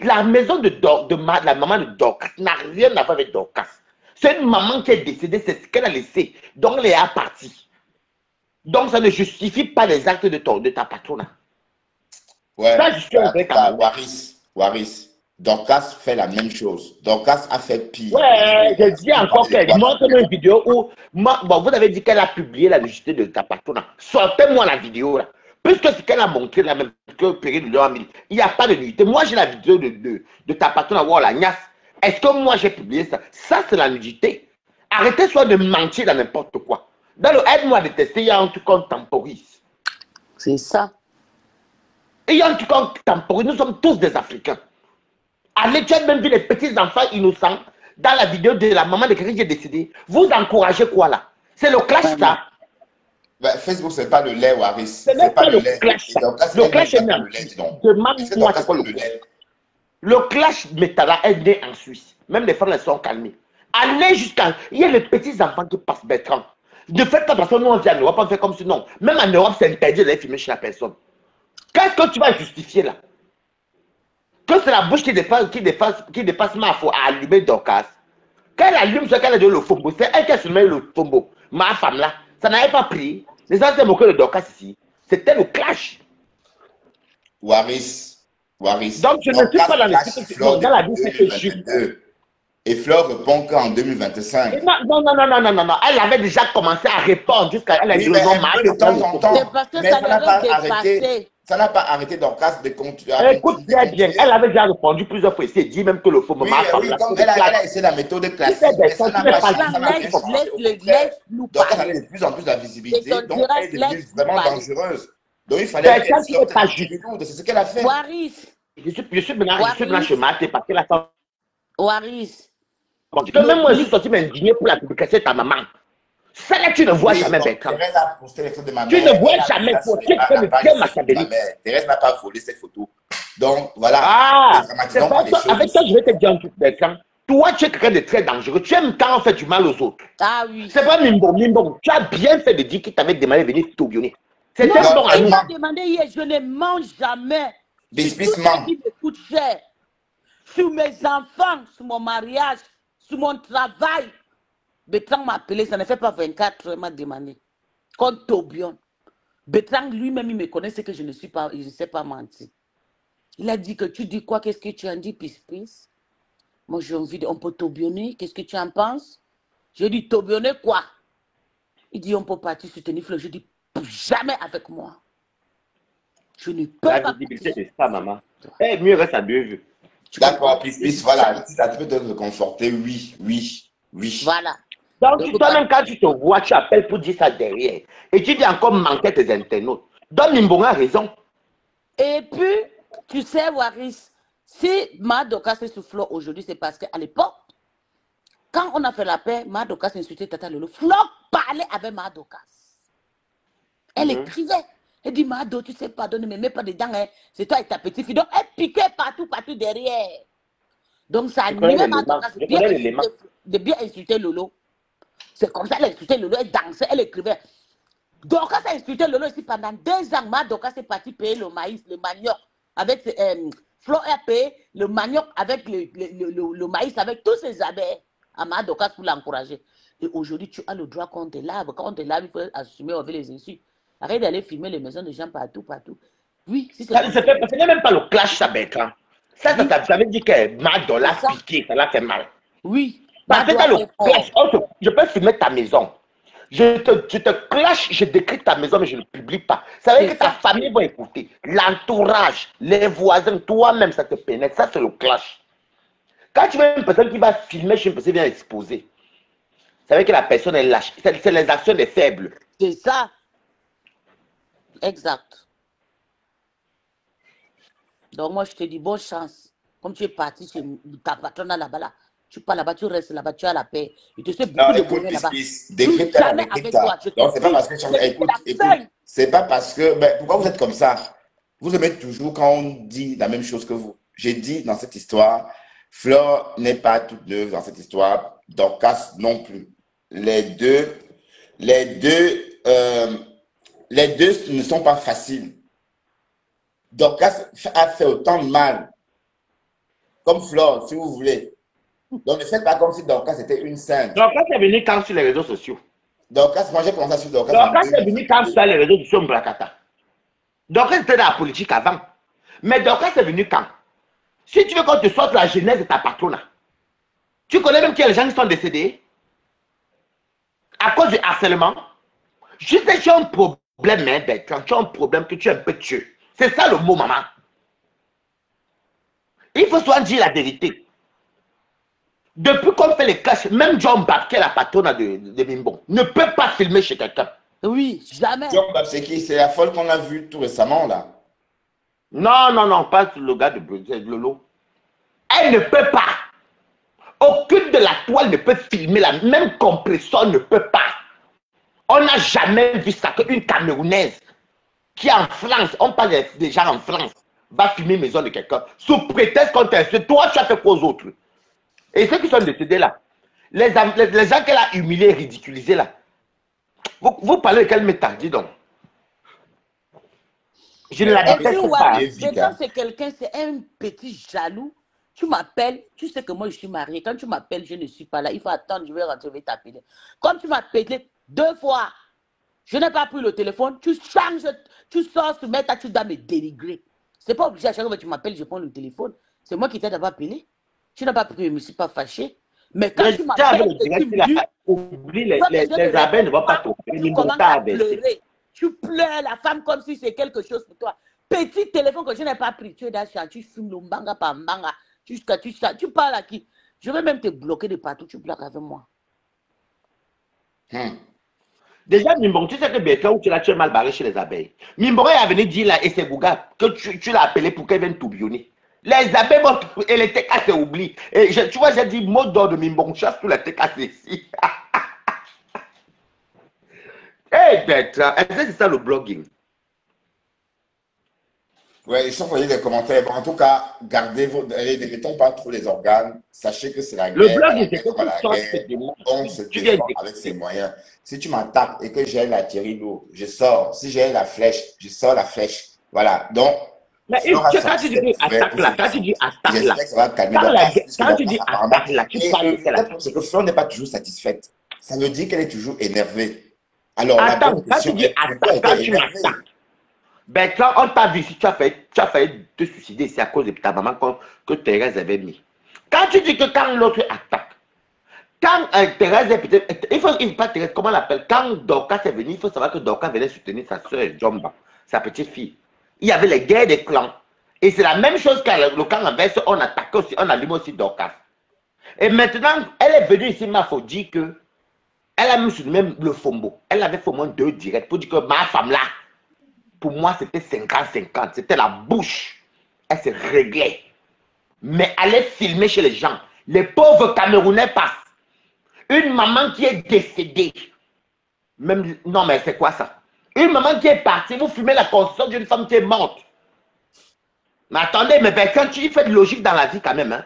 La maison la maman de Dorcas n'a rien à voir avec Dorcas. C'est une maman qui est décédée, c'est ce qu'elle a laissé. Donc, elle est à partir. Donc, ça ne justifie pas les actes de ta patronne. Ouais, Ça, je suis mais un en vrai tout cas, Camerounais. Waris, Dorcas fait la même chose. Dorcas a fait pire. Ouais, je dis Si vous encore parlez de qu'elle quoi là? montre une vidéo où, bon, vous avez dit qu'elle a publié la nudité de ta patronne. Sortez-moi la vidéo là. Puisque ce qu'elle a montré là même, que Péril de il n'y a pas de nudité. Moi, j'ai la vidéo de ta patronne à voir la gnasse. Est-ce que moi j'ai publié ça? Ça, c'est la nudité. Arrêtez soit de mentir dans n'importe quoi. Dans le aide-moi à détester, il y a un truc qu'on temporise. C'est ça. Il y a un truc qu'on temporise. Nous sommes tous des Africains. Allez, tu as même vu les petits enfants innocents dans la vidéo de la maman de quelqu'un qui est décédé. Vous encouragez quoi là? C'est le clash ça. Ben, Facebook, c'est pas le lait, Waris. Ce n'est pas le clash ça. Le clash est né en Suisse. Demande-moi c'est quoi le lait. Le clash métala est né en Suisse. Même les femmes, elles sont calmées. Allez jusqu'à... Il y a les petits enfants qui passent Bertrand. Ne faites pas parce que nous, on vient en Europe, on fait comme si non. Même en Europe, c'est interdit d'aller filmer chez la personne. Qu'est-ce que tu vas justifier là? Que c'est la bouche qui dépasse ma foi à allumer Dorcas. Quand elle allume ce qu'elle a dit le fombo, c'est elle qui a soumis le fombo. Ma femme là, ça n'avait pas pris. Les gens s'est moqué de Dorcas ici. C'était le clash. Waris. Donc je ne suis pas dans la vie, c'est que je... Et Fleur répond qu'en 2025. Non. Elle avait déjà commencé à répondre jusqu'à elle a dit mais non, de temps en temps. C'est parce que Mais ça ça n'a pas l'avait arrêté. dépassé. Ça n'a pas arrêté Dorcas de continuer. Écoute très bien, elle avait déjà répondu plusieurs fois ici, dit même que le faux moment. Oui, comme elle a essayé la méthode classique. Mais ça n'a pas Laisse-nous donc elle parler. avait de plus en plus la visibilité. C'est ton Donc elle est direct, devenue vraiment laisse-nous dangereuse. Donc il fallait qu'elle sorte pas de juste. c'est ce qu'elle a fait. Waris. Je suis maintenant chez Maté parce qu'elle a fait. Waris. Même moi, je suis sorti m'indigner pour la publication de ta maman. Ça là, tu ne vois jamais Bertrand. Thérèse a posté les photos de ma mère. Tu ne vois jamais. Thérèse n'a pas volé ces photos. Donc voilà. Ah, c'est pas des choses. avec toi, je vais te dire un truc, Bertrand. Toi, tu es quelqu'un de très dangereux. Tu aimes quand on fait du mal aux autres. Ah oui. C'est pas Mimbo. Tu as bien fait de dire qu'il t'avait demandé de venir t'aubionner. C'était bon à Il nous. m'a demandé hier, je ne mange jamais. Bispissement. Qui me coûte cher. Sur mes enfants, sur mon mariage, sur mon travail. Bertrand m'a appelé, ça ne fait pas 24 heures, il m'a demandé. Qu'on t'aubionne. Bertrand lui-même, il me connaît, c'est que je ne sais pas mentir. Il a dit que tu dis quoi, qu'est-ce que tu en dis, pis. Moi, j'ai envie de, on peut t'aubionner, qu'est-ce que tu en penses? J'ai dit, t'aubionner quoi? Il dit, on peut partir soutenir Fleur. Je dis, jamais avec moi. Je ne peux pas. La visibilité, c'est ça, maman. Eh, mieux reste à 2 vues. D'accord, pis, voilà. Si ça peut te réconforter, oui. Voilà. Donc, toi-même, quand tu te vois, tu appelles pour dire ça derrière. Et tu dis encore manquer tes internautes. Donc, Mimbonga a raison. Et puis, tu sais, Waris, si Madoka se souffle aujourd'hui, c'est parce qu'à l'époque, quand on a fait la paix, Madoka insultait Tata Lolo. Flo parlait avec Madoka. Elle écrivait. Elle dit, Mado, tu sais pas, ne me mets pas dedans. Hein. C'est toi et ta petite fille. Donc, elle piquait partout derrière. Donc, ça animait Madoka de bien insulter Lolo. C'est comme ça qu'elle insultait Lolo. Elle dansait, elle écrivait. Donc, quand elle insultait Lolo ici pendant 2 ans, Madoka s'est parti payer le maïs, le manioc. Avec Flo a payé le manioc avec le maïs, avec tous ses abeilles à Madoka pour l'encourager. Et aujourd'hui, tu as le droit qu'on te lave. Quand on te lave, il faut assumer avec les insultes. Arrête d'aller filmer les maisons des gens partout. Oui, si c'est ce n'est même pas le clash, ça, Bertrand. Ça veut dire que Mado l'a piqué, ça l'a fait mal. Oui. Parce que le clash, je peux filmer ta maison. Je te clash, je décris ta maison, mais je ne publie pas. Ça veut dire que ta famille va écouter. L'entourage, les voisins, toi-même, ça te pénètre. Ça, c'est le clash. Quand tu vois une personne qui va filmer, une personne qui vient exposer, ça veut dire que la personne est lâche. C'est les actions des faibles. C'est ça. Exact. Donc, moi, je te dis bonne chance. Comme tu es parti chez ta patronne là-bas, là, tu pars là-bas, tu restes là-bas, tu as la paix. Il te fait beaucoup de bonheur là-bas. Décrypte ça. Donc, c'est pas parce que... Écoute, c'est pas parce que... Ben, pourquoi vous êtes comme ça? Vous aimez toujours quand on dit la même chose que vous. J'ai dit dans cette histoire, Fleur n'est pas toute neuve dans cette histoire. Dorcas non plus. Les deux ne sont pas faciles. Dorcas a fait autant de mal. Comme Fleur, si vous voulez. Donc ne faites pas comme si Dorcas était une sainte. Dorcas est venu quand sur les réseaux sociaux. Dorcas, moi j'ai commencé sur Dorcas. Dorcas est venu quand sur les réseaux sociaux Mbrakata. Dorcas était dans la politique avant. Mais Dorcas est venu quand? Si tu veux qu'on te sorte la genèse de ta patronne, tu connais même qu'il y a des gens qui sont décédés à cause du harcèlement. Je sais que tu as un problème, hein, Bertrand. Tu as un problème que tu es un peu tueux. C'est ça le mot, maman. Il faut soit dire la vérité. Depuis qu'on fait les clashs, même John Bap, qui est la patronne de Mimbon, ne peut pas filmer chez quelqu'un. Oui, jamais. John Bap, c'est qui? C'est la folle qu'on a vue tout récemment, là. Non, pas le gars de Lolo. Elle ne peut pas. Aucune de la toile ne peut filmer, la même compresseur ne peut pas. On n'a jamais vu ça qu'une Camerounaise qui est en France, on parle des gens en France, va filmer une maison de quelqu'un sous prétexte qu'on t'insulte. Toi, tu as fait quoi aux autres? Et ceux qui sont décédés là, les gens qu'elle a humiliés, ridiculisés là, vous parlez de quel métal, dis donc? Je ne la Et puis, déteste ouais, pas. quand c'est quelqu'un, c'est un petit jaloux. Tu m'appelles, tu sais que moi je suis mariée. Quand tu m'appelles, je ne suis pas là. Il faut attendre, je vais rentrer, je vais t'appeler. Comme tu m'as appelé 2 fois, je n'ai pas pris le téléphone, tu changes, tu sors sur mes tas, tu dois me dénigrer. C'est pas obligé, à chaque fois que tu m'appelles, je prends le téléphone. C'est moi qui t'ai d'abord appelé. Tu n'as pas pris, je ne me suis pas fâché. Mais quand tu m'appelles, oublie les abeilles ne vont pas t'ouvrir. Tu commences à pleurer. Tu pleures la femme comme si c'est quelque chose pour toi. Petit téléphone que je n'ai pas pris. Tu es d'achat, tu fumes le mbanga par mbanga. Tu parles à qui? Je vais même te bloquer de partout. Tu bloques avec moi. Déjà, Mimbong, tu sais que Bertrand, où tu l'as mal barré chez les abeilles. Mimbong est venu dire là, et c'est Gouga, que tu l'as appelé pour qu'elle vienne tourbillonner. Les abeilles, elle était cassée, oublie. Et tu vois, j'ai dit mot d'ordre de Mimbong, chasse tout la tête cassée ici. Hey Bertrand, est-ce que c'est ça le blogging? Ouais, ils sont envoyés des commentaires. Bon, en tout cas, gardez vos. Ne mettons pas trop les organes. Sachez que c'est la Le guerre. blogging, c'est Comme à la guerre, on se défend avec ses moyens. Si tu m'attaques et que j'ai la tirée lourde, je sors. Si j'ai la flèche, je sors la flèche. Voilà. Donc, mais quand tu dis attaque là, quand tu dis attaque là, ça va calmer. Quand tu dis attaque là, tu parles de la. C'est que Fleur n'est pas toujours satisfaite. Ça veut dire qu'elle est toujours énervée. Alors, attends, quand tu dis attaque, quand tu m'attaques. Ben, quand on t'a vu, si tu as failli te suicider, c'est à cause de ta maman que Thérèse avait mis. Quand tu dis que quand l'autre attaque, quand Thérèse est peut-être. Il faut pas Thérèse, comment on l'appelle? Quand Dorcas est venu, il faut savoir que Dorcas venait soutenir sa soeur Jomba, sa petite fille. Il y avait les guerres des clans. Et c'est la même chose quand le camp inverse, on attaque aussi, on allume aussi Dorcas. Et maintenant, elle est venue ici, il faut dire que. Elle a mis sur même le Fombo. Elle avait fait au moins 2 directs pour dire que ma femme là. Pour moi, c'était 50-50. C'était la bouche. Elle se réglait. Mais aller filmer chez les gens. Les pauvres Camerounais passent. Une maman qui est décédée. Même, non, mais c'est quoi ça? Une maman qui est partie. Vous filmez la conscience d'une femme qui est morte. Mais attendez, mais ben, quand tu fais de logique dans la vie quand même. Hein?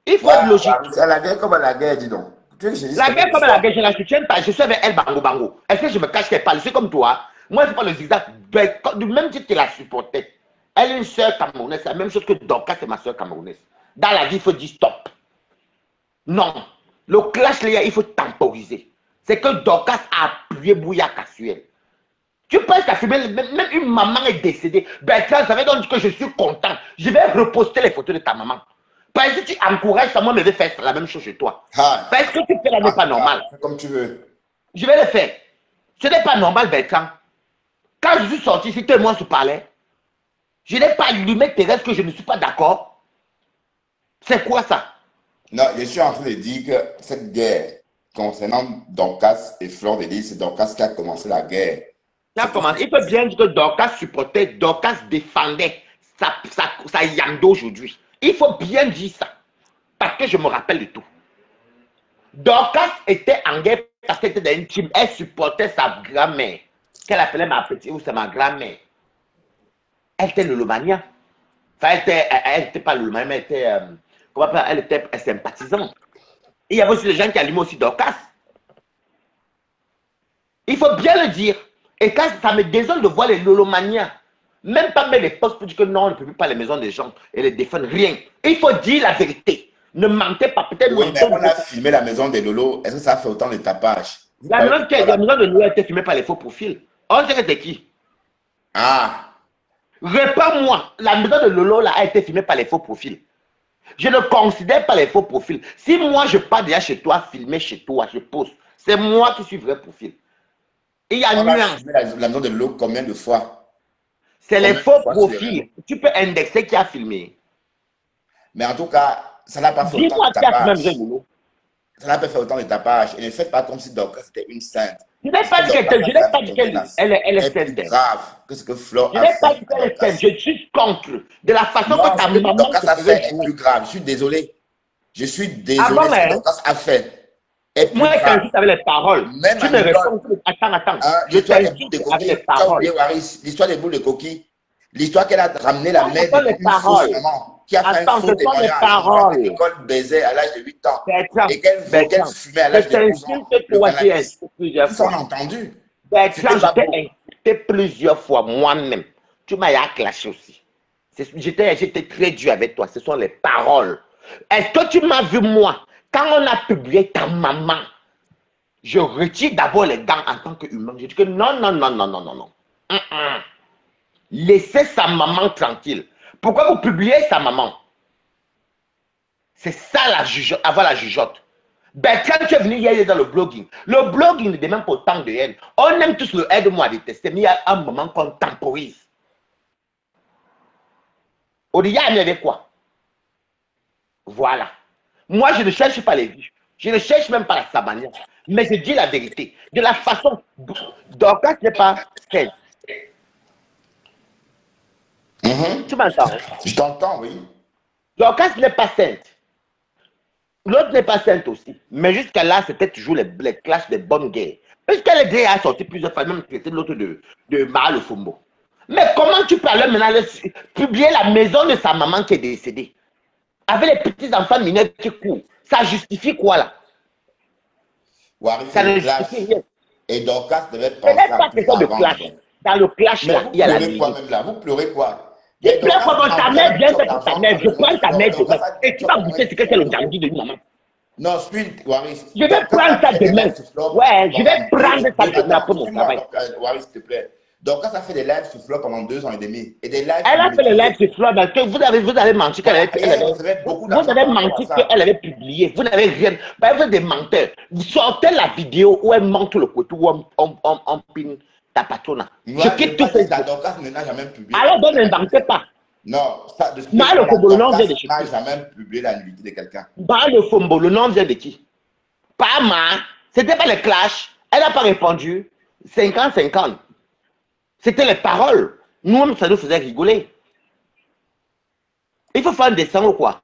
Il faut de logique. À la guerre comme à la guerre, dis donc. La guerre comme la guerre, je ne la soutiens pas. Je suis avec elle, bango bango. Est-ce que je me cache qu'elle parle? Je suis comme toi. Moi, c'est pas le zigzag. Du même titre que la supportait. Elle est une soeur camerounaise. C'est la même chose que Dorcas, c'est ma soeur camerounaise. Dans la vie, il faut dire stop. Non. Le clash, il faut temporiser. C'est que Dorcas a appuyé Bouya Kassuel. Tu penses qu'à filmer, même une maman est décédée. Bertrand, ça veut donc dire que je suis content. Je vais reposter les photos de ta maman. Parce que tu encourages ça, moi, je vais faire la même chose chez toi. Parce que tu fais la n'est pas normal. Comme tu veux. Je vais le faire. Ce n'est pas normal, Bertrand. Quand je suis sorti ici, tout le monde se parlait. Je n'ai pas allumé Thérèse que je ne suis pas d'accord. C'est quoi ça? Non, je suis en train de dire que cette guerre concernant Dorcas et Fleur de Lys, c'est Dorcas qui a commencé la guerre. Il peut bien dire que Dorcas supportait, Dorcas défendait sa yando aujourd'hui. Il faut bien dire ça. Parce que je me rappelle de tout. Dorcas était en guerre parce qu'elle était dans une team. Elle supportait sa grand-mère. Qu'elle appelait ma petite, ou c'est ma grand-mère. Elle était Lolomania. Enfin, elle n'était pas Lolomania, mais elle était, comment elle était sympathisante. Et il y avait aussi les gens qui allumaient aussi Dorcas. Il faut bien le dire. Et quand ça me désole de voir les Lolomaniens, même pas mettre les postes pour dire que non, on ne peut plus pas les maisons des gens et les défendre, rien. Il faut dire la vérité. Ne mentez pas, peut-être. Oui, mais on a filmé la maison des Lolo. Est-ce que ça fait autant de tapage? La maison de Lolo a été filmée par les faux profils. On sait que c'est qui? Ah. Réponds-moi. La maison de Lolo là, a été filmée par les faux profils. Je ne considère pas les faux profils. Si moi je pars déjà chez toi, filmer chez toi, je pose. C'est moi qui suis vrai profil. Et il y a on nuance. a filmé la maison de Lolo combien de fois? C'est les faux profils. Tu peux indexer qui a filmé. Mais en tout cas, ça n'a pas fait autant de tapage. Ça n'a pas fait autant de tapage. Et ne faites pas comme si Dorcas c'était une sainte. Je n'ai pas dit qu'elle est est plus sainte. grave que ce que Flore Je a n'ai fait. pas dit qu'elle est sainte. Je suis contre de la façon Non, que ta ce que maman Dorcas a te fait faisait est jouer. plus grave. Je suis désolé. Je suis Ah désolé. bon, Ce que hein? Dorcas a fait est plus Moi, je grave. t'insulte avec les paroles. Même Tu à me l'école, réponds. Attends. hein, Je l'histoire des boules de t'insulte avec les coquilles. Tu as oublié, paroles. Waris, l'histoire des boules de coquilles. L'histoire qu'elle a ramené la Ça, mère ce sont les d'une fausse paroles. maman qui a fait un Attends, faux ce sont les témoignage. Une femme paroles. que l'école baisait à l'âge de 8 ans. Bertrand, Et qu'elle Bertrand, fumait à je l'âge de 12 ans. t'insulte Le toi qui es cannabis. insulté plusieurs Tous on fois. a entendu. Bertrand, C'était je pas t'ai beau. insulté plusieurs fois moi-même. Tu m'as clashé aussi. J'étais très dur avec toi. Ce sont les paroles. Est-ce que tu m'as vu moi? Quand on a publié ta maman, je retire d'abord les gants en tant qu'humain. Je dis que non. Laissez sa maman tranquille. Pourquoi vous publiez sa maman? C'est ça la jugeote, avant la jugeote. Bertrand, tu es venu hier dans le blogging. Le blogging ne demande pas autant de haine. On aime tous le aide-moi à détester, mais il y a un moment qu'on temporise. Odia, il y avait quoi? Voilà. Moi, je ne cherche pas les vues. Je ne cherche même pas sa manière. Mais je dis la vérité. De la façon. Dorcas n'est pas sainte. Tu m'entends? Hein? Je t'entends, oui. Dorcas n'est pas sainte. L'autre n'est pas sainte aussi. Mais jusqu'à là, c'était toujours les clashs des bonnes guerres. Puisqu'elle est déjà sortie plusieurs fois, même traité l'autre de Mara le Fombo. Mais comment tu peux aller maintenant publier la maison de sa maman qui est décédée? Avec les petits-enfants mineurs qui courent. Ça justifie quoi là? Waris, Ça ne c'est le clash. justifie rien. Et Dorcas devait Ce penser n'est pas à tout question de avant. clash. Dans le clash Mais là, vous il y a la pleurez quoi musique. même là? Vous pleurez quoi? Tu Mais pleures Dorcas comme ta prend mère vient son faire pour ta argent mère. Je dans prends le ta mère Dorcas demain. a- Et tu vas goûter ce que c'est le jardin de maman. Non, suis Waris. Je vais Dorcas prendre a ça fait des demain. lives sur Flore Ouais, je vais pendant prendre ça deux- demain Attends, pour mon suis-moi, travail. Waris, s'il te plaît. Dorcas a fait des lives sur Flore pendant 2 ans et demi. Et des lives Elle a fait le live monétisés. sur Flore parce que vous avez menti qu'elle avait, Et elle recevait beaucoup vous d'argent avez par rapport menti à ça. qu'elle avait publié. Vous n'avez rien. Bah, vous êtes des menteurs. Vous sortez la vidéo où elle montre le côté où on pine ta patrona. Moi, Je je quitte pas tout dit ça. Facebook. Dorcas n'a jamais publié. Alors, donc, n'inventez pas. Non, ça, de ce que Mais je le sais, Fombo, le nom Dorcas vient de chez n'a qui? jamais publié la nudité de quelqu'un. Dans le Fombo, le nom vient de qui? Pas moi. C'était pas le clash. Elle n'a pas répondu. 50-50. C'était les paroles. Nous, ça nous faisait rigoler. Il faut faire un dessin ou quoi?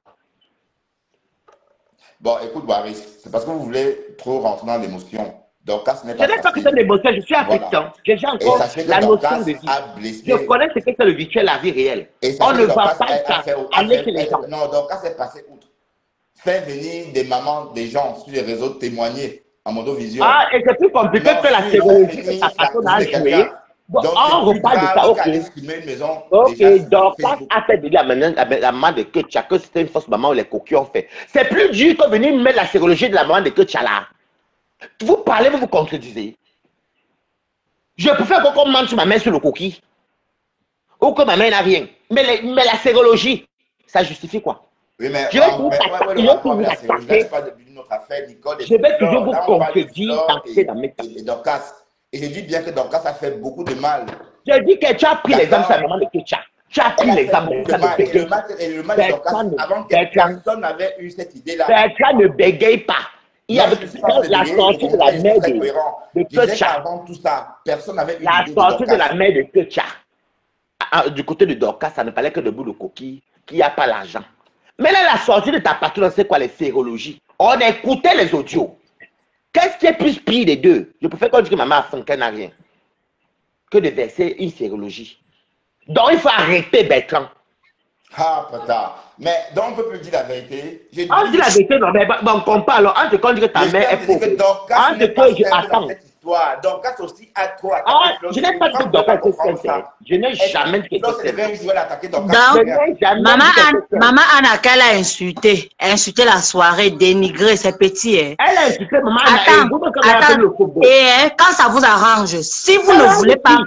Bon, écoute, Waris, c'est parce que vous voulez trop rentrer dans l'émotion. Dorcas n'est Je pas n'ai pas que facile. ça d'émotion, je suis Voilà. affectant. J'ai Et encore sachez que la notion Dorcas de vie. a blessé. Je connais ce que c'est le virtuel, la vie réelle. Et On sachez ne que va Dorcas pas aller chez les gens. non, Dorcas est passé outre. Faire venir des mamans, des gens sur les réseaux témoigner en modovision. Ah, et c'est plus compliqué Non, que la si, sérologie faire que venir ta la personne a cousine de joué. quelqu'un. Donc, Donc, on c'est plus reparle de ça, grave ok. qu'aller filmer une maison Ok, déjà sur donc Facebook. a fait de la maman de Ketcha, que c'était une fausse maman ou les coquilles ont fait. C'est plus dur que venir mettre la sérologie de la maman de Ketcha là. Vous parlez, vous vous contredisez. Je préfère qu'on mente ma main sur le coquille. Ou que ma main n'a rien. Mais la sérologie, ça justifie quoi? Oui, mais Je vais toujours le rapport avec la sérologie, là, c'est pas d'une autre affaire, Nicole. Je vais toujours vous Là, on parle de contredire Flore dans dans mes cas. et Dorcas. Et je dis bien que Dorcas a fait beaucoup de mal. Je dis que tu as pris l'exemple de D'accord. sa maman de Ketcha. Tu as Elle pris a fait l'exemple beaucoup de de mal. Et le Ketcha. mal, de Dorcas, avant que personne n'avait eu cette idée-là. Bertrand ne bégaye pas. Il y Non, avait je suis pas en train de la bégayer, sortie de la je suis mère très de cohérent. Je disais Ketcha. qu'avant tout ça, personne n'avait eu La l'idée de sortie de Dorcas. la mère de Ketcha. Du côté de Dorcas, ça ne parlait que de bout de coquille, qui n'a pas l'argent. Mais là, la sortie de ta patronne, c'est quoi les sérologies? On écoutait les audios. Qu'est-ce qui est plus pire des deux? Je préfère qu'on dise que maman a faim qu'elle n'a rien, que de verser une sérologie. Donc, il faut arrêter, Bertrand. Ah, putain. Mais donc, on ne peut plus dire la vérité. Je On dit la vérité, non, mais on compare. Alors, on te compte que ta mère est je dis que pauvre. Dorcas On te n'est pas dit que je simple dans attends. cette histoire. Dorcas aussi a trop attaqué Ah, Flore. je n'ai pas dit que Flore Dorcas ne était peut pas comprendre sincère. ça. Je n'ai jamais dit que Flore c'était se levait un jour, elle a attaqué Dorcas. Donc, Je n'ai jamais Maman dit que Anne, c'était sincère. Maman Anne, qu'elle a insulté la soirée, dénigré, c'est petit. Hein. Elle a insulté maman Anna et Attends, vous, comme elle a fait le football. et quand ça vous arrange, si vous ne voulez pas,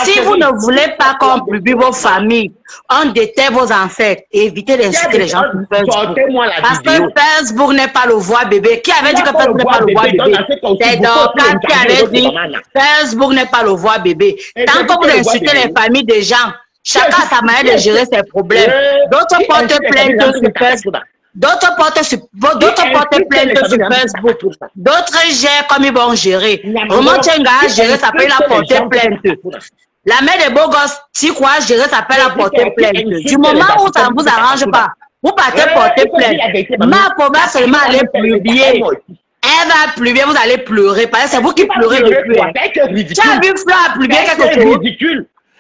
si vous ne voulez pas qu'on publie vos familles, on déterre vos ancêtres, évitez d'insulter les gens sur Facebook. Sortez-moi la Parce vidéo. que Facebook n'est pas le voix bébé. Qui avait dit que Facebook n'est pas le voix bébé? C'est Dorcas qui avait dit Facebook n'est pas le voix bébé. Tant que vous insultez les familles des gens, chacun a sa manière de gérer ses problèmes. D'autres portent plainte sur Facebook. D'autres portent plainte sur Facebook. D'autres gèrent comme ils vont gérer. Vraiment, tu es un gars à gérer, ça peut la porter plainte. La mère des beaux gosses, si quoi gérer, ça peut la porter plainte. Du moment où ça ne vous arrange pas, vous partez porter plainte. Ma pauvre seulement aller publier. Elle va pleurer, vous allez pleurer. Parce que c'est vous qui pleurez depuis. Tu as vu Fleur pleurer quelque chose?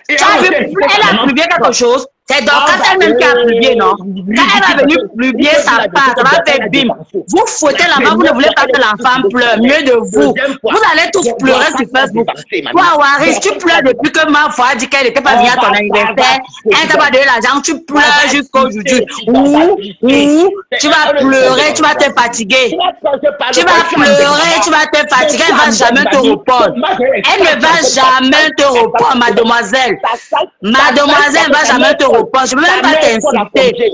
Tu as vu, elle a pleurer quelque chose? C'est donc quand elle-même qui a pleuvé, non? Quand elle va venir pleurer, ça part, ça va faire bim. Vous foutez l'enfant, vous ne voulez pas que l'enfant pleure, mieux de vous. Vous allez tous pleurer sur Facebook. Toi, Waris, tu pleures depuis que ma foi a dit qu'elle n'était pas venue à ton anniversaire. Elle t'a pas donné l'argent, tu pleures jusqu'aujourd'hui. Ou, tu vas pleurer, tu vas te fatiguer. Tu vas pleurer, tu vas te fatiguer, elle ne va jamais te répondre. Elle ne va jamais te répondre, mademoiselle. Mademoiselle ne va jamais te répondre. Je ne peux même pas t'insulter.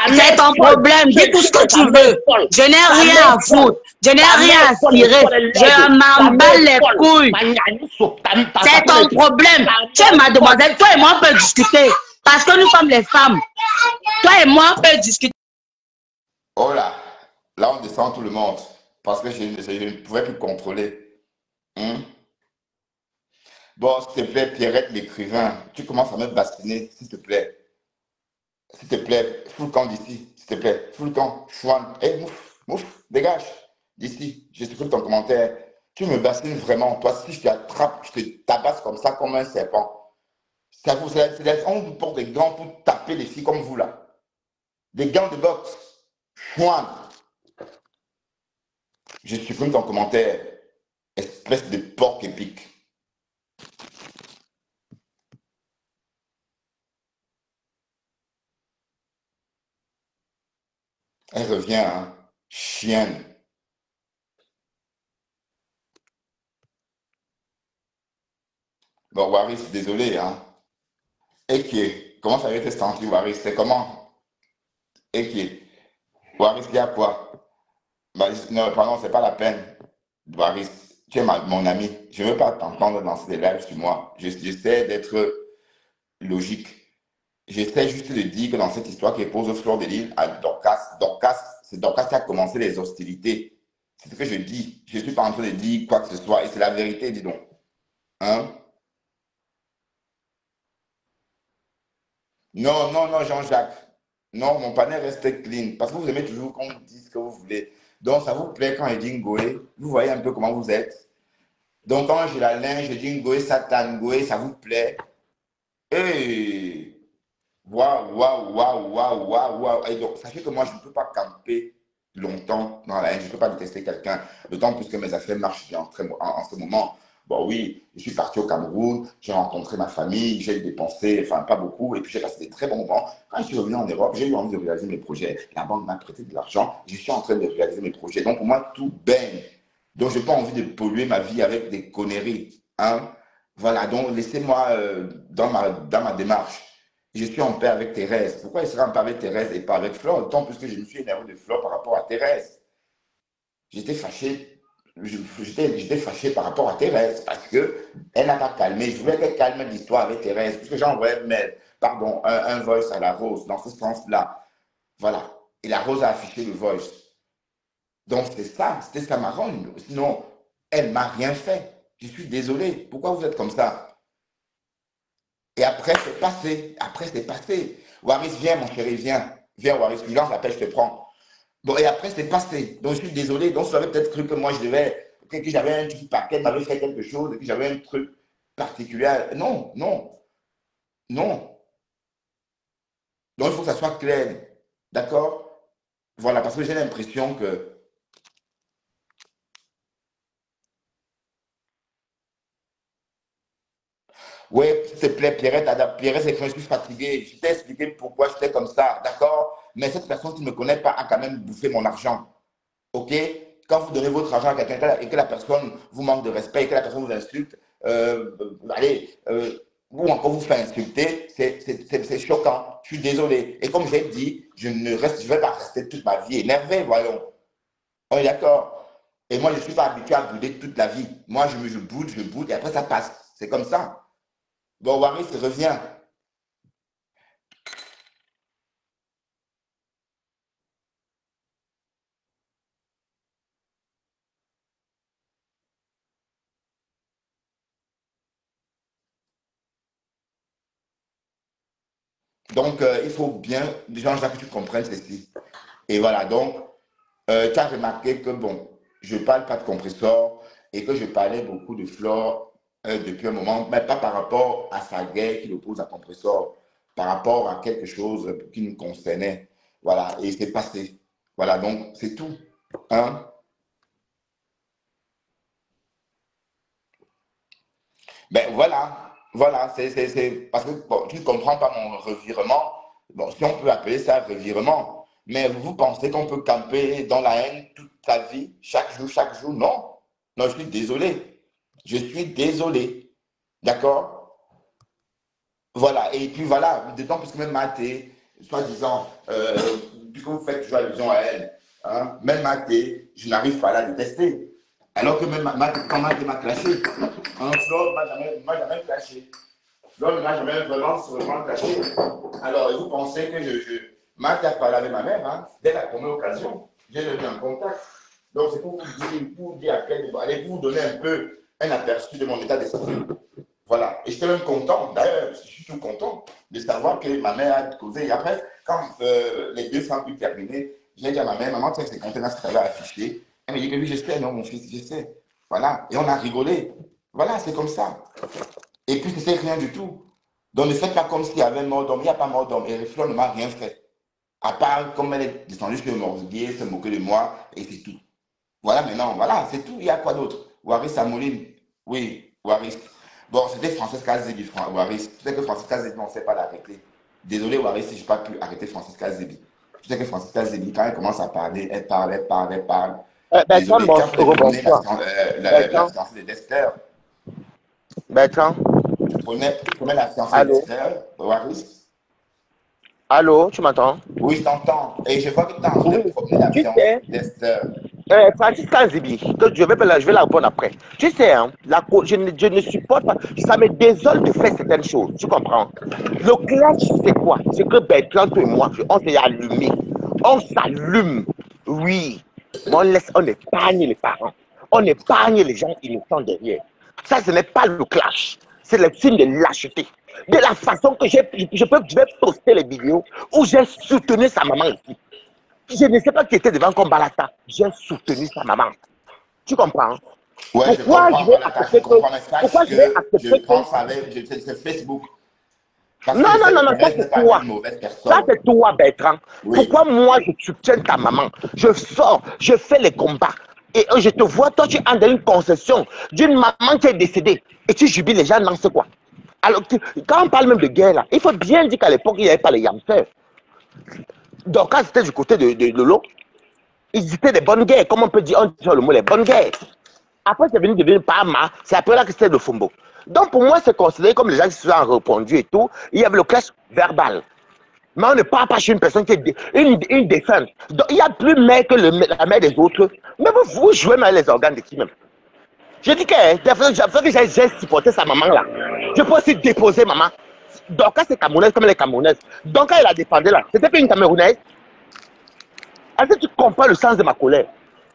C'est ton problème. Dis tout ce que tu veux. Je n'ai rien à foutre. Je n'ai rien à tirer. Je m'en bats les couilles. C'est ton problème. Tu es mademoiselle. Toi et moi, on peut discuter. Parce que nous sommes les femmes. Toi et moi, on peut discuter. Oh là on descend tout le monde. Parce que je ne pouvais plus contrôler. Bon, s'il te plaît, Pierrette, l'écrivain, tu commences à me bassiner, s'il te plaît. S'il te plaît, fous le camp d'ici, s'il te plaît. Fous le camp, chouane. Hé, mouf, dégage. D'ici, je supprime ton commentaire. Tu me bassines vraiment. Toi, si je t'attrape, je te tabasse comme ça, comme un serpent. On vous porte des gants pour taper les filles comme vous, là. Des gants de boxe. Chouane. Je supprime ton commentaire. Espèce de porc épique. Elle revient, hein. Chienne. Bon, Waris, désolé, hein. Et comment ça avait été senti, Waris? C'est comment? Et Waris, il y a quoi? Bah, non, pardon, c'est pas la peine. Waris, tu es mon ami. Je ne veux pas t'entendre dans ces lives sur moi. J'essaie d'être logique. J'essaie juste de dire que dans cette histoire qui pose Fleur de Lys à Dorcas, c'est Dorcas qui a commencé les hostilités. C'est ce que je dis. Je ne suis pas en train de dire quoi que ce soit. Et c'est la vérité, dis donc. Hein? Non, Jean-Jacques. Non, mon panel reste clean. Parce que vous aimez toujours qu'on dise ce que vous voulez. Donc, ça vous plaît quand je dis Ngoé. Vous voyez un peu comment vous êtes. Donc, quand je la linge, je dis Ngoé, Satan, Ngoé, ça vous plaît. Hey! Waouh. Et donc, sachez que moi, je ne peux pas camper longtemps dans la haine. Je ne peux pas détester quelqu'un. D'autant plus que mes affaires marchent bien en ce moment. Bon, oui, je suis parti au Cameroun, j'ai rencontré ma famille, j'ai dépensé, enfin, pas beaucoup, et puis j'ai passé des très bons moments. Quand je suis revenu en Europe, j'ai eu envie de réaliser mes projets. La banque m'a prêté de l'argent, je suis en train de réaliser mes projets. Donc, pour moi, tout baigne. Donc, je n'ai pas envie de polluer ma vie avec des conneries. Hein? Voilà, donc laissez-moi dans ma démarche. Je suis en paix avec Thérèse. Pourquoi il serait en paix avec Thérèse et pas avec Flore? D'autant plus que je me suis énervé de Flore par rapport à Thérèse. J'étais fâché. J'étais fâché par rapport à Thérèse parce qu'elle n'a pas calmé. Je voulais qu'elle calme l'histoire avec Thérèse, puisque j'ai envoyé un voice à la Rose dans ce sens-là. Voilà. Et la Rose a affiché le voice. Donc c'était ça ma ronde. Sinon, elle ne m'a rien fait. Je suis désolé. Pourquoi vous êtes comme ça? Et après, c'est passé. Waris, viens, mon chéri, viens. Viens, Waris, tu lances la pêche, je te prends. Bon, et après, c'est passé. Donc, je suis désolé. Donc, vous avez peut-être cru que moi, que j'avais un truc par qu'elle m'avait fait quelque chose, que j'avais un truc particulier. Non. Donc, il faut que ça soit clair. D'accord? Voilà, parce que j'ai l'impression que. Oui, s'il te plaît, Pierrette, c'est que je suis fatigué. Je t'ai expliqué pourquoi j'étais comme ça. D'accord? Mais cette personne qui ne me connaît pas a quand même bouffé mon argent. OK? Quand vous donnez votre argent à quelqu'un et que la personne vous manque de respect et que la personne vous insulte, ou encore vous fait insulter, c'est choquant. Je suis désolé. Et comme j'ai dit, je ne vais pas rester toute ma vie énervé, voyons. On est d'accord? Et moi, je ne suis pas habitué à bouder toute la vie. Moi, je boude et après, ça passe. C'est comme ça. Bon, Waris, reviens. Donc, il faut bien, Jean-Jacques, que tu comprennes ceci. Et voilà, donc, tu as remarqué que, bon, je ne parle pas de compresseur et que je parlais beaucoup de Flore depuis un moment, mais pas par rapport à sa guerre qu'il oppose à compresseur, par rapport à quelque chose qui nous concernait. Voilà, et c'est passé. Voilà, donc, c'est tout. Hein? Ben voilà, parce que bon, tu ne comprends pas mon revirement. Bon, si on peut appeler ça revirement, mais vous pensez qu'on peut camper dans la haine toute sa vie, chaque jour? Non, non, je suis désolé. Je suis désolé. D'accord? Voilà, et puis voilà, d'autant plus que même Mathé, soi-disant, puisque vous faites toujours allusion à elle, hein, même Mathé, je n'arrive pas à la détester. Alors que même quand Mathé m'a clashé, hein, Flo m'a jamais clashé. Flo ne m'a jamais vraiment clashé. Alors, vous pensez que Mathé a parlé avec ma mère, hein, dès la première occasion, j'ai mis en contact. Donc, c'est pour dire à quel niveau, allez vous donner un peu un aperçu de mon état d'esprit. Voilà. Et j'étais même content, d'ailleurs, je suis tout content de savoir que ma mère a causé. Et après, quand les 200 pu terminer, j'ai dit à ma mère, maman, tu sais, c'est contenant que tu avais affiché. Elle me dit que oui, je sais, non, mon fils, je sais. Voilà. Et on a rigolé. Voilà, c'est comme ça. Et puis, c'était rien du tout. Donc, ne faites pas comme s'il y avait mort d'homme. Il n'y a pas mort d'homme. Et Flore ne m'a rien fait. À part, comme elle est descendue sur le morguier, se moquer de moi, et c'est tout. Voilà, maintenant, voilà, c'est tout. Il y a quoi d'autre? Waris Samouline. Oui, Waris. Bon, c'était Francesca Zebi, Waris. Tu sais que Francesca Zebi, on ne sait pas l'arrêter. Désolé, Waris, si je n'ai pas pu arrêter Francesca Zebi. Tu sais que Francesca Zebi, quand elle commence à parler, elle parle. Désolé, Bertrand, quand vous prenez bonsoir. la fiancée de Dexter, Bertrand, tu prenais la fiancée de allô? Dexter, Waris. Allô, tu m'entends? Oui, je t'entends. Et je vois que tu es en train de Oui. promener la Tu fiancée sais, de Dexter. Francisca Zibi, que je vais la répondre après. Tu sais, hein, je ne supporte pas, ça me désole de faire certaines choses, tu comprends? Le clash, c'est quoi? C'est que Bertrand, toi et moi, on s'est allumé. On s'allume, oui. Mais on épargne les parents. On épargne les gens innocents derrière. Ça, ce n'est pas le clash. C'est le signe de lâcheté. De la façon que je vais poster les vidéos où j'ai soutenu sa maman ici. Je ne sais pas qui était devant comme Balata. J'ai soutenu sa maman. Tu comprends? Ouais, je Pourquoi je comprends, vais Balaka, je accepter que... comprends, mais Pourquoi sache je vais que je accepter que... pense avec c'est Facebook. Parce Non, que je non, sais non, que non, ta ça mère n'est c'est pas toi. une mauvaise Ça personne. c'est toi, Bertrand. Oui. Pourquoi moi je soutiens ta maman? Je sors, je fais les combats. Et je te vois, toi tu es dans une concession d'une maman qui est décédée. Et tu jubiles les gens dans ce quoi? Alors, quand on parle même de guerre là, il faut bien dire qu'à l'époque, il n'y avait pas les yamsters. Donc quand c'était du côté de l'eau, ils étaient des bonnes guerres. Comment on peut dire, on dit le mot les bonnes guerres. Après, c'est venu devenir Parma, c'est après là que c'était le Fumbo. Donc, pour moi, c'est considéré comme les gens qui se sont répondus et tout. Il y avait le clash verbal. Mais on ne parle pas chez une personne qui est une défunte. Donc, il y a plus mère que la mère des autres. Mais vous jouez mal les organes de qui même? Je dis que j'ai supporté sa maman là. Je peux aussi déposer maman. Donc, c'est camerounaise comme elle est camerounaise. Donc, quand elle a défendu là, c'était pas une camerounaise. Est-ce que tu comprends le sens de ma colère?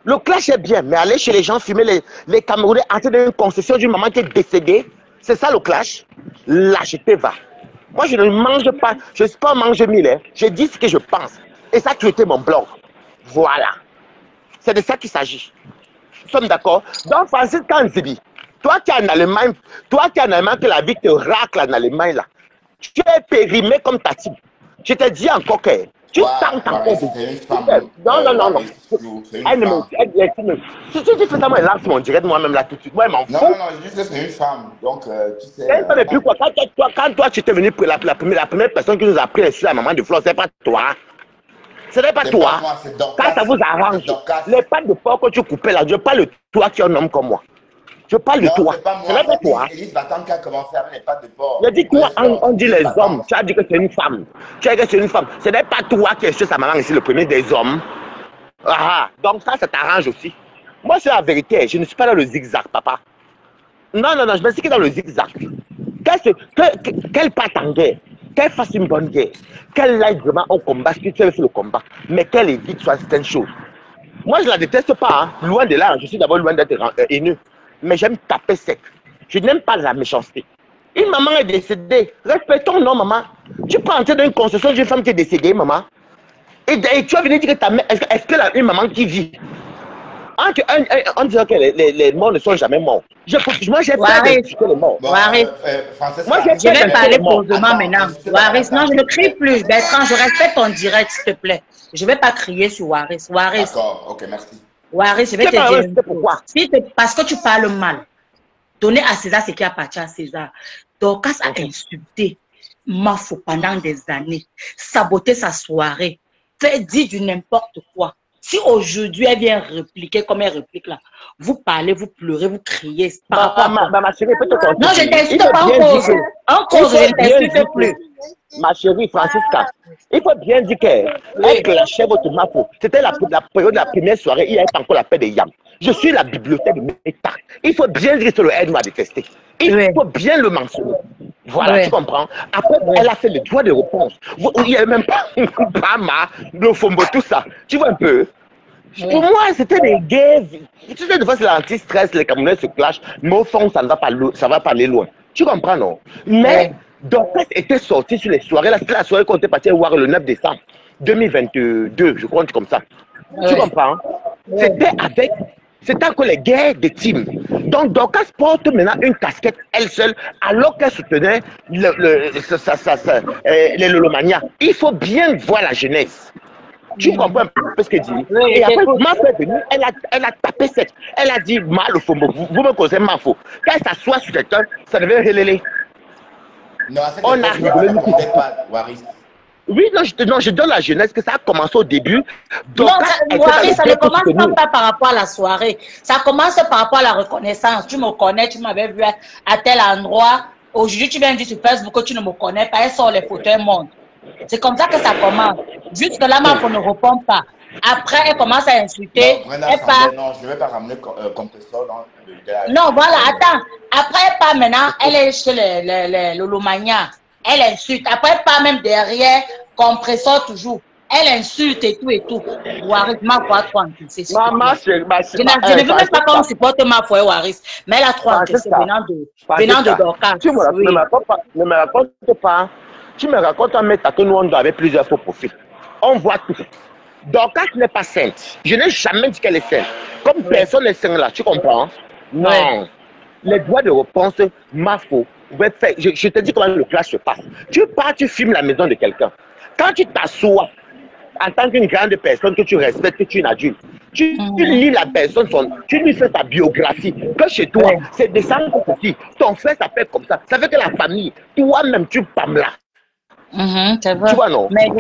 Le clash est bien, mais aller chez les gens fumer les Camerounais en train d'une concession d'une maman qui est décédée, c'est ça le clash? Lâcheté va. Moi, je ne mange pas, je ne suis pas manger mille, hein. Je dis ce que je pense. Et ça, tu étais mon blog. Voilà. C'est de ça qu'il s'agit. Nous sommes d'accord? Donc, Francis Kanzibi, toi qui es en Allemagne, que la vie te racle en Allemagne, là, tu es périmé comme ta type. Je te dis encore que tu tentes encore de... C'est une femme. Non, non, non, non. C'est une femme. Si tu fais ça, moi, je lance mon direct moi-même là tout de suite. Moi, je m'en Non, fous. non, non, je dis que c'est une femme. Donc, tu sais. Et puis quoi, quand toi, tu étais venu pour la première personne qui nous a pris sur la maman de Flore, c'est pas toi. Ce n'est pas C'est toi. pas moi, c'est Dorcas. Quand ça vous arrange, C'est Dorcas. les pattes de porc que tu coupais là, je parle de toi qui es un homme comme moi. Je parle de Non, toi. c'est pas Ce moi. n'est pas toi. Élise Battant qui a commencé avec les pattes de porc. Je dis toi, on dit les Battant. hommes. Tu as dit que c'est une femme. Tu as dit que c'est une femme. Ce n'est pas toi qui es sur sa maman ici, le premier des hommes. Ah, donc ça t'arrange aussi. Moi, c'est la vérité. Je ne suis pas dans le zigzag, papa. Non, non, non, je me suis que dans le zigzag. Qu'elle parte en guerre, qu'elle fasse une bonne guerre, qu'elle aille vraiment au combat, si tu veux faire le combat, mais qu'elle évite certaines choses. Moi, je ne la déteste pas, hein. Loin de là, je suis d'abord loin d'être haineux. Mais j'aime taper sec. Je n'aime pas la méchanceté. Une maman est décédée. Respectons, non, maman. Tu prends en tête d'une concession d'une femme qui est décédée, maman. Et tu vas venir dire que ta mère, est-ce qu'elle a une maman qui vit? On dirait que les morts ne sont jamais morts. Moi, j'ai peur d'expliquer les morts. Bon, Waris, moi, je vais parler posément Attends, maintenant. s'il te plaît, Waris, non, je ne crie attends. plus. Bertrand, je respecte ton direct, s'il te plaît. Je ne vais pas crier sur Waris. Waris, D'accord, ok, merci. Waris, je vais C'est te pas dire. vrai, c'est pourquoi. Parce que tu parles mal. Donner à César ce qui appartient à César. Dorcas a insulté Mafo pendant des années, saboté sa soirée, fait dire du n'importe quoi. Si aujourd'hui elle vient répliquer comme elle réplique là, vous parlez, vous pleurez, vous criez par rapport à Ma chérie, peut-être qu'on non, je il t'insulte faut pas en bien cause. dire que- En cause, il je faut ne bien t'insulte dire plus. que- Ma chérie Francisca, il faut bien dire qu'elle clashait votre Mafo. C'était la période de la première soirée, il n'y avait pas encore la paix des yams. Je suis la bibliothèque de Meta. Il faut bien dire que le aide m'a détesté. Il faut bien le mentionner. Voilà, tu comprends. Après, elle a fait le droit de réponse. Il n'y avait même pas le fombo, tout ça. Tu vois un peu. Pour moi, c'était des gays. Tu sais, des fois, c'est l'anti-stress, les Camerounais se clashent, mais au fond, ça ne va pas aller loin. Tu comprends, non? Mais Dorcas était sorti sur les soirées. Là, c'était la soirée qu'on était parti voir le 9 décembre 2022, je crois, un truc comme ça. Tu comprends? C'était encore les guerres des teams. Donc, Dorcas porte maintenant une casquette, elle seule, alors qu'elle soutenait les Lolomania. Il faut bien voir la jeunesse. Tu comprends un peu ce qu'elle dit? Et après, Mafo est venue, elle a tapé cette. Elle a dit, le fombo, vous me causez Mafo. Quand elle s'assoit sur quelqu'un, ça devient relélé. Non, à cette On époque, a je ne rigolé. répondais pas, Waris. Oui, non, je donne la jeunesse que ça a commencé au début. Non, Waris, ça ne commence soutenue. pas par rapport à la soirée. Ça commence par rapport à la reconnaissance. Tu me connais, tu m'avais vu à tel endroit. Aujourd'hui, tu viens dire sur Facebook que tu ne me connais pas. Elle sort les photos, elle monte. C'est comme ça que ça commence. Jusque là, Mafo ne répond pas. Après, elle commence à insulter. Non, Brenda Elle part. Sandler, non, je ne vais pas ramener compresseur dans le Non, voilà, attends. Après, elle part maintenant, elle est chez les Lolomania. Elle insulte. Après, elle part même derrière, compresseur toujours. Elle insulte et tout et tout. Waris, Mafo a trop encaissé. Maman, Je ne veux même pas qu'on supporte Mafo et Waris, mais elle a trop encaissé venant de Dorcas. Tu ne me racontes pas. Tu me racontes un méta que nous, on avait plusieurs faux profils. On voit tout. Dorcas n'est pas sainte. Je n'ai jamais dit qu'elle est sainte. Comme personne n'est sainte là, tu comprends? Non. Les droits de réponse, Mafo, je te dis comment le clash se passe. Tu pars, tu filmes la maison de quelqu'un. Quand tu t'assois, en tant qu'une grande personne que tu respectes, que tu es une adulte, tu lis la personne, tu lui fais ta biographie, que chez toi, c'est descendre petit. Ton frère s'appelle comme ça. Ça fait que la famille, toi-même, tu parles là. C'est vrai. Tu vois, non? Mais je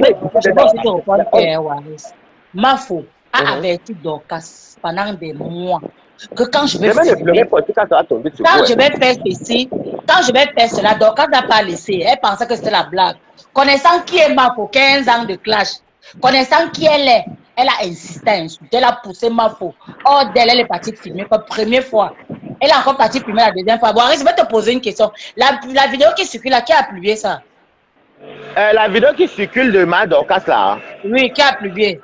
vais aussi te répondre que Waris. Mafo a averti Dorcas pendant des mois que quand je vais faire ceci, quand je vais faire cela, Dorcas n'a pas laissé. Elle pensait que c'était la blague. Connaissant qui est Mafo, 15 ans de clash, connaissant qui elle est, elle a insisté à insulter, elle a poussé Mafo. Or d'elle, elle est partie filmer comme première fois. Elle est encore partie filmer la deuxième fois. Waris, je vais te poser une question. La vidéo qui circule là, qui a publié ça? La vidéo qui circule de Ma Dorcas là. Oui, qui a publié?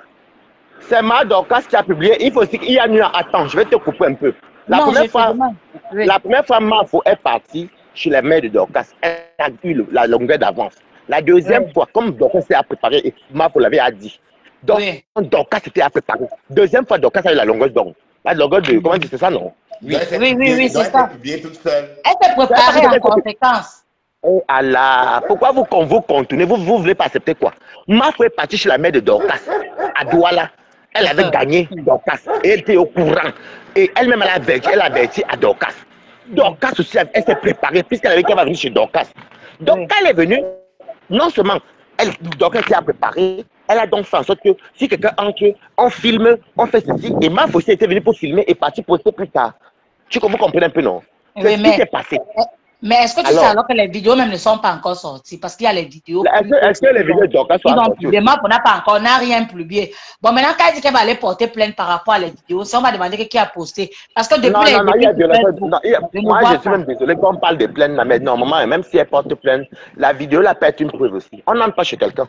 C'est Ma Dorcas qui a publié. Il faut aussi qu'il y a eu. Attends, je vais te couper un peu. La première fois, Mafo est partie chez les mères de Dorcas. Elle a eu la longueur d'avance. La deuxième fois, comme Dorcas s'est préparé, et Mafo l'avait dit. Donc, Dorcas s'était préparé. Deuxième fois, Dorcas a eu la longueur d'ongle. La longueur de. Comment c'est ça, non? Oui, c'est ça. Toute seule. Elle s'est préparée en conséquence. Oh Allah, pourquoi vous continuez? Vous voulez pas accepter quoi? Mafo est partie chez la mère de Dorcas, à Douala. Elle avait gagné Dorcas et elle était au courant. Et elle-même, elle a averti à Dorcas. Dorcas aussi, elle s'est préparée puisqu'elle avait qu'elle va venir chez Dorcas. Donc, quand elle est venue, non seulement Dorcas s'est préparée, elle a donc fait en sorte que si quelqu'un entre, on filme, on fait ceci. Et Mafo aussi était venu pour filmer et parti poster plus tard. Vous comprenez un peu, non? C'est ce qui s'est passé. Mais est-ce que tu sais alors que les vidéos même ne sont pas encore sorties? Parce qu'il y a les vidéos. Est-ce que les vidéos de Dorcas sont sorties? On n'a rien publié. Bon, maintenant, quand elle dit qu'elle va aller porter plainte par rapport à les vidéos, si on va demander qui a posté. Parce que depuis moi, je suis même désolé qu'on parle de plainte, mais normalement, même si elle porte plainte, la vidéo la peut être une preuve aussi. On n'entre pas chez quelqu'un.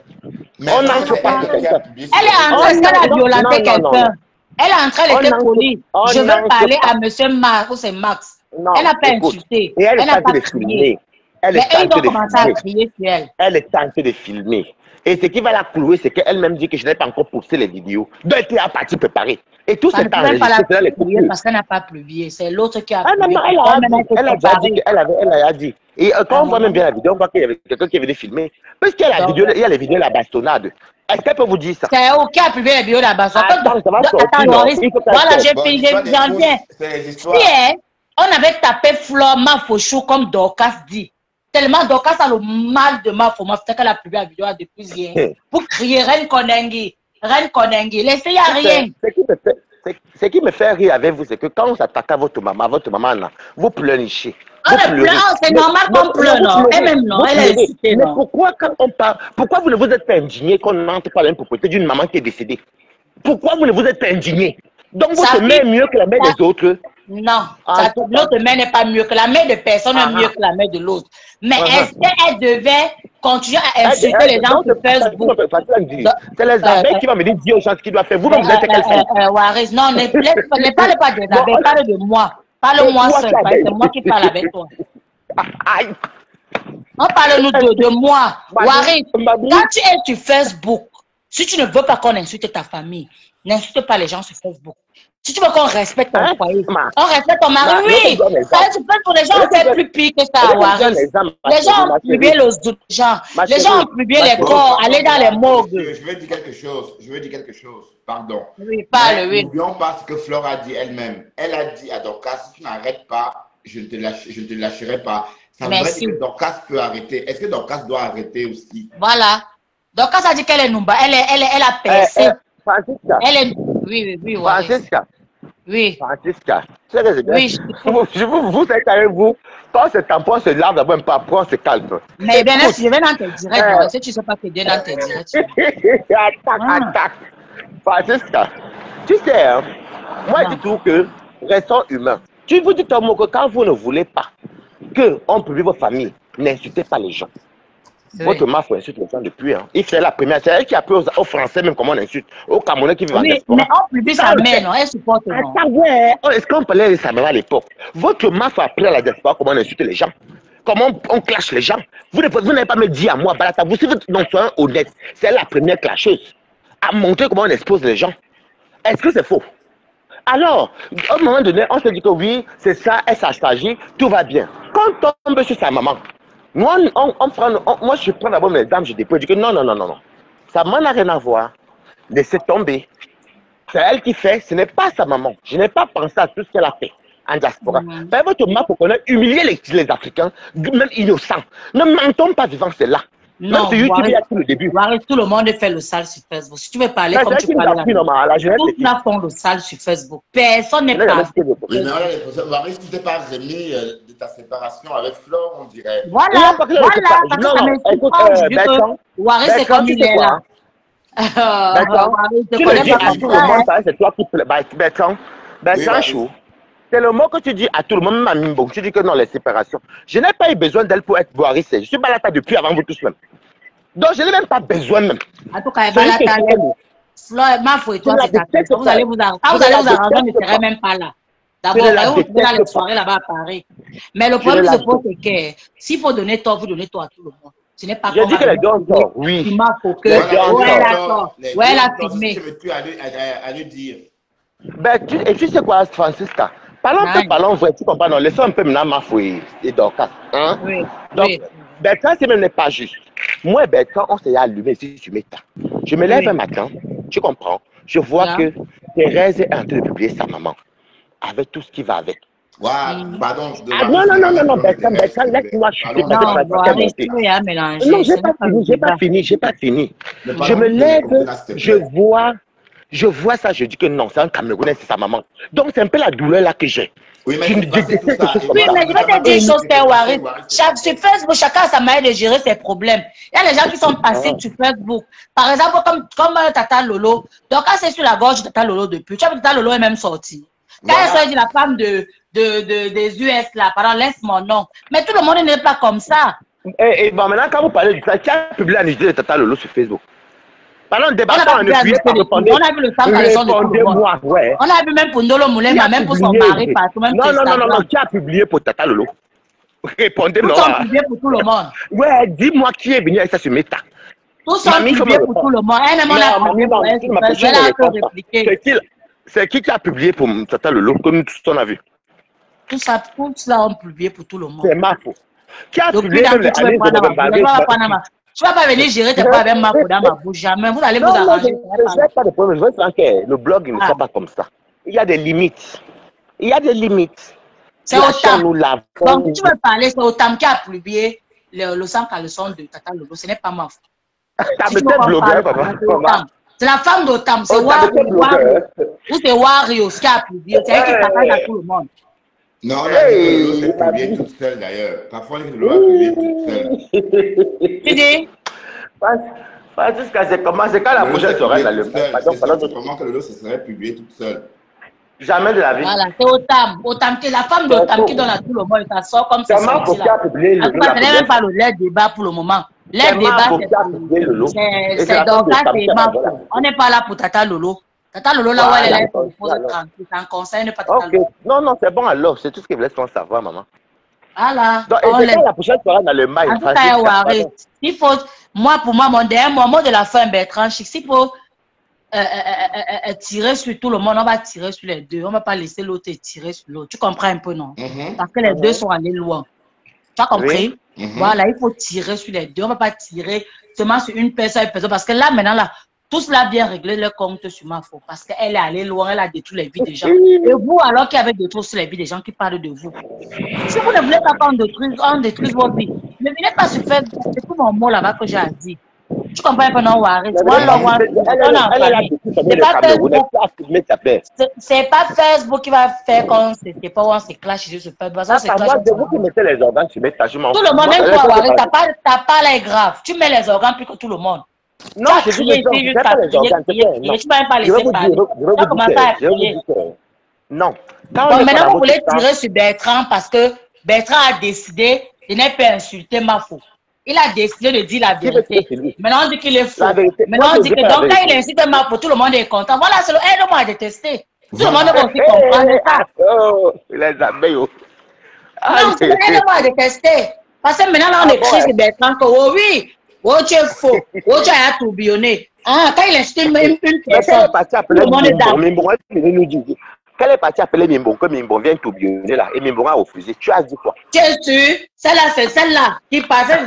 On n'entre pas chez quelqu'un. Elle est entrée, est-ce qu'elle a violenté quelqu'un? Elle est entrée, elle était polie. Je veux parler à monsieur Max, ou c'est Max. Non, elle n'a pas insulté. Et elle n'a pas crié. Elle Mais est eux, ils tentée ont de commencé à filmer. crier sur elle. Elle est tentée de filmer. Et ce qui va la clouer, c'est qu'elle-même dit que je n'ai pas encore posté les vidéos. Donc, elle est à partir préparée. Et tout Ça c'est ne peut même pas la enregistré, c'est dans les publier coupures. parce qu'elle n'a pas publié. C'est l'autre qui a Ah non, publié. non, elle a Elle-même dit. été Elle a déjà dit préparée. elle a dit. Et quand on voit même bien la vidéo, on voit qu'il y avait quelqu'un qui est venu filmer. Parce qu'il y a la Donc, vidéo, il y a les vidéos de la bastonnade. Est-ce qu'elle peut vous dire ça? c'est où qui a publié la vidéo là-bas? Attends, ça va sortir, Attends, non? Loris. Il faut qu'elle Voilà, sorte. j'ai Bon, payé, l'histoire des j'en fausses, viens. c'est les Si, histoires. hein, on avait tapé Flore Mafouchou comme Dorcas dit. Tellement Dorcas a le mal de Mafou. C'est qu'elle a publié la vidéo depuis hier. Pour crier Reine Konengi. Reine Konengi. Laissez, il n'y a rien. Ce qui me fait rire avec vous, c'est que quand on s'attaque à votre maman, là, vous pleurnichez. On ne pleure, c'est normal qu'on pleure, non? Elle-même, non, elle est excitée, mais non? pourquoi quand on parle, pourquoi vous ne vous êtes pas indigné qu'on entre par l'impropriété d'une maman qui est décédée? Pourquoi vous ne vous êtes pas indigné? Donc votre mère est mieux que la mère des autres? Non, l'autre mère n'est pas mieux que la mère de personne est mieux que la mère de l'autre. Mais est-ce qu'elle devait continuer à insulter les gens sur Facebook? C'est les abeilles qui vont me dire aux gens ce qu'ils doivent faire. Vous-même, vous êtes qu'elle fait. Waris, non, ne parle pas des abeilles, parle de moi. Parle-moi seul, c'est moi qui parle avec toi. Aïe. On parle nous de moi. Waris, quand tu es sur Facebook, si tu ne veux pas qu'on insulte ta famille, n'insulte pas les gens sur Facebook. Si tu veux qu'on respecte ton foyer, on respecte ton mari, oui. Pour les gens, c'est plus pire que ça, Waris. Les gens ont publié les gens. Les gens ont publié les corps, aller dans les morgues. Je veux dire quelque chose. Pardon. Oui, parle, oui. N'oublions pas ce que Flore a dit elle-même. Elle a dit à Dorcas, si tu n'arrêtes pas, je ne te lâcherai pas. Ça veut dire que Dorcas peut arrêter. Est-ce que Dorcas doit arrêter aussi? Voilà. Dorcas a dit qu'elle est Numba. Elle a percé. Francisca. Elle est... Oui. Francisca. Oui. Francisca. Oui. Vous êtes avec vous. Quand ce tampon se lave d'abord un peu, après on se calme. Mais bien, je vais dans tes directs. Si tu ne sais pas t'aider dans tes directs. Attaque. Francisca. Tu sais, hein, moi je dis tout que restons humains. Tu vous dis Tomo que quand vous ne voulez pas qu'on publie vos familles, n'insultez pas les gens. Oui. Votre mère faut insulter les gens depuis. Hein. C'est la première. C'est elle qui a appris aux Français même comment on insulte. Aux Camerounais qui vivent en diaspora. Mais on publie sa mère, non? Elle supporte, non? Attends, ouais. Est-ce qu'on parlait de sa mère à l'époque? Votre mère faut apprendre à la diaspora comment on insulte les gens. Comment on clash les gens. Vous n'avez pas me dit à moi, Balata, vous êtes donc honnête. C'est la première clasheuse. À montrer comment on expose les gens. Est-ce que c'est faux? Alors, à un moment donné, on se dit que oui, c'est ça, elle s'agit, tout va bien. Quand on tombe sur sa maman, moi, je prends d'abord mes dames, je dépose, je dis que non. Sa maman n'a rien à voir. Laissez tomber. C'est elle qui fait, ce n'est pas sa maman. Je n'ai pas pensé à tout ce qu'elle a fait en diaspora. Votre maman, pour qu'on ait humilié les Africains, même innocents. Ne mentons pas devant cela. Non, même YouTube, il y a tout le début. Tout le monde fait le sale sur Facebook. Si tu veux parler comme tu parles là, tout le monde font le sale sur Facebook. Personne n'est pas. Mais Waris, tu t'es pas remis de ta séparation avec Flore, on dirait. Voilà. Écoute, Waris, c'est comme il est là. Tu le dis à tout le monde, c'est toi qui plais. Bertrand Chou. C'est le mot que tu dis à tout le monde, même bon, tu dis que non, les séparations. Je n'ai pas eu besoin d'elle pour être Waris. Je suis Balata depuis avant vous tous même. Donc, je n'ai même pas besoin même. En tout cas, Balata, Mafou et toi, c'est ta question. Vous allez vous arranger, je ne serai même pas là. D'abord, vous êtes dans les soirées là-bas à Paris. Mais le problème se pose, c'est que s'il faut donner tort, vous donnez tort à tout le monde. Ce n'est pas comme dit que les dons tort, oui. Il m'a faut que. Ouais, elle a filmé. Je ne peux à le dire. Et tu sais quoi, Francisca? Parlons vrai, tu comprends, non, laissons un peu maintenant Mafou et Dorcas. Hein? Oui. Donc, Bertrand, c'est même n'est pas juste. Moi et Bertrand, on s'est allumé ici sur Meta. Je me lève un matin, tu comprends, je vois que Thérèse est en train de publier sa maman, avec tout ce qui va avec. Pardon. Non, Bertrand, laisse-moi chuter. Non, j'ai pas fini. Je me lève, je vois ça, je dis que non, c'est un Camerounais, c'est sa maman. Donc, c'est un peu la douleur là que j'ai. Oui, mais je vais te dire une chose, Waris. Sur Facebook, chacun a sa manière de gérer ses problèmes. Il y a les gens qui sont passifs sur Facebook. Par exemple, comme Tata Lolo. Donc, quand c'est sur la gorge de Tata Lolo depuis, tu as vu Tata Lolo est même sortie. Quand elle dit la femme des US, là, pardon, laisse mon nom. Mais tout le monde n'est pas comme ça. Et bon, maintenant, quand vous parlez de ça, qui a publié la nudité de Tata Lolo sur Facebook? Parlons de débat, on a vu le sang caleçon de tout le monde. On a vu même pour Ndolo Moulema, même pour son mari, partout. Non, qui a publié pour Tata Lolo? Répondez Tous non. sont publiés pour tout le monde. Ouais, dis-moi qui est venu avec ça sur Meta. Tous sont Mamie, faut me publiés pour tout répondre. le monde. Elle-même, on a Non, publié mamie, pour non, elle. tu ne m'as Je vais pas la réponse. répliquer. C'est qui a publié pour Tata Lolo, comme tout on a vu? Tout ça, tout cela ont publié pour tout le monde. C'est Marco. Qui a Depuis publié dans même que les tu veux années prendre ma bouche, tu vas pas venir gérer tes problèmes avec Marco dans ma bouche. Jamais. Vous allez vous Non, non, je arranger. n'ai pas de problème. Je veux dire que le blog, il ne soit pas comme ça. Il y a des limites. Il y a des limites. C'est Lâchons, nous Otam. l'avons. Donc, si tu veux parler, c'est Otam qui a publié le sang caleçon de Tata Lolo. Ce n'est pas moi. T'as Si tu été veux qu'on blogueur, parle, papa. c'est Otam. C'est la femme d'Otam. C'est Oh, t'as été blogueur. Ou c'est Wario qui a publié. C'est elle qui partage à tout le monde. Non, on a dit que Lolo s'est publiée toute seule d'ailleurs. Parfois, on dit que Lolo a publié toute seule. Tu dis? Francisca, c'est comment? C'est quand la prochaine sera dans le C'est comment que Lolo se serait publié toute seule. Jamais de la vie. Voilà, c'est Otam. Otam, c'est la femme d'Otam qui donne à tout le monde. Ça sort comme ça. Comment faut qu'il a publié En tout cas, ce n'est même pas le débat pour le moment. Les débats, c'est Dorcas et Marco. On n'est pas là pour Tata Lolo. Tata Lolo, là où elle est, elle pose tranquille. Ça ne concerne pas Tata Lolo. Non, non, c'est bon alors. C'est tout ce que je voulais savoir, maman. Voilà. Donc, et c'est quand la prochaine sera dans le mail. En tout cas, il faut, pour moi, mon dernier mot de la fin, Bertrand, s'il faut tirer sur tout le monde, on va tirer sur les deux. On ne va pas laisser l'autre tirer sur l'autre. Tu comprends un peu, non? Parce que les deux sont allés loin. Tu as compris? Voilà, il faut tirer sur les deux. On ne va pas tirer seulement sur une personne, parce que là, maintenant, là, tout cela vient régler le compte sur ma faute. Parce qu'elle est allée loin, elle a détruit les vies des gens. Et vous, alors qu'il y avait détruit sur les vies des gens qui parlent de vous. Si vous ne voulez pas qu'on détruise vos vies, ne venez pas se faire. C'est tout mon mot là-bas que j'ai à dire. Tu comprends un peu, non, Warren? C'est pas Facebook qui va faire qu'on c'est pas où on se clash sur ce peuple. C'est vous qui mettez les organes sur mes tâches. Tout le monde, même toi, Warren, ta part là est grave. Tu mets les organes plus que tout le monde. Non, je dis pas les organes. Tu ne vas pas laisser parler. Tu as commencé à crier. Non. Donc maintenant, vous voulez tirer sur Bertrand parce que Bertrand a décidé de ne pas insulter Mafo. Il a décidé de dire la vérité. Maintenant, on dit qu'il est faux. Maintenant, on dit que donc, quand il incite Mafo, tout le monde est content. Voilà, c'est aide-moi à détester. Tout le monde va aussi comprendre ça. Oh, les abeilles. Non, c'est aide-moi à détester. Parce que maintenant, là, on écrit sur Bertrand que, oh oui, oh, tu es faux. Oh, tu as tourbillonné. Ah, quand il incite une personne, tout le monde est d'accord. Quelle est partie appelée Mimbo, que Mimbo vient tourbillonner là, et Mimbo a refusé. Tu as dit quoi? Tu es sûr? Celle-là, c'est celle-là qui passait.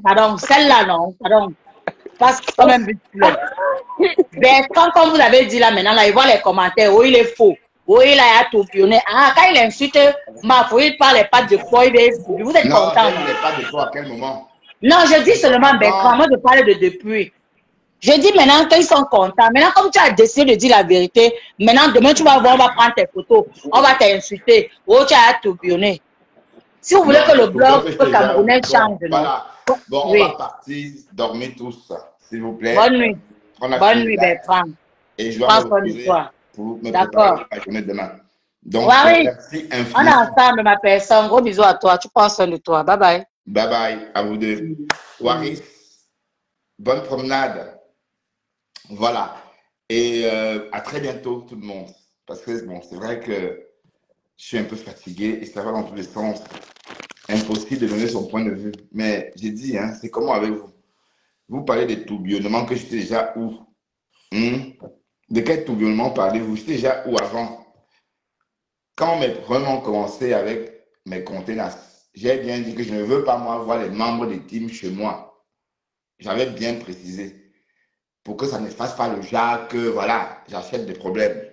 Pardon, celle-là, non. Pardon. Parce que quand même, Bertrand, comme vous avez dit là maintenant, là, il voit les commentaires. Oh, il est faux. Oh, il a tourbillonné. Ah, quand il insulte Mafo, il parle pas de quoi, il est fou. Vous êtes content? Non, il n'est pas de quoi, à quel moment? Non, je dis seulement Bertrand. Moi, je parle de depuis. Je dis maintenant qu'ils sont contents. Maintenant, comme tu as décidé de dire la vérité, maintenant, demain, tu vas voir, on va prendre tes photos, on va t'insulter. Oh, tu as tourbillonné. Si vous voulez que le blog camerounais change, voilà. Bon, on va partir dormir tous, s'il vous plaît. Bonne nuit. Bonne nuit, Bertrand. Et je dois me reposer pour me préparer la journée demain. Donc, merci infiniment. On est ensemble, ma personne. Gros bisous à toi. Tu prends soin de toi. Bye bye. Bye bye à vous deux. Waris, bonne promenade. Voilà. Et à très bientôt, tout le monde. Parce que bon, c'est vrai que je suis un peu fatigué et ça va dans tous les sens. Impossible de donner son point de vue. Mais j'ai dit, hein, c'est comment avec vous? Vous parlez des tourbillonnements que j'étais déjà où? De quel tourbillonnement parlez-vous? J'étais déjà où avant? Quand mes problèmes ont commencé avec mes conteneurs, j'ai bien dit que je ne veux pas, moi, voir les membres des teams chez moi. J'avais bien précisé. Pour que ça ne fasse pas le genre que, voilà, j'achète des problèmes.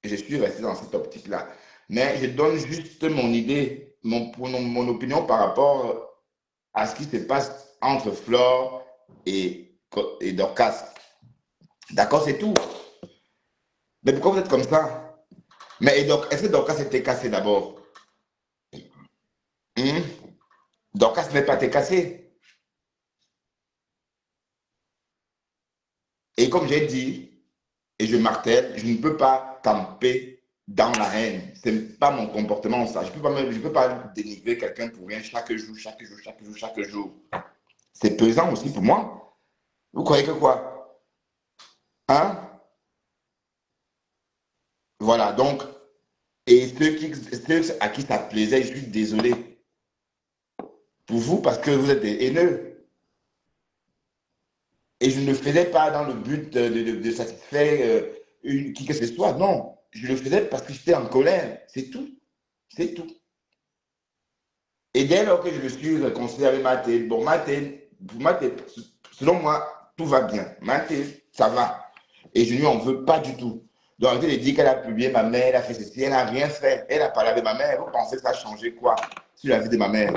Et je suis resté dans cette optique-là. Mais je donne juste mon idée, mon opinion par rapport à ce qui se passe entre Flore et Dorcas. D'accord, c'est tout. Mais pourquoi vous êtes comme ça? Mais est-ce que Dorcas était cassé d'abord? Dorcas n'est pas été cassé. Et comme j'ai dit, et je martèle, je ne peux pas camper dans la haine. Ce n'est pas mon comportement, ça. Je ne peux pas dénigrer quelqu'un pour rien chaque jour. C'est pesant aussi pour moi. Vous croyez que quoi? Hein? Voilà, donc, et ceux à qui ça plaisait, je suis désolé. pour vous parce que vous êtes des haineux. Et je ne le faisais pas dans le but de satisfaire qui que ce soit. Non, je le faisais parce que j'étais en colère. C'est tout. C'est tout. Et dès lors que je me suis réconcilié avec Mathé, bon, Mathé, selon moi, tout va bien. Mathé, ça va. Et je ne lui en veux pas du tout. Donc, arrêtez de dire qu'elle a publié ma mère, elle a fait ceci, elle n'a rien fait. Elle a parlé avec ma mère. Vous pensez que ça a changé quoi sur la vie de ma mère?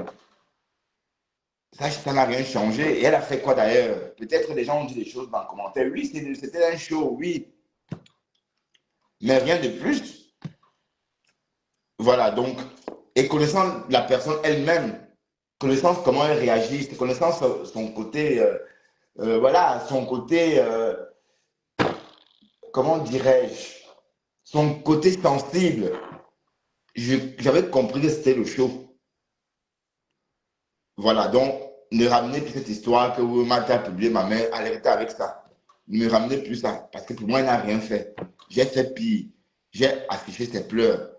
Ça n'a rien changé. Et elle a fait quoi d'ailleurs? Peut-être les gens ont dit des choses dans le commentaire. Oui, c'était un show, oui. Mais rien de plus. Voilà, donc, et connaissant la personne elle-même, connaissant comment elle réagit, connaissant son côté, voilà, son côté, comment dirais-je, son côté sensible, j'avais compris que c'était le show. Voilà, donc, ne ramenez plus cette histoire que Martha a publié, ma mère, arrêtez avec ça. Ne ramenez plus ça, parce que pour moi, elle n'a rien fait. J'ai fait pire. J'ai affiché ses pleurs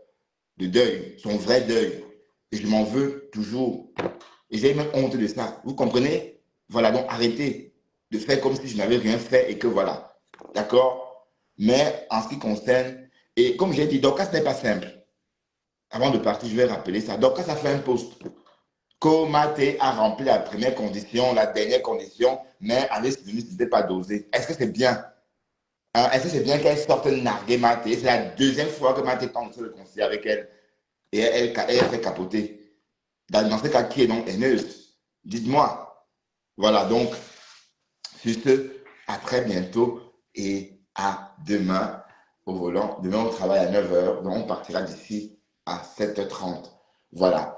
de deuil, son vrai deuil. Et je m'en veux toujours. Et j'ai même honte de ça. Vous comprenez? Voilà, donc arrêtez de faire comme si je n'avais rien fait et que voilà. D'accord? Mais en ce qui concerne, et comme j'ai dit, Dorcas n'est pas simple. Avant de partir, je vais rappeler ça. Dorcas a fait un post. Mathé a rempli la première condition, la dernière condition, mais Alice n'était pas dosé. Est-ce que c'est bien? Hein? Est-ce que c'est bien qu'elle sorte narguer Mathé? C'est la deuxième fois que Mathé tente de se réconcilier avec elle. Et elle fait capoter. Dans ce cas, qui est donc haineuse? Dites-moi. Voilà, donc, sur ce, à très bientôt et à demain au volant. Demain, on travaille à 9h, donc on partira d'ici à 7h30. Voilà.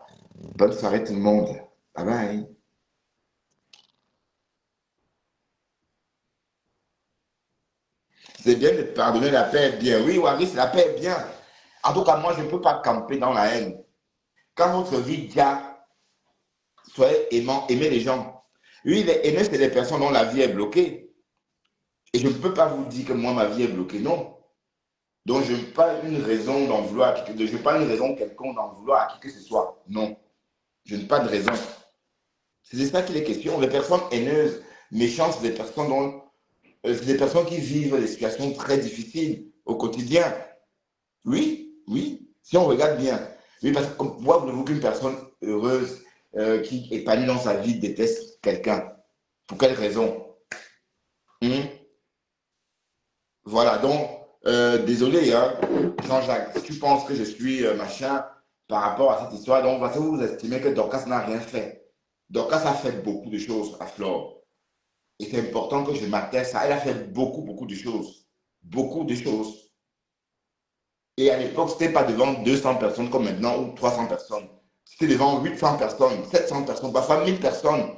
Bonne soirée tout le monde. Bye bye. C'est bien de pardonner, la paix est bien. Oui, Waris, la paix est bien. En tout cas, moi, je ne peux pas camper dans la haine. Quand votre vie dit, soyez aimant, aimez les gens. Oui, les haineux, c'est des personnes dont la vie est bloquée. Et je ne peux pas vous dire que moi, ma vie est bloquée, non. Donc, je n'ai pas une raison d'en vouloir à qui que, je n'ai pas une raison quelconque d'en vouloir à qui que ce soit. Non. Je n'ai pas de raison. C'est de ça qu'il est question. Les personnes haineuses, méchantes, c'est des personnes c'est des personnes qui vivent des situations très difficiles au quotidien. Oui, oui, si on regarde bien. Oui, parce que pourquoi voulez-vous qu'une personne heureuse qui est épanouie dans sa vie déteste quelqu'un? Pour quelle raison? Voilà, donc, désolé, hein, Jean-Jacques, si tu penses que je suis machin par rapport à cette histoire, donc parce que vous estimez que Dorcas n'a rien fait. Dorcas a fait beaucoup de choses à Flore. Et c'est important que je m'atteste à. Elle a fait beaucoup, beaucoup de choses. Beaucoup de choses. Et à l'époque, ce n'était pas devant 200 personnes comme maintenant ou 300 personnes. C'était devant 800 personnes, 700 personnes, parfois 1000 personnes.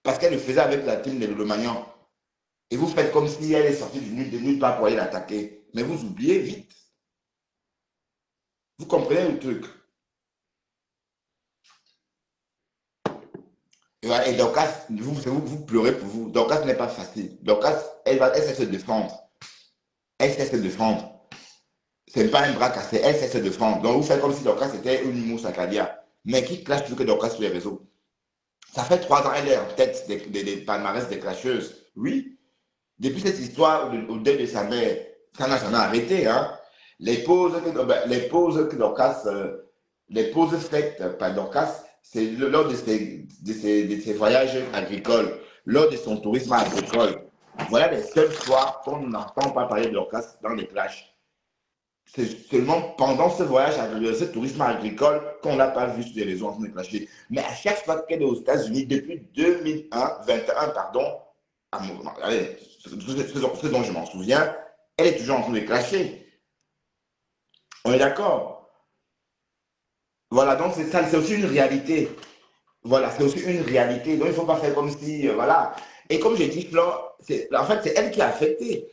Parce qu'elle le faisait avec la team de Lomagnan. Et vous faites comme si elle est sortie de nulle part pour aller l'attaquer. Mais vous oubliez vite. Vous comprenez le truc. Et Dorcas, vous pleurez pour vous. Dorcas n'est pas facile. Dorcas, elle sait se défendre. Elle sait se défendre. Ce n'est pas un bras cassé, elle sait se défendre. Donc vous faites comme si Dorcas était une mousse à Cadia. Mais qui clash plus que Dorcas sur les réseaux? Ça fait 3 ans, elle est en tête des palmarès des clasheuses. Oui. Depuis cette histoire au deuil de sa mère, ça n'a jamais arrêté. Hein? Les pauses que Dorcas, les pauses faites par Dorcas, c'est lors de ses voyages agricoles, lors de son tourisme agricole. Voilà les seules fois qu'on n'entend pas parler de Dorcas dans les clashs. C'est seulement pendant ce voyage, ce tourisme agricole, qu'on n'a pas vu sur les réseaux en train de clasher. Mais à chaque fois qu'elle est aux États-Unis, depuis 2021, pardon, allez, ce dont je m'en souviens, elle est toujours en train de clasher. On est d'accord? Voilà, donc c'est ça, c'est aussi une réalité. Voilà, c'est aussi une réalité. Donc il ne faut pas faire comme si, voilà. Et comme j'ai dit, Flore, en fait, c'est elle qui a affecté.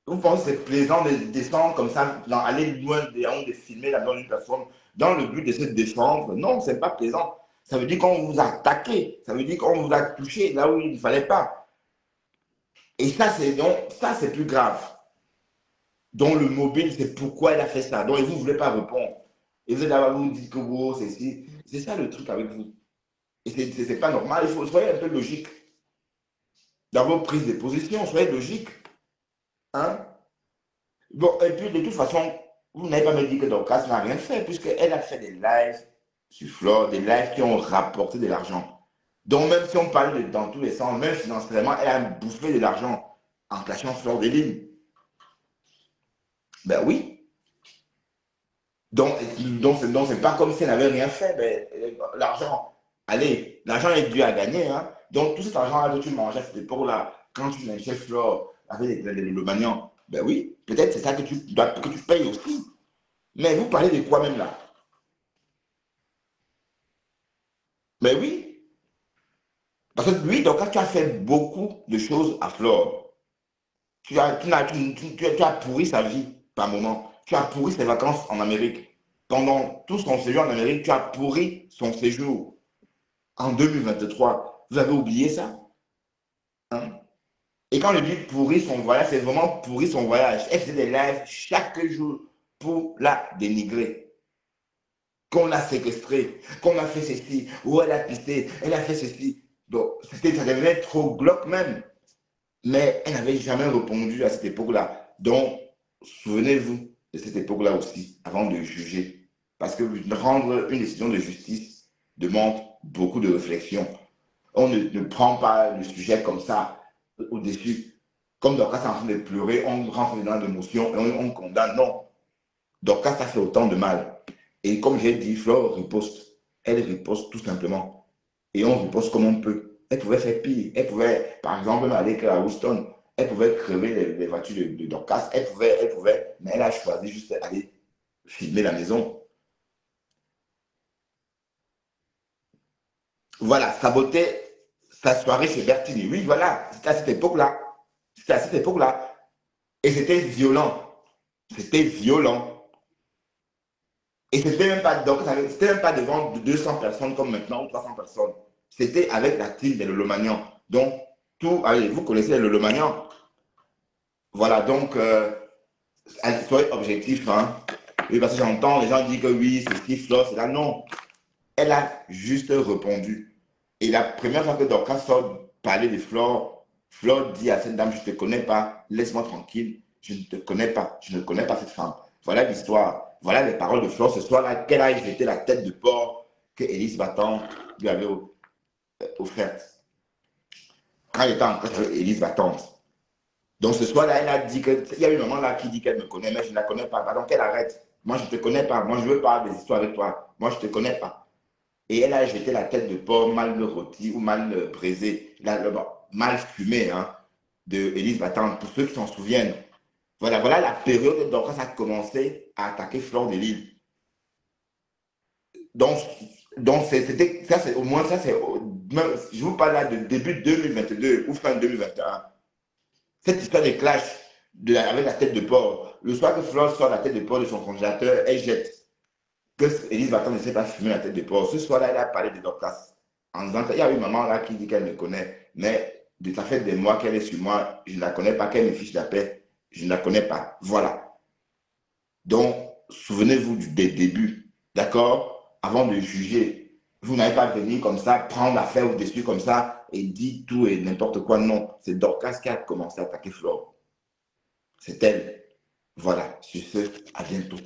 Vous pensez que c'est plaisant de descendre comme ça, aller loin de filmer la bonne personne dans le but de se défendre? Non, ce n'est pas plaisant. Ça veut dire qu'on vous a attaqué. Ça veut dire qu'on vous a touché là où il ne fallait pas. Et ça, c'est plus grave. Donc, le mobile, c'est pourquoi elle a fait ça. Donc, et vous ne voulez pas répondre. Et vous êtes là, vous dites que vous, c'est ça le truc avec vous. Et c'est pas normal. Il faut soyez un peu logique dans vos prises de position. Soyez logique. Hein? Bon, et puis de toute façon, vous n'avez pas me dit que Dorcas n'a rien fait, puisqu'elle a fait des lives sur Flore, des lives qui ont rapporté de l'argent. Donc même si on parle dans tous les sens, même financièrement, elle a bouffé de l'argent en cachant Flore des lignes. Ben oui. Donc c'est pas comme si elle n'avait rien fait. Ben, l'argent, allez, l'argent est dû à gagner. Hein? Donc tout cet argent-là que tu mangeais à cette époque-là, quand tu mangeais Flore avec le maniant, ben oui, peut-être c'est ça que tu payes aussi. Mais vous parlez de quoi même là? Mais oui, parce que lui, donc quand tu as fait beaucoup de choses à Flore, tu as pourri sa vie par moment. Tu as pourri ses vacances en Amérique. Pendant tout son séjour en Amérique, tu as pourri son séjour en 2023. Vous avez oublié ça? Hein? Et quand je dis pourri son voyage, c'est vraiment pourri son voyage. Elle faisait des lives chaque jour pour la dénigrer. Qu'on l'a séquestrée, qu'on a fait ceci, ou elle a pissé, elle a fait ceci. Donc, ça devenait trop glauque même. Mais elle n'avait jamais répondu à cette époque-là. Donc, souvenez-vous de cette époque-là aussi, avant de juger. Parce que rendre une décision de justice demande beaucoup de réflexion. On ne prend pas le sujet comme ça, au-dessus. Comme Dorcas est en train de pleurer, on rentre dans l'émotion et on condamne. Non. Dorcas, ça fait autant de mal. Et comme j'ai dit, Flore riposte. Elle riposte tout simplement. Et on riposte comme on peut. Elle pouvait faire pire. Elle pouvait, par exemple, aller à Houston. Elle pouvait crever les voitures de Dorcas. Elle pouvait, mais elle a choisi juste d'aller filmer la maison. Voilà, saboter sa soirée chez Bertini. Oui, voilà, c'était à cette époque-là. C'était à cette époque-là. Et c'était violent. C'était violent. Et c'était même pas, donc, c'était même pas devant 200 personnes comme maintenant, ou 300 personnes. C'était avec la team des Lolomanians. Donc, tout, allez, vous connaissez les Lolomanians. Voilà, donc, soyez objectif. Hein. Oui, parce que j'entends les gens dire que oui, c'est Steve Flore, c'est là. Non. Elle a juste répondu. Et la première fois que Dorcas sort parler de Flore, Flore dit à cette dame, je ne te connais pas, laisse-moi tranquille, je ne te connais pas, je ne connais pas cette femme. Voilà l'histoire. Voilà les paroles de Flore ce soir-là, qu'elle a jeté la tête de porc que Élise Battant lui avait offerte. Quand elle était en classe avec Élise Battant. Donc ce soir-là, elle a dit que, il y a une maman là qui dit qu'elle me connaît, mais je ne la connais pas. Donc elle arrête. Moi, je ne te connais pas. Moi, je veux parler des histoires avec toi. Moi, je ne te connais pas. Et elle a jeté la tête de porc mal rôti ou mal braisé, mal fumé, hein, de Élise Battant, pour ceux qui s'en souviennent. Voilà, voilà la période où Dorcas a commencé à attaquer Flore de Lille. Donc c'était, ça c'est au moins, ça c'est, je vous parle là de début 2022 ou fin 2021. Cette histoire de clash avec la tête de porc, le soir que Flore sort la tête de porc de son congélateur, elle jette. Que Élise Battant ne sait pas fumer la tête de porc. Ce soir-là, elle a parlé de Dorcas. En disant qu'il y a une maman là qui dit qu'elle me connaît, mais ça fait des mois qu'elle est sur moi, je ne la connais pas, qu'elle me fiche la paix, je ne la connais pas. Voilà. Donc, souvenez-vous des débuts, d'accord? Avant de juger. Vous n'allez pas venir comme ça, prendre l'affaire au-dessus comme ça et dire tout et n'importe quoi. Non, c'est Dorcas qui a commencé à attaquer Flore. C'est elle. Voilà. Sur ce, à bientôt.